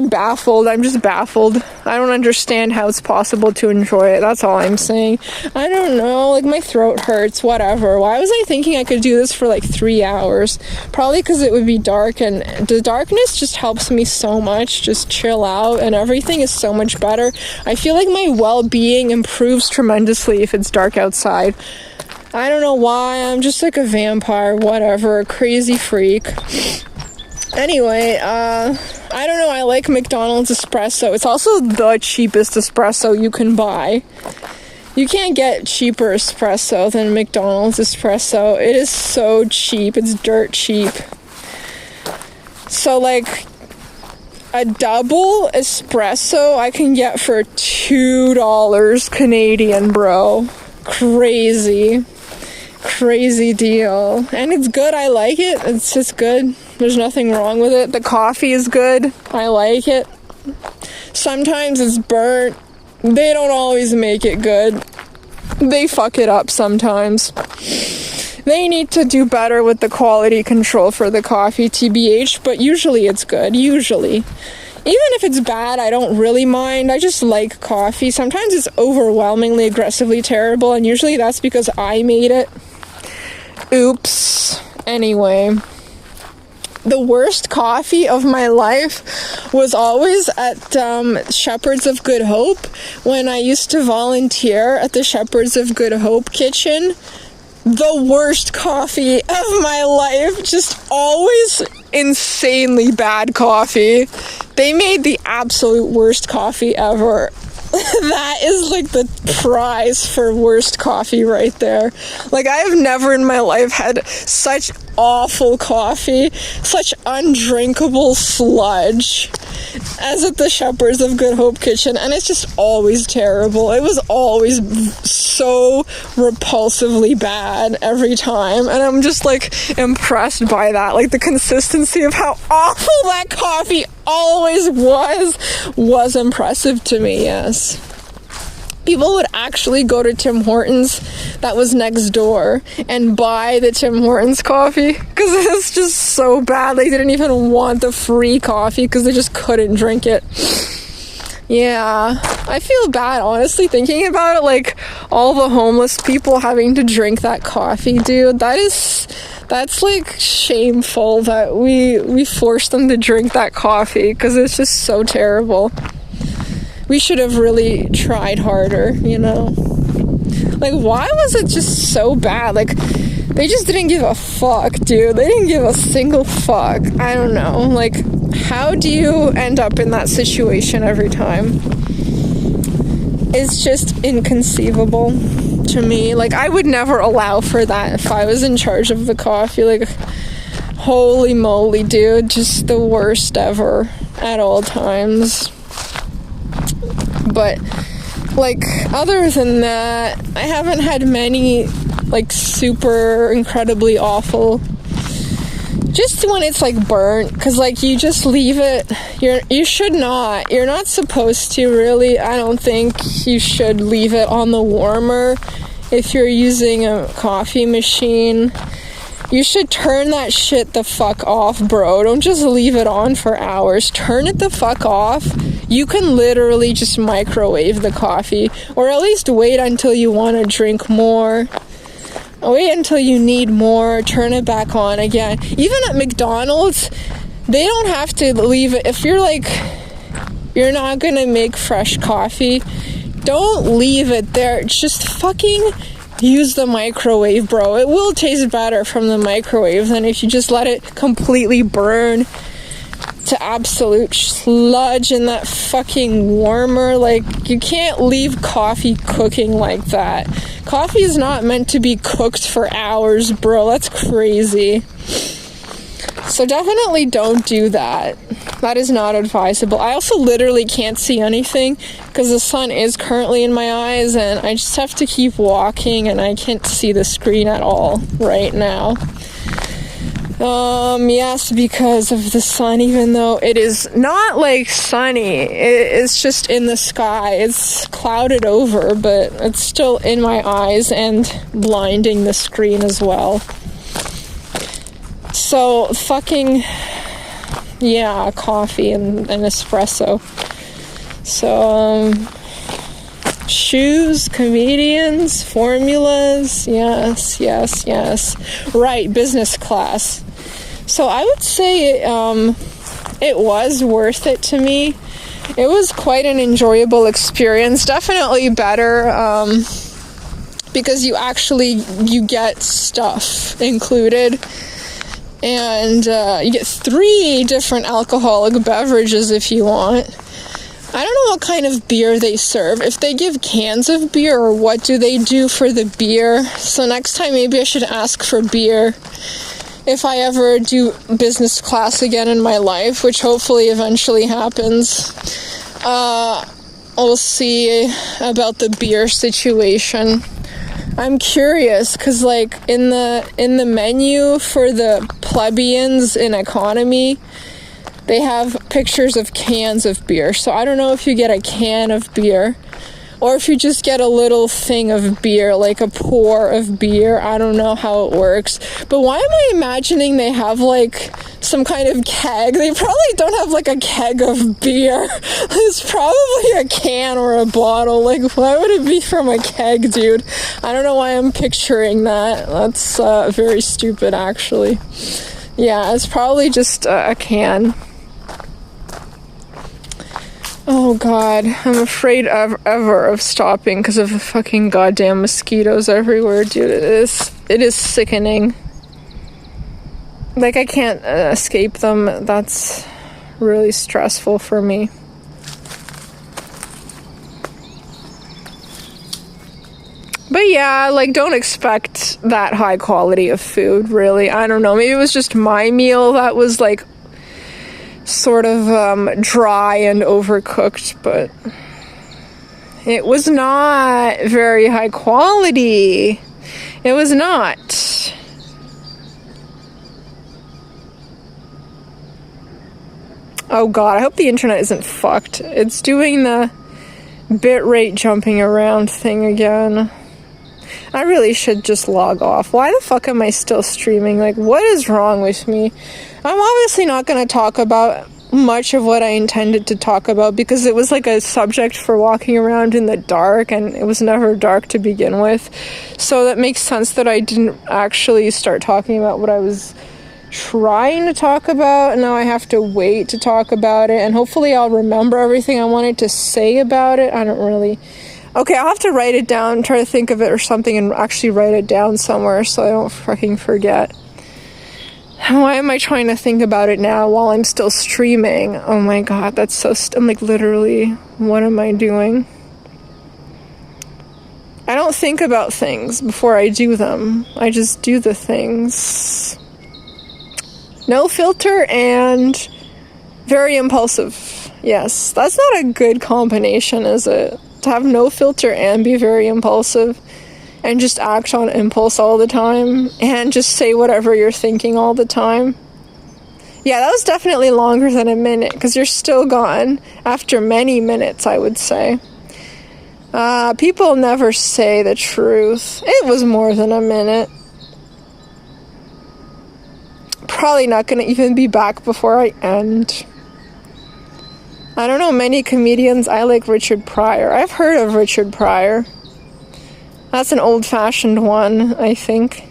S1: baffled. I'm just baffled. I don't understand how it's possible to enjoy it. That's all I'm saying. I don't know. Like, my throat hurts. Whatever. Why was I thinking I could do this for like 3 hours? Probably because it would be dark, and the darkness just helps me so much. Just chill out, and everything is so much better. I feel like my well-being improves tremendously if it's dark outside. I don't know why. I'm just like a vampire. Whatever. A crazy freak. Anyway, I don't know, I like McDonald's espresso. It's also the cheapest espresso you can buy. You can't get cheaper espresso than McDonald's espresso. It is so cheap. It's dirt cheap. So, like, a double espresso I can get for $2 Canadian, bro. Crazy deal. And it's good. I like it. It's just good. There's nothing wrong with it. The coffee is good. I like it. Sometimes it's burnt. They don't always make it good. They fuck it up sometimes. They need to do better with the quality control for the coffee, TBH, but usually it's good. Usually. Even if it's bad, I don't really mind. I just like coffee. Sometimes it's overwhelmingly, aggressively terrible, and usually that's because I made it. Oops. Anyway. The worst coffee of my life was always at Shepherds of Good Hope when I used to volunteer at the Shepherds of Good Hope kitchen. The worst coffee of my life. Just always insanely bad coffee. They made the absolute worst coffee ever. That is like the prize for worst coffee right there. Like, I have never in my life had such awful coffee, such undrinkable sludge as at the Shepherds of Good Hope kitchen, and it's just always terrible. It was always so repulsively bad every time, and I'm just like impressed by that. Like, the consistency of how awful that coffee always was impressive to me. Yes, people would actually go to Tim Hortons that was next door and buy the Tim Hortons coffee because it was just so bad. They didn't even want the free coffee because they just couldn't drink it. Yeah, I feel bad, honestly, thinking about it. Like, all the homeless people having to drink that coffee, dude. That's like shameful that we forced them to drink that coffee because it's just so terrible. We should have really tried harder, you know? Like, why was it just so bad? Like, they just didn't give a fuck, dude. They didn't give a single fuck. I don't know. Like, how do you end up in that situation every time? It's just inconceivable to me. Like, I would never allow for that if I was in charge of the coffee. Like, holy moly, dude. Just the worst ever at all times. But, like, other than that, I haven't had many, like, super incredibly awful. Just when it's, like, burnt, because, like, you just leave it. You're not supposed to, really. I don't think you should leave it on the warmer if you're using a coffee machine. You should turn that shit the fuck off, bro. Don't just leave it on for hours. Turn it the fuck off. You can literally just microwave the coffee, or at least wait until you want to drink more. Wait until you need more, turn it back on again. Even at McDonald's, they don't have to leave it. If you're like, you're not gonna make fresh coffee, don't leave it there. Just fucking use the microwave, bro. It will taste better from the microwave than if you just let it completely burn to absolute sludge in that fucking warmer. Like, you can't leave coffee cooking like that. Coffee is not meant to be cooked for hours, bro. That's crazy. So definitely don't do that. That is not advisable. I also literally can't see anything because the sun is currently in my eyes, and I just have to keep walking, and I can't see the screen at all right now. Yes, because of the sun, even though it is not, like, sunny. It's just in the sky. It's clouded over, but it's still in my eyes and blinding the screen as well. So, fucking, yeah, coffee and espresso. So, shoes, comedians, formulas, yes. Right, business class. So I would say it was worth it to me. It was quite an enjoyable experience. Definitely better because you get stuff included. And you get 3 different alcoholic beverages if you want. I don't know what kind of beer they serve. If they give cans of beer, or what do they do for the beer? So next time maybe I should ask for beer. if I ever do business class again in my life, which hopefully eventually happens, we'll see about the beer situation. I'm curious, because like in the menu for the plebeians in economy, they have pictures of cans of beer. So I don't know if you get a can of beer or if you just get a little thing of beer, like a pour of beer. I don't know how it works. But why am I imagining they have like some kind of keg? They probably don't have like a keg of beer. It's probably a can or a bottle. Like, why would it be from a keg, dude? I don't know why I'm picturing that. That's very stupid, actually. Yeah, it's probably just a can. Oh god, I'm afraid ever of stopping because of the fucking goddamn mosquitoes everywhere, dude. It is sickening. Like, I can't escape them. That's really stressful for me. But yeah, like, don't expect that high quality of food, really. I don't know, maybe it was just my meal that was like sort of dry and overcooked, but it was not very high quality. It was not. Oh god, I hope the internet isn't fucked. It's doing the bitrate jumping around thing again. I really should just log off. Why the fuck am I still streaming? Like, what is wrong with me? I'm obviously not going to talk about much of what I intended to talk about because it was like a subject for walking around in the dark, and it was never dark to begin with. So that makes sense that I didn't actually start talking about what I was trying to talk about, and now I have to wait to talk about it, and hopefully I'll remember everything I wanted to say about it. I don't really... Okay, I'll have to write it down, try to think of it or something, and actually write it down somewhere so I don't fucking forget. Why am I trying to think about it now while I'm still streaming? Oh my god, that's so... I'm like, literally, what am I doing? I don't think about things before I do them. I just do the things. No filter and very impulsive. Yes, that's not a good combination, is it? To have no filter and be very impulsive and just act on impulse all the time and just say whatever you're thinking all the time. Yeah, that was definitely longer than a minute because you're still gone after many minutes, I would say. People never say the truth. It was more than a minute. Probably not going to even be back before I end. I don't know many comedians. I like Richard Pryor. I've heard of Richard Pryor. That's an old-fashioned one, I think.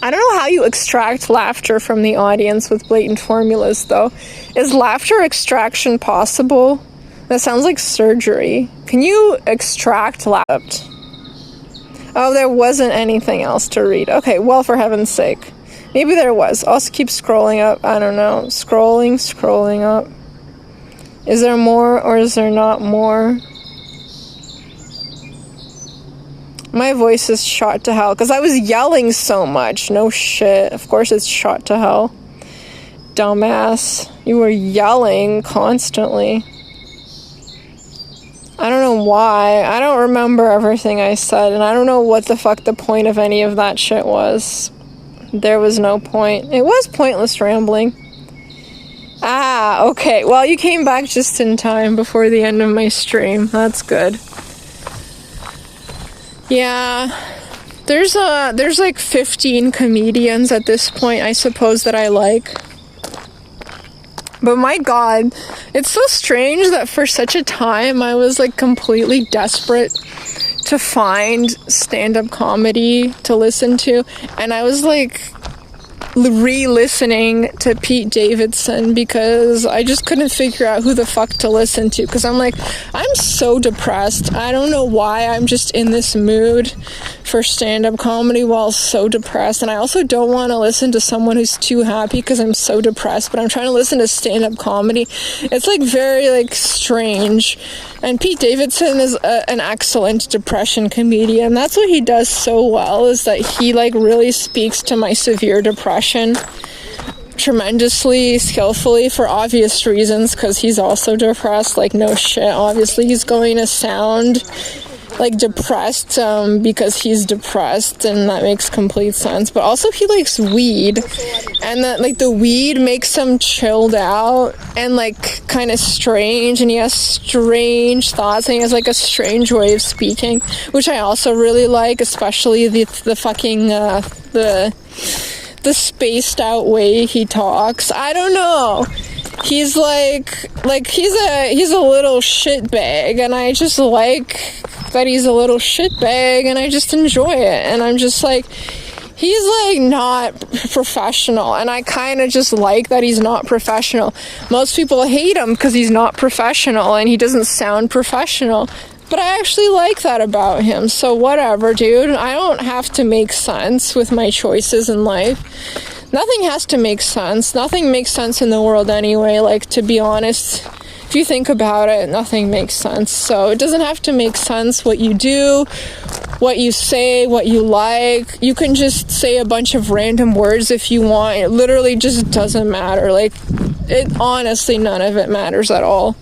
S1: I don't know how you extract laughter from the audience with blatant formulas, though. Is laughter extraction possible? That sounds like surgery. Can you extract laughter? Oh, there wasn't anything else to read. Okay, well, for heaven's sake. Maybe there was. I'll keep scrolling up. I don't know. Scrolling up. Is there more or is there not more? My voice is shot to hell because I was yelling so much. No shit. Of course it's shot to hell. Dumbass. You were yelling constantly. I don't know why. I don't remember everything I said, and I don't know what the fuck the point of any of that shit was. There was no point. It was pointless rambling. Ah, okay. Well, you came back just in time before the end of my stream. That's good. Yeah. There's like 15 comedians at this point, I suppose, that I like. But my god, it's so strange that for such a time I was like completely desperate to find stand-up comedy to listen to, and I was like re-listening to Pete Davidson because I just couldn't figure out who the fuck to listen to, because I'm like, I'm so depressed. I don't know why I'm just in this mood for stand-up comedy while so depressed, and I also don't want to listen to someone who's too happy because I'm so depressed, but I'm trying to listen to stand-up comedy. It's like very like strange, And Pete Davidson is an excellent depression comedian. That's what he does so well, is that he like really speaks to my severe depression tremendously skillfully for obvious reasons, because he's also depressed. Like, no shit, obviously he's going to sound like depressed because he's depressed, and that makes complete sense. But also he likes weed, and that like the weed makes him chilled out and like kind of strange, and he has strange thoughts, and he has like a strange way of speaking, which I also really like, especially the fucking the spaced out way he talks. I don't know. He's like he's a little shitbag, and I just like that he's a little shitbag, and I just enjoy it. And I'm just like, he's like not professional, and I kind of just like that he's not professional. Most people hate him because he's not professional and he doesn't sound professional. But I actually like that about him. So whatever, dude. I don't have to make sense with my choices in life. Nothing has to make sense. Nothing makes sense in the world anyway. Like, to be honest, if you think about it, nothing makes sense. So it doesn't have to make sense what you do, what you say, what you like. You can just say a bunch of random words if you want. It literally just doesn't matter. Like, it honestly, none of it matters at all.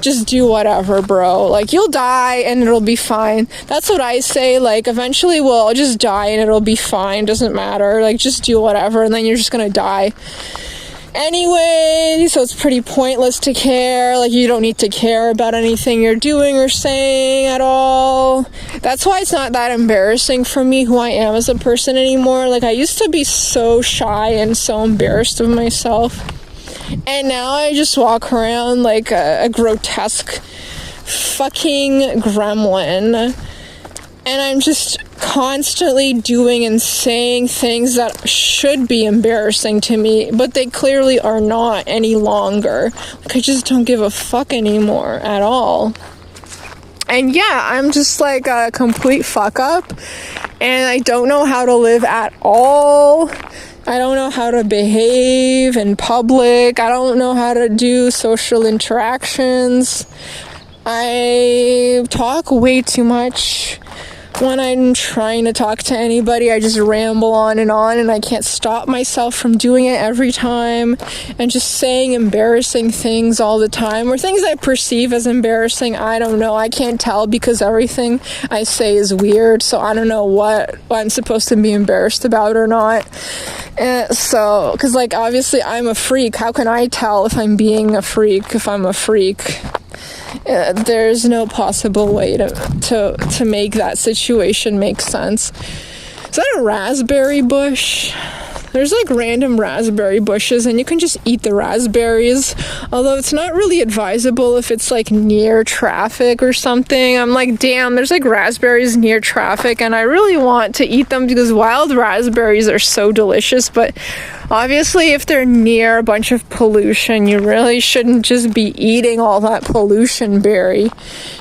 S1: Just do whatever, bro. Like, you'll die and it'll be fine. That's what I say. Like, eventually I'll just die and it'll be fine. Doesn't matter. Like, just do whatever, and then you're just gonna die anyway. So it's pretty pointless to care. Like, you don't need to care about anything you're doing or saying at all. That's why it's not that embarrassing for me who I am as a person anymore. Like, I used to be so shy and so embarrassed of myself, and now I just walk around like a grotesque fucking gremlin. And I'm just constantly doing and saying things that should be embarrassing to me, but they clearly are not any longer. Like, I just don't give a fuck anymore at all. And yeah, I'm just like a complete fuck up, and I don't know how to live at all. I don't know how to behave in public. I don't know how to do social interactions. I talk way too much. When I'm trying to talk to anybody, I just ramble on, and I can't stop myself from doing it every time, and just saying embarrassing things all the time, or things I perceive as embarrassing. I don't know. I can't tell, because everything I say is weird, so I don't know what I'm supposed to be embarrassed about or not. So, because like, obviously I'm a freak. How can I tell if I'm being a freak if I'm a freak? There's no possible way to make that situation make sense. Is that a raspberry bush? There's like random raspberry bushes, and you can just eat the raspberries, although it's not really advisable if it's like near traffic or something. I'm like, damn, there's like raspberries near traffic, and I really want to eat them because wild raspberries are so delicious. But obviously, if they're near a bunch of pollution, you really shouldn't just be eating all that pollution berry,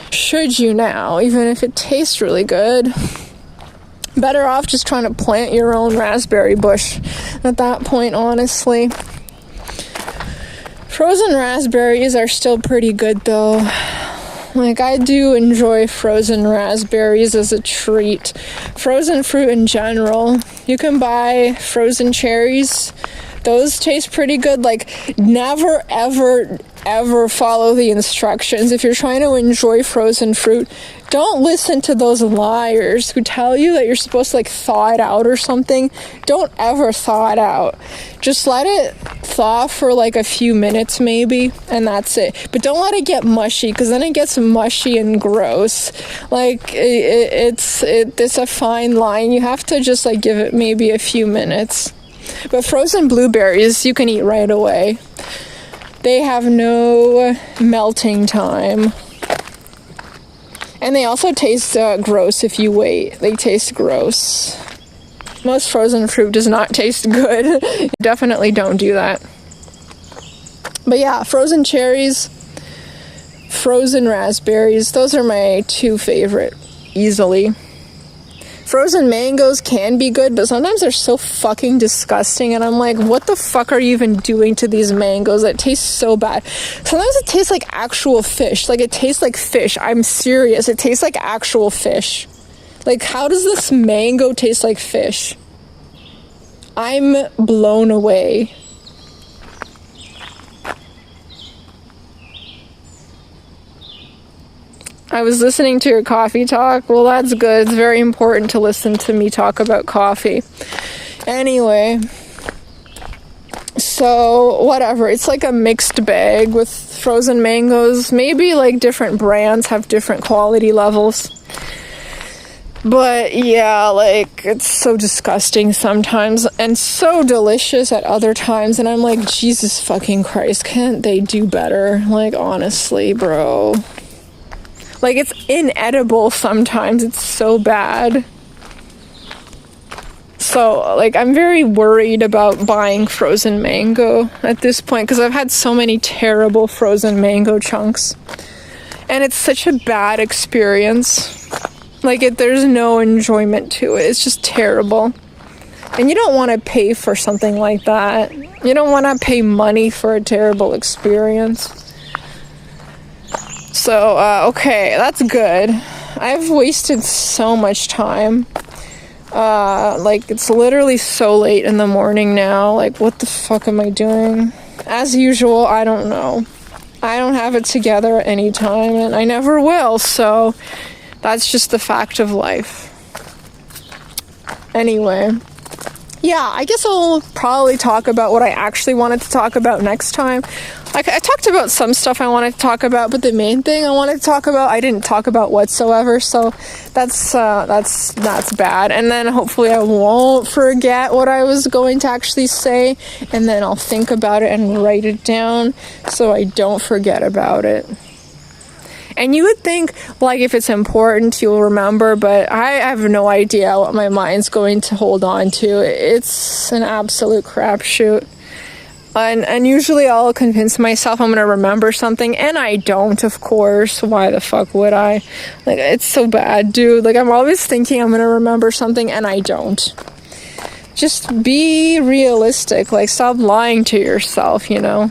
S1: should you now, even if it tastes really good. Better off just trying to plant your own raspberry bush at that point, honestly. Frozen raspberries are still pretty good, though. Like, I do enjoy frozen raspberries as a treat. Frozen fruit in general. You can buy frozen cherries. Those taste pretty good. Like, never, ever follow the instructions. If you're trying to enjoy frozen fruit, don't listen to those liars who tell you that you're supposed to like thaw it out or something. Don't ever thaw it out. Just let it thaw for like a few minutes maybe, and that's it. But don't let it get mushy, because then it gets mushy and gross. Like, it's a fine line. You have to just like give it maybe a few minutes. But frozen blueberries you can eat right away. They have no melting time. And they also taste gross if you wait. They taste gross. Most frozen fruit does not taste good. Definitely don't do that. But yeah, frozen cherries, frozen raspberries, those are my two favorite, easily. Frozen mangoes can be good, but sometimes they're so fucking disgusting, and I'm like, what the fuck are you even doing to these mangoes? It tastes so bad. Sometimes it tastes like actual fish. Like, it tastes like fish. I'm serious. It tastes like actual fish. Like, how does this mango taste like fish? I'm blown away. I was listening to your coffee talk. Well, that's good. It's very important to listen to me talk about coffee. Anyway, so whatever. It's like a mixed bag with frozen mangoes. Maybe like different brands have different quality levels. But yeah, like, it's so disgusting sometimes and so delicious at other times. And I'm like, Jesus fucking Christ, can't they do better? Like, honestly, bro. Like, it's inedible sometimes. It's so bad. So, like, I'm very worried about buying frozen mango at this point because I've had so many terrible frozen mango chunks. And it's such a bad experience. Like, there's no enjoyment to it. It's just terrible. And you don't want to pay for something like that. You don't want to pay money for a terrible experience. So, okay, that's good. I've wasted so much time. Like, it's literally so late in the morning now. Like, what the fuck am I doing? As usual, I don't know. I don't have it together at any time, and I never will, so that's just the fact of life. Anyway. Yeah, I guess I'll probably talk about what I actually wanted to talk about next time. Like, I talked about some stuff I wanted to talk about, but the main thing I wanted to talk about, I didn't talk about whatsoever, so that's bad. And then hopefully I won't forget what I was going to actually say, and then I'll think about it and write it down so I don't forget about it. And you would think, like, if it's important, you'll remember, but I have no idea what my mind's going to hold on to. It's an absolute crapshoot. And usually I'll convince myself I'm going to remember something, and I don't, of course. Why the fuck would I? Like, it's so bad, dude. Like, I'm always thinking I'm going to remember something, and I don't. Just be realistic. Like, stop lying to yourself, you know?